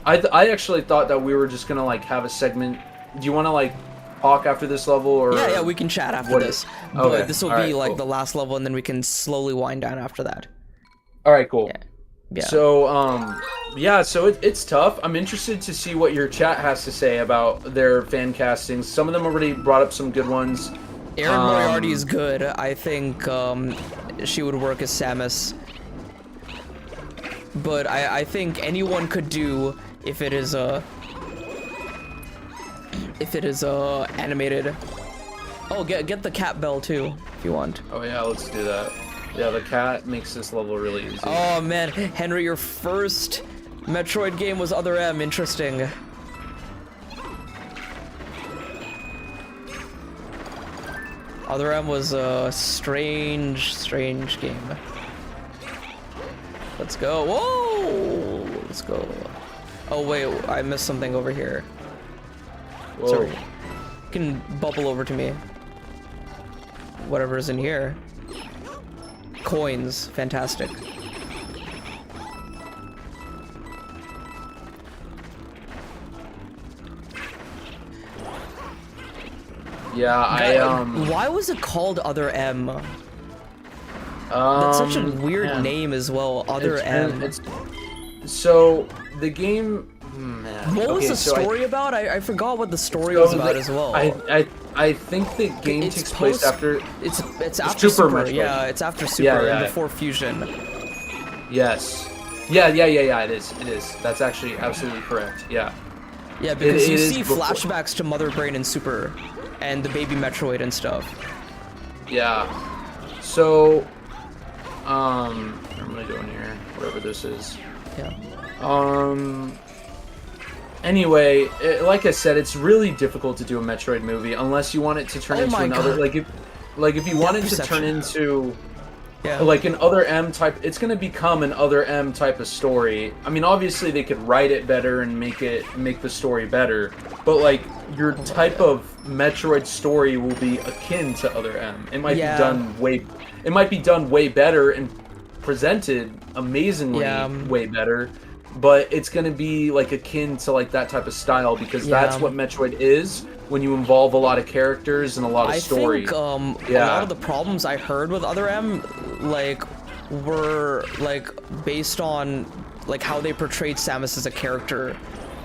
I actually thought that we were just gonna like have a segment. Do you want to like talk after this level, or yeah, we can chat after this. But this will be like the last level, and then we can slowly wind down after that. All right, cool. Yeah. So so it's tough. I'm interested to see what your chat has to say about their fan castings. Some of them already brought up some good ones. Erin Moriarty is good. I think she would work as Samus. But I think anyone could do if it is animated. Oh, get the cat bell too if you want. Oh yeah, let's do that. Yeah, the cat makes this level really easy. Oh man, Henry, your first Metroid game was Other M. Interesting. Other M was a strange game. Let's go. Whoa! Let's go. Oh wait, I missed something over here. Whoa. Sorry. You can bubble over to me. Whatever's in here. Coins. Fantastic. Yeah, Why was it called Other M? That's such a weird name as well. Other M. So the game. Man. What was the story about? I forgot what the story was about as well. I think the game takes place after. It's after Super. Metroid. Yeah, it's after Super and before Fusion. Yes. Yeah. It is. That's actually absolutely correct. Yeah. Yeah, because you see flashbacks to Mother Brain and Super, and the baby Metroid and stuff. Yeah. So, what am I doing here? Whatever this is. Yeah. Anyway, like I said, it's really difficult to do a Metroid movie unless you want it to turn into another. God. Like if you want it to turn into. Yeah. Like an Other M type, it's gonna become an Other M type of story. I mean, obviously they could write it better and make the story better, but like your type of Metroid story will be akin to Other M. It might be done way better and presented amazingly way better, but it's gonna be like akin to like that type of style because that's what Metroid is. When you involve a lot of characters and a lot of story. I think a lot of the problems I heard with Other M, like, were like based on like how they portrayed Samus as a character,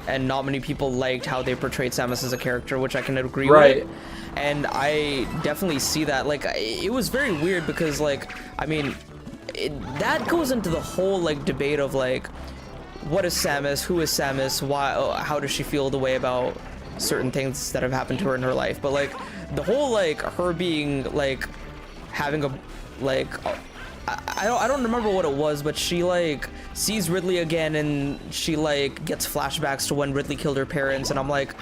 and not many people liked how they portrayed Samus as a character, which I can agree with. And I definitely see that. Like, it was very weird because, like, I mean, that goes into the whole like debate of like, what is Samus? Who is Samus? Why? How does she feel the way about certain things that have happened to her in her life? But like the whole like her being like having a like I don't remember what it was, but she like sees Ridley again and she like gets flashbacks to when Ridley killed her parents, and I'm like,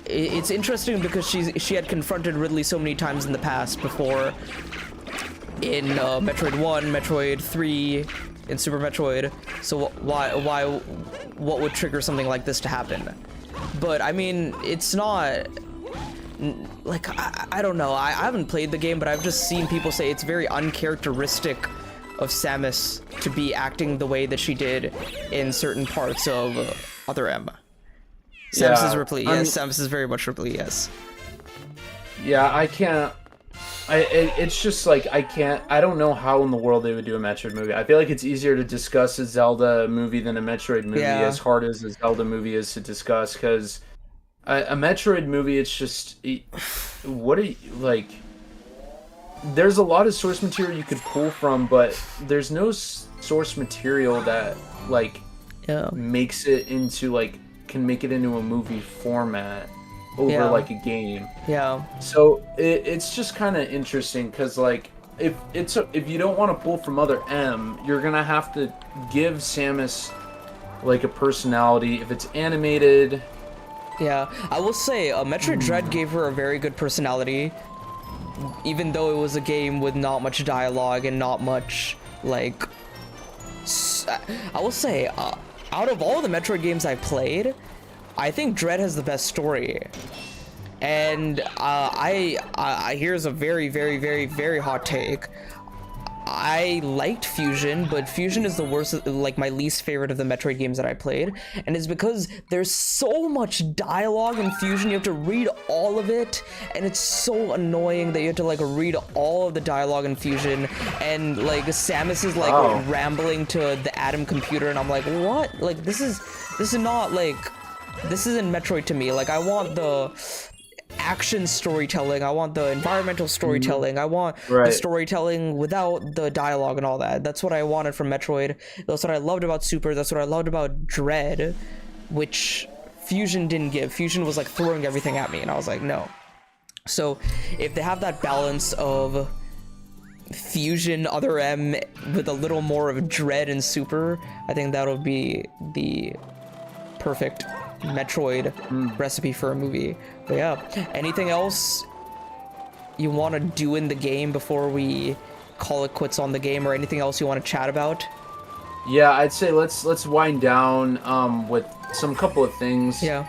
it's interesting because she had confronted Ridley so many times in the past before, in Metroid 1, Metroid 3, in Super Metroid. So what would trigger something like this to happen? But I mean, it's not like I don't know. I haven't played the game, but I've just seen people say it's very uncharacteristic of Samus to be acting the way that she did in certain parts of Other M. Samus is Ripley. Yes, Samus is very much Ripley. Yes. Yeah, I can't. It's just like I don't know how in the world they would do a Metroid movie. I feel like it's easier to discuss a Zelda movie than a Metroid movie, as hard as a Zelda movie is to discuss, because a Metroid movie, it's just, what are you, like, there's a lot of source material you could pull from, but there's no source material that, like, makes it into, like, can make it into a movie format over like a game. So it's just kind of interesting because like if you don't want to pull from Other M, you're gonna have to give Samus like a personality. If it's animated, I will say Metroid Dread gave her a very good personality, even though it was a game with not much dialogue and not much like. I will say out of all the Metroid games I played, I think Dread has the best story. And here's a very, very, very, very hot take. I liked Fusion, but Fusion is the worst, like my least favorite of the Metroid games that I played. And it's because there's so much dialogue in Fusion, you have to read all of it. And it's so annoying that you have to like read all of the dialogue in Fusion. And like Samus is like rambling to the Atom computer, and I'm like, what? Like this is not like, this isn't Metroid to me. Like I want the action storytelling, I want the environmental storytelling, I want the storytelling without the dialogue and all that. That's what I wanted from Metroid. That's what I loved about Super. That's what I loved about Dread, which Fusion didn't give. Fusion was like throwing everything at me, and I was like, no. So if they have that balance of Fusion, Other M, with a little more of Dread and Super, I think that'll be the perfect Metroid recipe for a movie. But yeah, anything else you want to do in the game before we call it quits on the game, or anything else you want to chat about? Yeah, I'd say let's wind down with some couple of things Yeah.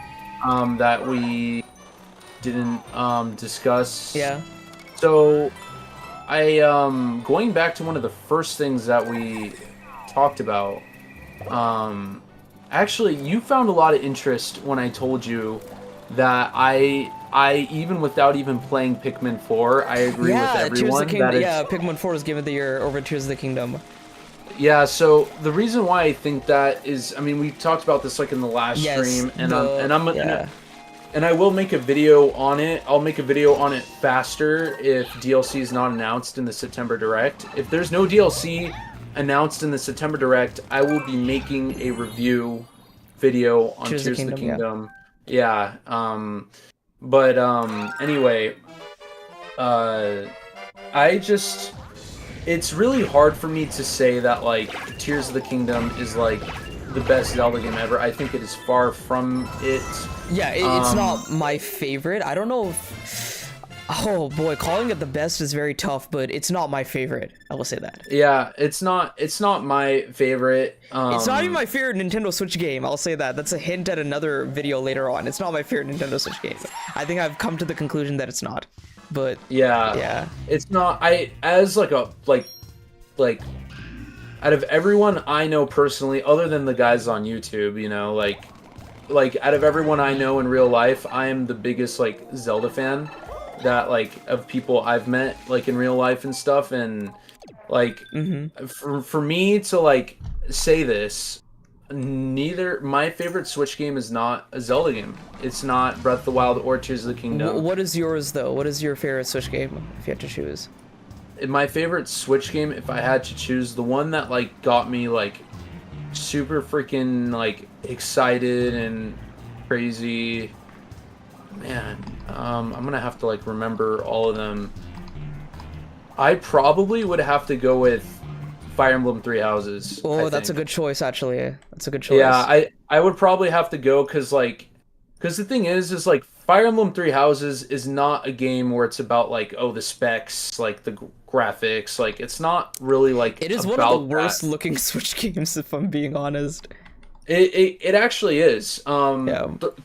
that we didn't discuss. Yeah. So I going back to one of the first things that we talked about. Actually, you found a lot of interest when I told you that I even without even playing Pikmin 4, I agree with everyone that it's, yeah, Pikmin 4 is Game of the Year over Tears of the Kingdom. yeah. So the reason why I think that is, I mean, we talked about this like in the last stream, and and I will make a video on it. I'll make a video on it faster if DLC is not announced in the September Direct. If there's no DLC announced in the September Direct, I will be making a review video on Tears of the Kingdom. Yeah. Anyway, it's really hard for me to say that like Tears of the Kingdom is like the best Zelda game ever. I think it is far from it. Yeah, it's not my favorite. I don't know if... Oh boy, calling it the best is very tough, but it's not my favorite. I will say that. Yeah, it's not my favorite. It's not even my favorite Nintendo Switch game. I'll say that. That's a hint at another video later on. It's not my favorite Nintendo Switch game. I think I've come to the conclusion that it's not. But yeah, it's not. As like a like out of everyone I know personally, other than the guys on YouTube, you know, like out of everyone I know in real life, I am the biggest like Zelda fan that like of people I've met like in real life and stuff, and like for me to like say this, neither my favorite Switch game is not a Zelda game. It's not Breath of the Wild or Tears of the Kingdom. What is yours though? What is your favorite Switch game if you had to choose? My favorite Switch game, if I had to choose, the one that like got me like super freaking like excited and crazy, man, I'm gonna have to like remember all of them. I probably would have to go with Fire Emblem Three Houses. Oh, that's a good choice, actually. That's a good choice. Yeah, I would probably have to go because the thing is like Fire Emblem Three Houses is not a game where it's about like, oh, the specs, like the graphics, like it's not really like. It is one of the worst looking Switch games, if I'm being honest. It actually is.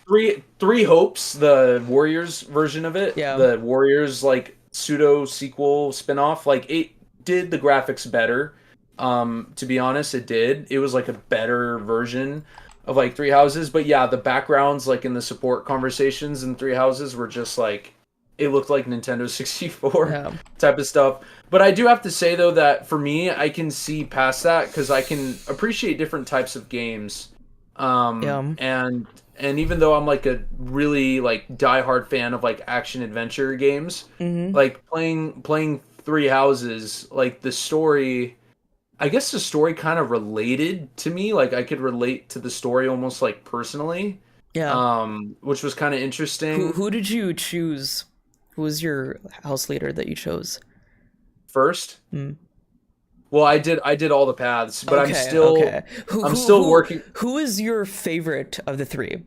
Three Hopes, the Warriors version of it. Yeah. The Warriors like pseudo sequel spinoff. Like it did the graphics better. To be honest, it did. It was like a better version of like Three Houses. But yeah, the backgrounds like in the support conversations in Three Houses were just like, it looked like Nintendo 64 type of stuff. But I do have to say though that for me, I can see past that because I can appreciate different types of games. And even though I'm like a really like diehard fan of like action adventure games, like playing Three Houses, like the story, I guess the story kind of related to me. Like I could relate to the story almost like personally. Yeah. Which was kind of interesting. Who did you choose? Who was your house leader that you chose? First? Well, I did all the paths, but I'm still working. Who is your favorite of the three?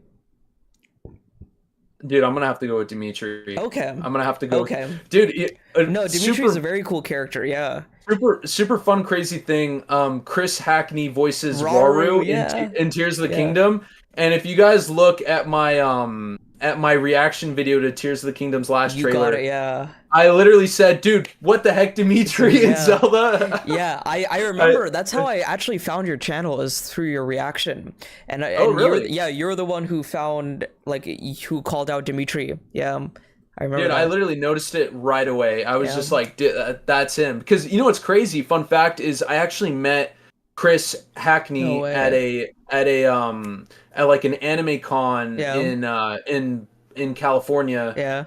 Dude, I'm gonna have to go with Dimitri. Okay. I'm gonna have to go. Okay. Dude, no, Dimitri's a very cool character. Yeah. Super fun, crazy thing. Chris Hackney voices Rauru in Tears of the Kingdom, and if you guys look at my reaction video to Tears of the Kingdom's last trailer, got it, I literally said, "Dude, what the heck, Dimitri in Zelda?" Yeah, I remember. That's how I actually found your channel, is through your reaction. And really? You're the one who found who called out Dimitri. Yeah, I remember. Dude, I literally noticed it right away. I was just like, "That's him." Because you know what's crazy? Fun fact is, I actually met Chris Hackney at like an anime con in California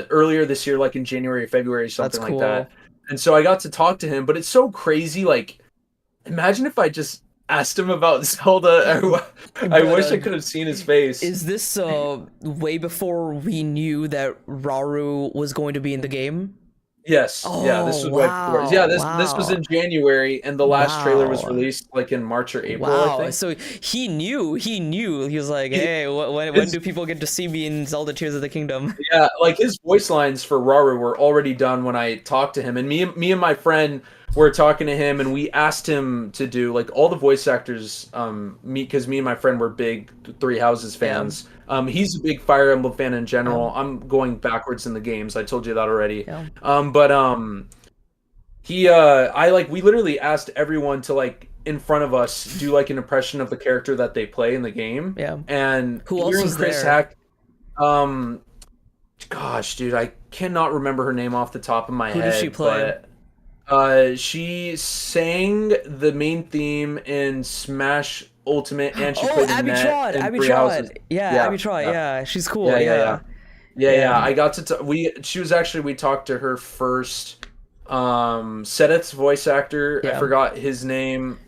earlier this year, like in January or February or something like that. And so I got to talk to him, but it's so crazy. Like, imagine if I just asked him about Zelda. I wish I could have seen his face. Is this way before we knew that Rauru was going to be in the game? Yes, yeah, this Oh, was right before. Yeah, wow, this was wow, in January, and the last trailer was wow. released like in March or April, I Wow. think. So he knew. He was like, He, "Hey, when his do people get to see me in Zelda Tears of the Kingdom?" Yeah, like his voice lines for Raru were already done when I talked to him, and me and my friend were talking to him, and we asked him to do like all the voice actors. Me and my friend were big Three Houses Yeah. fans. He's a big Fire Emblem fan in Yeah. general. I'm going backwards in the games. I told you that already. Yeah. But he I like we literally asked everyone to like in front of us do like an impression of the character that they play in the game, Yeah. and Who else hearing was Chris there? Hack. Um, Gosh, dude, I cannot remember her name off the top of my Who did she head, play? but she sang the main theme in Smash Ultimate, and she Oh, played Abby Annette Trot. in Abby Three Houses. Trot. Yeah, Yeah, Abby Trot. yeah, Yeah, she's cool. yeah, yeah, yeah, Yeah. yeah, Yeah. yeah. I got to we. She was actually we talked to her first. Sedith's voice actor, I Yeah. forgot his name.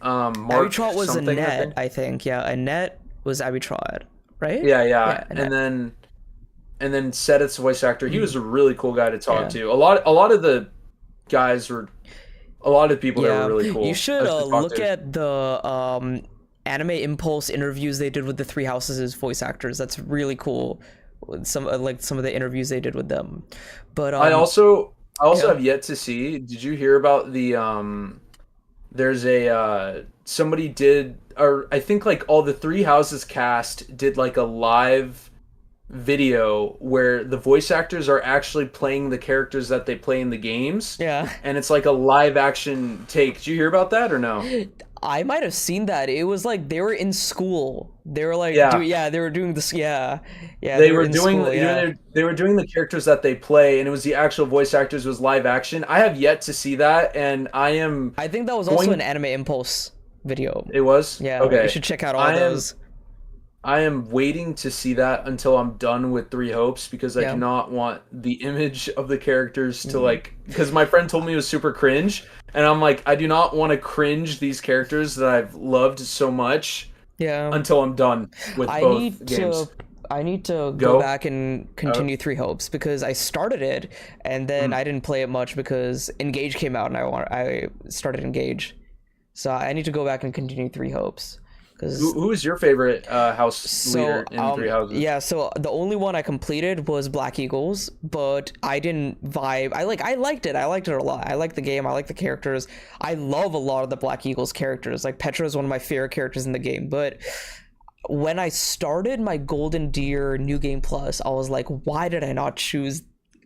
Abby Mark Trot was something, I Annette, think. I think. Yeah, Annette was Abby Trot, right? Yeah, yeah, Yeah, Annette. and then Sedith's voice actor. He Mm, was a really cool guy to talk yeah. to. A lot of the guys were a lot of people there were Yeah, really you cool should to talk look to. at the Anime Impulse interviews they did with the Three Houses voice actors. That's really cool. Some like some of the interviews they did with them. But I also yeah. have yet to see. Did you hear about the there's a somebody did, or I think like all the Three Houses cast did like a live video where the voice actors are actually playing the characters that they play in the games, Yeah. and it's like a live action take. Did you hear about that or no? I might have seen that. It was like they were in school. They were like Yeah. they were doing this yeah, they They were were in doing school, yeah. they were doing the characters that they play, and it was the actual voice actors was live action. I have yet to see that, and I am I think that was also an going. Anime Impulse video. It was Yeah, you okay. should check out all I am those. I am waiting to see that until I'm done with Three Hopes, because I Yeah. do not want the image of the characters to Mm. like, because my friend told me it was super cringe, and I'm like, I do not want to cringe these characters that I've loved so much Yeah. until I'm done with I both need games. to I need to go Go. back and Uh, continue Three Hopes because I started it and then mm. I didn't play it much because Engage came out and I started Engage. So I need to go back and continue Three Hopes because Who is your favorite house so leader in Three Houses? yeah, so the only one I completed was Black Eagles, but I didn't vibe. I liked it. I liked it a lot. I liked the game. I like the characters. I love a lot of the Black Eagles characters. Like Petra is one of my favorite characters in the game, but when I started my Golden Deer New Game Plus, I was like, why did I not choose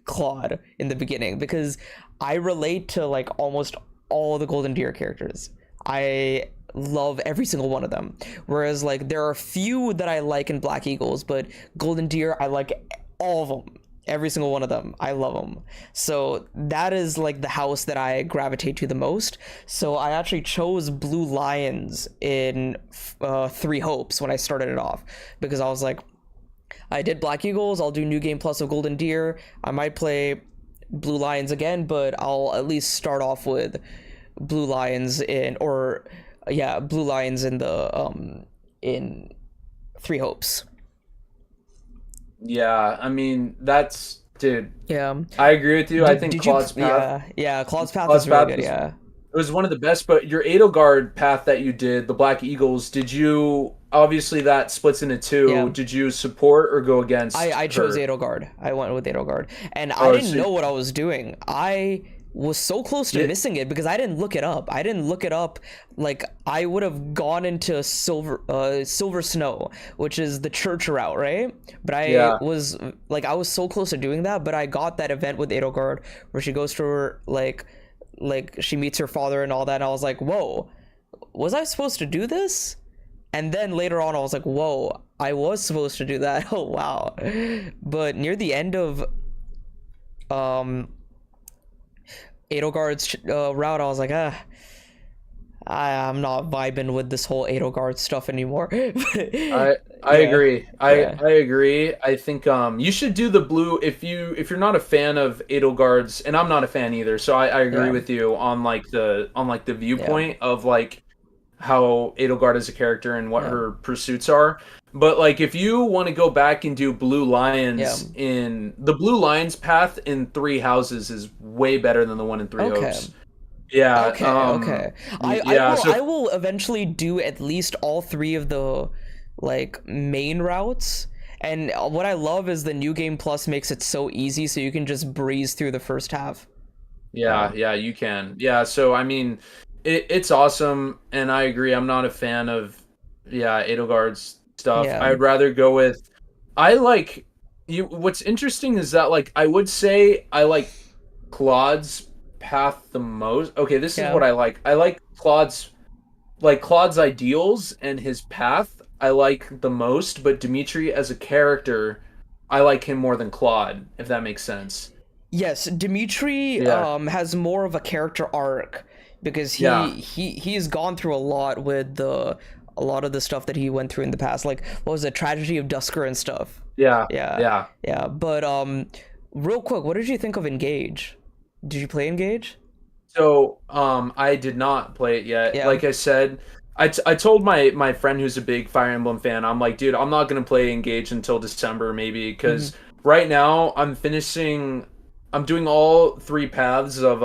Claude in the beginning? Because I relate to like almost all of the Golden Deer characters. I love every single one of them. Whereas like there are a few that I like in Black Eagles, but Golden Deer I like all of them. Every single one of them. I love them. So that is like the house that I gravitate to the most. So I actually chose Blue Lions in Three Hopes when I started it off because I was like, I did Black Eagles, I'll do New Game Plus of Golden Deer. I might play Blue Lions again, but I'll at least start off with Blue Lions in or yeah, Blue Lions in Three Hopes. Yeah, I mean that's dude. Yeah. I agree with you. I think Did you? Claude's Path. Yeah. Claude's Path Claude's is really Path good. was Yeah. It was one of the best, but your Edelgard path that you did, the Black Eagles, did you obviously that splits into two. Yeah. Did you support or go against I chose her? Edelgard. I went with Edelgard, and I Oh, didn't so know what I was doing. I was so close to yeah, missing it because I didn't look it up. I didn't look it up. Like I would have gone into Silver Snow, which is the church route, right? But I yeah, was like I was so close to doing that, but I got that event with Edelgard where she goes to her like she meets her father and all that, and I was like, whoa, was I supposed to do this? And then later on, I was like, whoa, I was supposed to do that. Oh, wow. But near the end of um, Edelgard's route, I was like, I'm not vibing with this whole Edelgard stuff anymore. I Yeah, agree. yeah, I agree. I think you should do the blue if you're not a fan of Edelgard's, and I'm not a fan either. So I agree yeah, with you on like the yeah, viewpoint of like how Edelgard is a character and what Yeah. her pursuits are. But like if you want to go back and do Blue Yeah. Lions in the Blue Lions path in Three Houses is way better than the one in Three Okay. Hopes. Yeah, Okay, okay. yeah, so I will eventually do at least all three of the like main routes. And what I love is the New Game Plus makes it so easy so you can just breeze through the first half. yeah, yeah, you can. Yeah, so I mean, it's awesome, and I agree. I'm not a fan of, yeah, Edelgard's stuff. Yeah. I'd rather go with. I like you. What's interesting is that like I would say I like Claude's path the most. Okay, this is Yeah. what I like. I like Claude's ideals and his path. I like the most, but Dimitri as a character, I like him more than Claude. If that makes sense. Yes, Dimitri Yeah. has more of a character arc because Yeah. he's gone through a lot with a lot of the stuff that he went through in the past. Like what was it, Tragedy of Dusker and stuff. Yeah. Yeah. Yeah. Yeah, but real quick, what did you think of Engage? Did you play Engage? So, I did not play it yet. Yeah. Like I said, I told my friend who's a big Fire Emblem fan, I'm like, dude, I'm not gonna play Engage until December maybe, because right now I'm doing all three paths of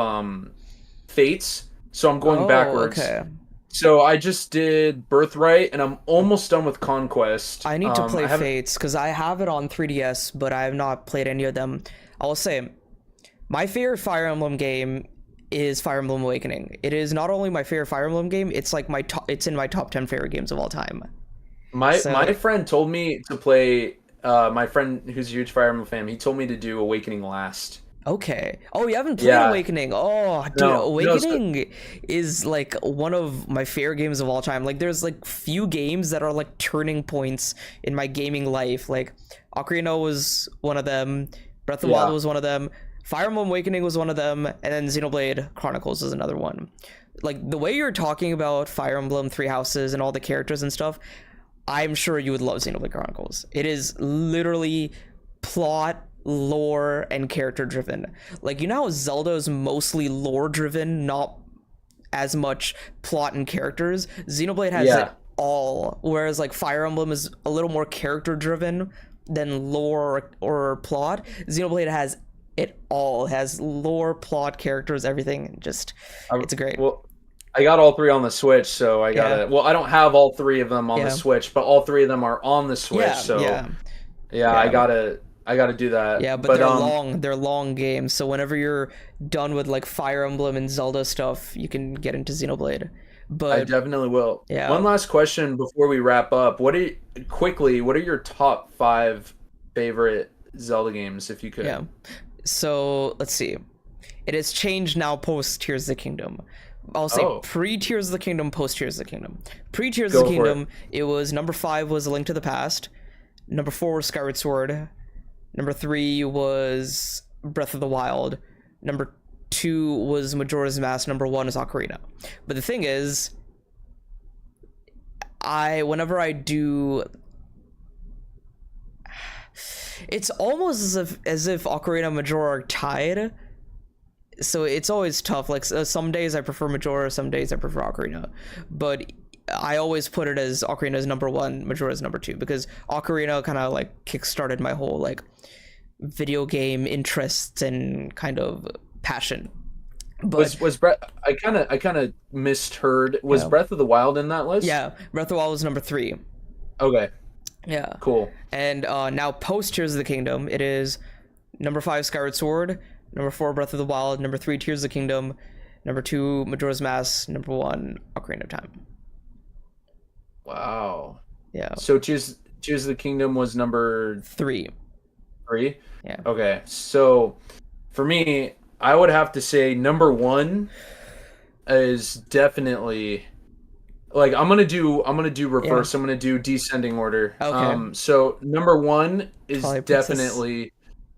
Fates, so I'm going Oh, backwards. okay. So I just did Birthright, and I'm almost done with Conquest. I need to play I haven't- Fates because I have it on 3DS, but I have not played any of them. I will say, my favorite Fire Emblem game is Fire Emblem Awakening. It is not only my favorite Fire Emblem game, it's like it's in my top 10 favorite games of all time. My So- my friend told me to play. My friend who's a huge Fire Emblem fan, he told me to do Awakening last. Okay. Oh, you haven't played Yeah. Awakening. Oh, dude, No, so- Awakening is like one of my favorite games of all time. Like there's like few games that are like turning points in my gaming life. Like Ocarina was one of them, Breath of the Wild Yeah. was one of them, Fire Emblem Awakening was one of them, and then Xenoblade Chronicles is another one. Like the way you're talking about Fire Emblem Three Houses and all the characters and stuff, I'm sure you would love Xenoblade Chronicles. It is literally plot, lore, and character driven. Like you know how Zelda is mostly lore driven, not as much plot and characters. Xenoblade has Yeah. it all, whereas like Fire Emblem is a little more character driven than lore or plot. Xenoblade has it all. It has lore, plot, characters, everything. Just it's great. Well, I got all three on the Switch, so I gotta. Yeah. Well, I don't have all three of them on Yeah. the Switch, but all three of them are on the Switch. Yeah, So yeah. yeah, I gotta do that. Yeah, but they're long games. So whenever you're done with like Fire Emblem and Zelda stuff, you can get into Xenoblade. I But definitely will. Yeah. One last question before we wrap up. What are your top 5 favorite Zelda games, if you could? yeah. So let's see. It has changed now post Tears of the Kingdom. I'll say Oh. pre Tears of the Kingdom, post Tears of the Kingdom. Pre Tears Go of the for it. Kingdom, it was number 5 was A Link to the Past. Number 4 was Skyward Sword. Number 3 was Breath of the Wild. Number 2 was Majora's Mask. Number 1 is Ocarina. But the thing is, whenever I do, it's almost as if Ocarina and Majora are tied. So it's always tough. Like some days I prefer Majora, some days I prefer Ocarina. But I always put it as Ocarina is number 1, Majora is number 2, because Ocarina kind of like kickstarted my whole like video game interests and kind of passion. But Was Breath? I kind of misheard. Was Yeah. Breath of the Wild in that list? yeah, Breath of the Wild was number 3. Okay. Yeah. Cool. And now post Tears of the Kingdom, it is number 5 Skyward Sword, number 4 Breath of the Wild, number 3 Tears of the Kingdom, number 2 Majora's Mask, number 1 Ocarina of Time. Wow. Yeah. So Tears of the Kingdom was number 3. 3. Yeah. Okay. So for me, I would have to say number 1 is definitely like I'm gonna do reverse. I'm gonna do descending order. Okay. So number 1 is Twilight Princess. definitely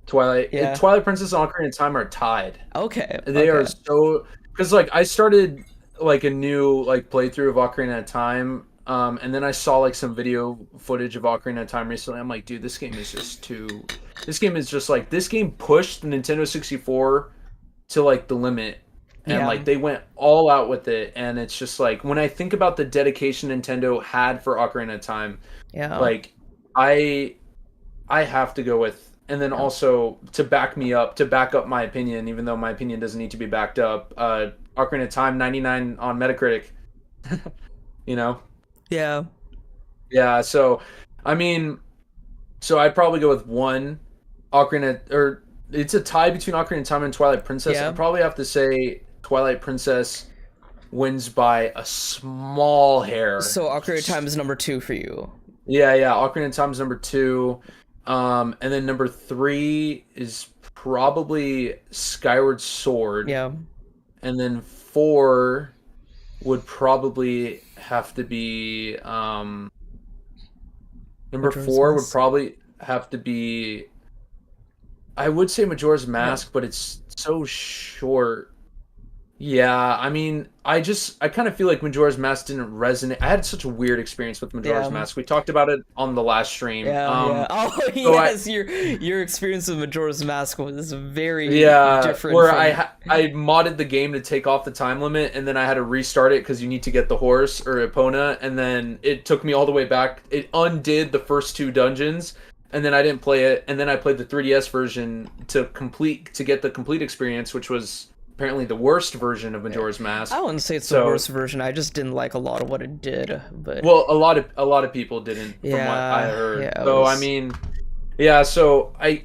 Twilight. Yeah. Twilight Princess and Ocarina of Time are tied. Okay. They are okay. so because like I started like a new like playthrough of Ocarina of Time, and then I saw like some video footage of Ocarina of Time recently. I'm like, dude, this game is just too. This game is just like this game pushed the Nintendo 64 to like the limit, and Yeah. like they went all out with it, and it's just like when I think about the dedication Nintendo had for Ocarina of Time, Yeah. like I have to go with, and then Yeah. also to back up my opinion, even though my opinion doesn't need to be backed up, Ocarina of Time 99 on Metacritic. You know? Yeah. Yeah, so I mean, so I'd probably go with one Ocarina, or it's a tie between Ocarina of Time and Twilight Princess. Yeah. I'd probably have to say Twilight Princess wins by a small hair. So Ocarina of Time is number 2 for you. Yeah, Ocarina of Time is number 2. And then number 3 is probably Skyward Sword. Yeah. And then 4 would probably have to be number Majora's 4 would Mask. probably have to be, I would say Majora's Mask, but it's so short. Yeah, I mean, I kind of feel like Majora's Mask didn't resonate. I had such a weird experience with Majora's Yeah. Mask. We talked about it on the last stream. Yeah. Oh so yes, your experience with Majora's Mask was very different. Where from... I modded the game to take off the time limit, and then I had to restart it because you need to get the horse or Epona, and then it took me all the way back. It undid the first 2 dungeons, and then I didn't play it, and then I played the 3DS version to get the complete experience, which was apparently the worst version of Majora's Mask. I wouldn't say it's the worst version. I just didn't like a lot of what it did. But well, a lot of people didn't, from what I heard. Yeah, so I mean, yeah. So I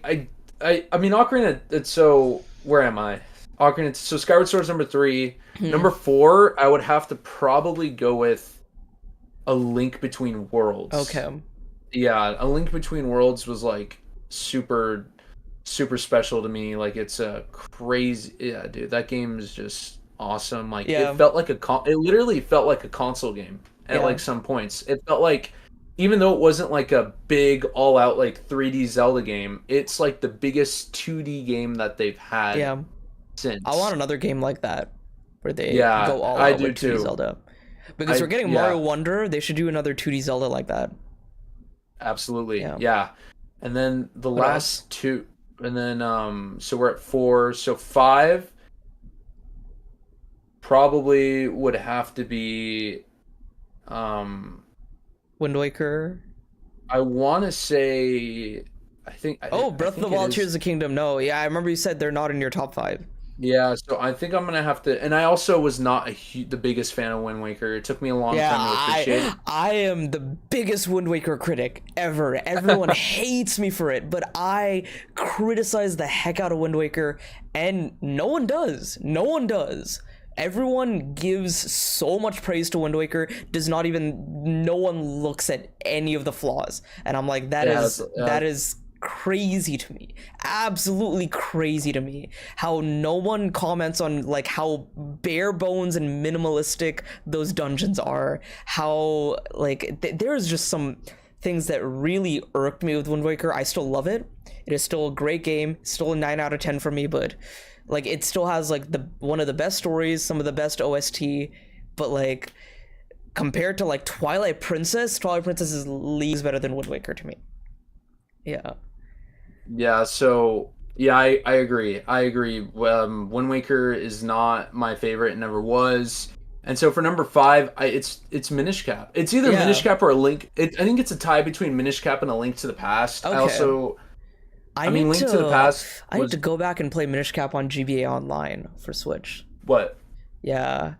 mean, Ocarina. So where am I? Ocarina. So Skyward Sword's number 3. Number 4, I would have to probably go with A Link Between Worlds. Okay. Yeah, A Link Between Worlds was like super special to me. Like it's a crazy, yeah, dude. That game is just awesome. Like it felt like it literally felt like a console game at like some points. It felt like, even though it wasn't like a big all out like 3D Zelda game, it's like the biggest 2D game that they've had since. I want another game like that where they go all out with 2D Zelda. Because we're getting Mario Wonder, they should do another 2D Zelda like that. Absolutely. Yeah. And then the last 2, and then so we're at 4. So 5 probably would have to be Wind Waker. I want to say, Breath of the Wild, Tears of the Kingdom. No, yeah, I remember you said they're not in your top 5. Yeah, so I think I'm gonna have to, and I also was not the biggest fan of Wind Waker. It took me a long time to appreciate it. I am the biggest Wind Waker critic ever. Everyone hates me for it, but I criticize the heck out of Wind Waker, and no one does. No one does. Everyone gives so much praise to Wind Waker, no one looks at any of the flaws. And I'm like, that is crazy to me. Absolutely crazy to me. How no one comments on like how bare bones and minimalistic those dungeons are. How like there's just some things that really irked me with Wind Waker. I still love it. It is still a great game. Still a 9 out of 10 for me, but like it still has like one of the best stories, some of the best OST, but like compared to like Twilight Princess is leagues better than Wind Waker to me. Yeah. Yeah, so yeah, I agree. Wind Waker is not my favorite. It never was. And so for number 5, it's Minish Cap. It's either Minish Cap or A Link. I think it's a tie between Minish Cap and A Link to the Past. Okay. I mean, Link to the Past. I need to go back and play Minish Cap on GBA Online for Switch. What? Yeah.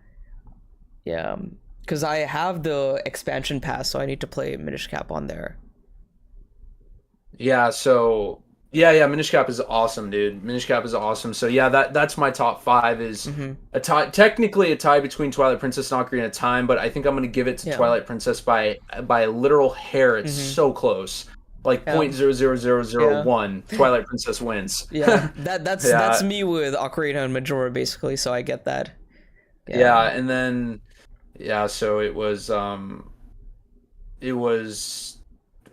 Because I have the expansion pass, so I need to play Minish Cap on there. Yeah, so Minish Cap is awesome, dude. Minish Cap is awesome. So yeah, that's my top 5 is a tie, technically a tie between Twilight Princess and Ocarina of Time, but I think I'm gonna give it to Twilight Princess by a literal hair. It's so close. Like 0.00001, Twilight Princess wins. Yeah, that's me with Ocarina and Majora basically, so I get that. Yeah, and then so it was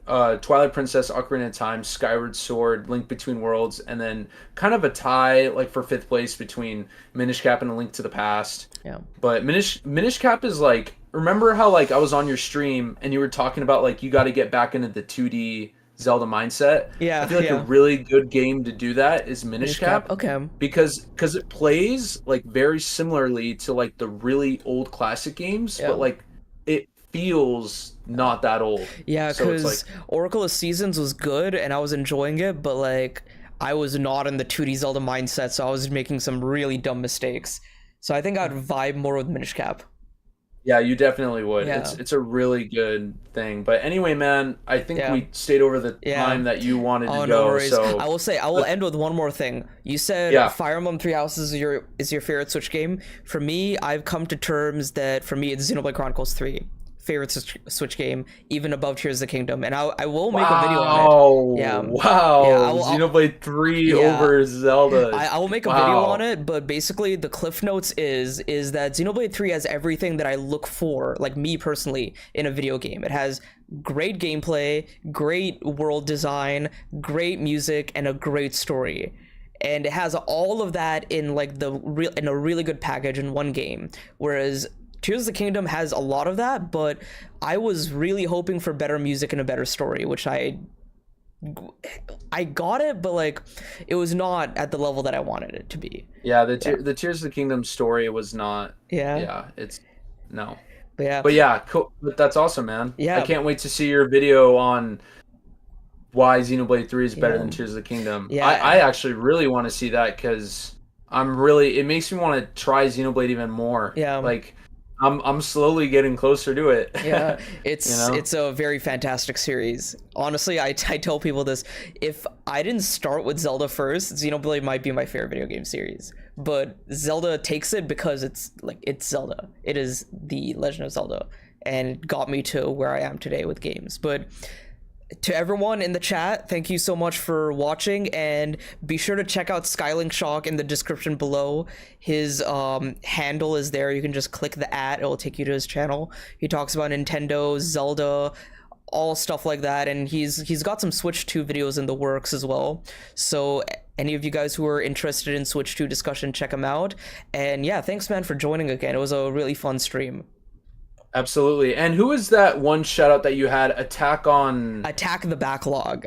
Twilight Princess, Ocarina of Time, Skyward Sword, Link Between Worlds, and then kind of a tie like for 5th place between Minish Cap and A Link to the Past. Yeah. But Minish Cap is like, remember how like I was on your stream and you were talking about like you got to get back into the 2D Zelda mindset. Yeah, I feel like a yeah. really good game to do that is Minish Minish Cap. Cap, Okay. because it plays like very similarly to like the really old classic games, but Yeah. like it feels not that old. Yeah, So it's like because Oracle of Seasons was good and I was enjoying it, but like I was not in the 2D Zelda mindset, so I was making some really dumb mistakes. So I think I'd vibe more with Minish Cap. yeah, you definitely would. Yeah. It's a really good thing. But anyway, man, I think Yeah. we stayed over the Yeah. time that you wanted to Oh, no go. worries. So I will say I will end with one more thing. You said yeah, Fire Emblem Three Houses is your favorite Switch game. For me, I've come to terms that for me it's Xenoblade Chronicles 3. Favorite Switch game, even above Tears of the Kingdom, and I will make a video on it. wow, Yeah, yeah, wow, Xenoblade 3 yeah. over Zelda. I will make a video on Wow. it, but basically the cliff notes is that Xenoblade 3 has everything that I look for, like me personally, in a video game. It has great gameplay, great world design, great music, and a great story. And it has all of that in like in a really good package in one game. Whereas Tears of the Kingdom has a lot of that, but I was really hoping for better music and a better story, which I got it, but like it was not at the level that I wanted it to be. Yeah, Yeah. the Tears of the Kingdom story was not. Yeah. Yeah, it's no. But yeah. But yeah, cool. But that's awesome, man. Yeah. I can't wait to see your video on why Xenoblade 3 is better Yeah. than Tears of the Kingdom. Yeah. I actually really want to see that because it makes me want to try Xenoblade even more. Yeah. Like I'm slowly getting closer to it. Yeah, it's You know? it's a very fantastic series. Honestly, I tell people this: if I didn't start with Zelda first, Xenoblade might be my favorite video game series. But Zelda takes it because it's Zelda. It is the Legend of Zelda, and it got me to where I am today with games. But to everyone in the chat, thank you so much for watching, and be sure to check out Skylink Shock in the description below. His handle is there. You can just click the @ it will take you to his channel. He talks about Nintendo, Zelda, all stuff like that, and he's got some Switch 2 videos in the works as well. So any of you guys who are interested in Switch 2 discussion, check him out. And yeah, thanks man for joining again. It was a really fun stream. Absolutely. And who is that one shout out that you had? Attack the Backlog.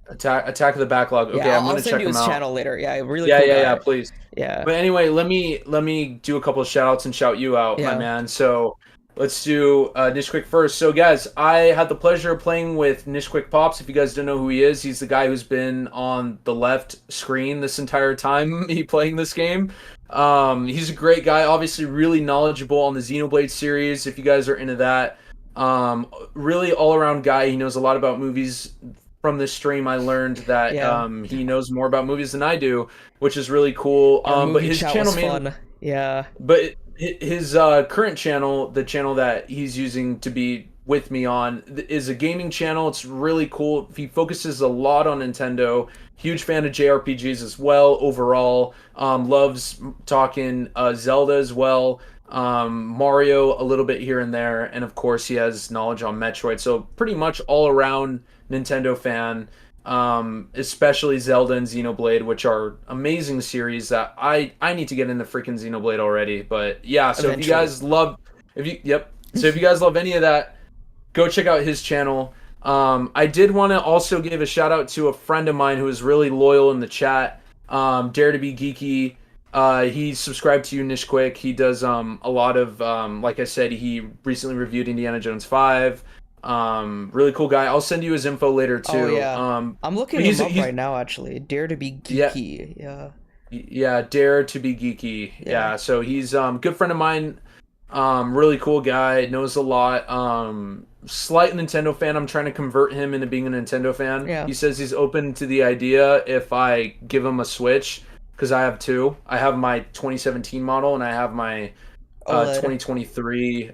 Attack of the Backlog. Okay, Yeah, I'm I'll gonna send check you him his out. channel later. Yeah, really Yeah, cool yeah, guy. yeah, please. Yeah. But anyway, let me do a couple of shout outs and shout you out, my Yeah. man. So let's do Nishquick first. So guys, I had the pleasure of playing with Nishquick Pops. If you guys don't know who he is, he's the guy who's been on the left screen this entire time me playing this game. He's a great guy, obviously really knowledgeable on the Xenoblade series, if you guys are into that. Really all around guy. He knows a lot about movies. From this stream, I learned that Yeah. he knows more about movies than I do, which is really cool. Our But movie his chat channel was fun. Yeah. but his current channel, the channel that he's using to be with me on, is a gaming channel. It's really cool. He focuses a lot on Nintendo. Huge fan of JRPGs as well. Overall, loves talking Zelda as well. Mario a little bit here and there, and of course he has knowledge on Metroid. So pretty much all around Nintendo fan. Especially Zelda and Xenoblade, which are amazing series that I need to get into freaking Xenoblade already. But yeah, so Eventually. if you guys love, so if you guys love any of that, go check out his channel. I did want to also give a shout out to a friend of mine who is really loyal in the chat. Dare to be geeky. He subscribed to you, Nishquick. He does a lot of like I said, he recently reviewed Indiana Jones 5. Really cool guy. I'll send you his info later too. Oh, yeah. I'm looking him up right now actually. Dare to be geeky. Yeah, Dare to be geeky. Yeah. Yeah, so he's good friend of mine. Really cool guy, knows a lot. Slight Nintendo fan. I'm trying to convert him into being a Nintendo fan. Yeah. He says he's open to the idea if I give him a Switch, because I have two. I have my 2017 model and I have my 2023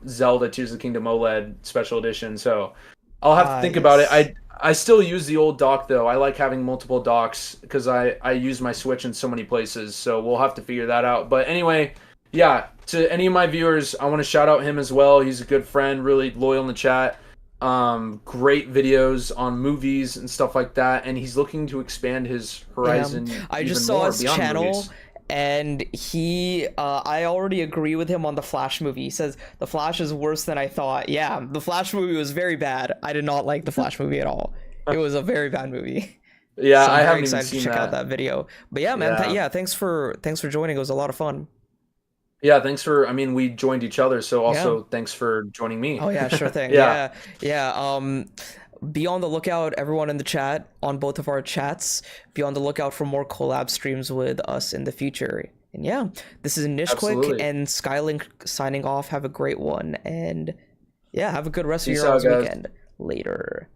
Zelda Tears of the Kingdom OLED special edition. So I'll have to think about it. I still use the old dock though. I like having multiple docks because I use my Switch in so many places. So we'll have to figure that out. But anyway, yeah, to any of my viewers, I want to shout out him as well. He's a good friend, really loyal in the chat. Great videos on movies and stuff like that, and he's looking to expand his horizon. I just even saw more his beyond channel, movies. and I already agree with him on the Flash movie. He says the Flash is worse than I thought. Yeah, the Flash movie was very bad. I did not like the Flash movie at all. It was a very bad movie. Yeah, So I I'm very haven't even excited seen to check that. out that video. But yeah, man, Yeah. thanks for joining. It was a lot of fun. Yeah, thanks for, I mean, we joined each other, so Yeah. also thanks for joining me. Oh yeah, sure thing. Yeah, Yeah, yeah. Be on the lookout, everyone in the chat, on both of our chats. Be on the lookout for more collab streams with us in the future. And yeah, this is Nishquick absolutely. and Skylink signing off. Have a great one, and yeah, have a good rest of Peace your out, all's guys. weekend. Later.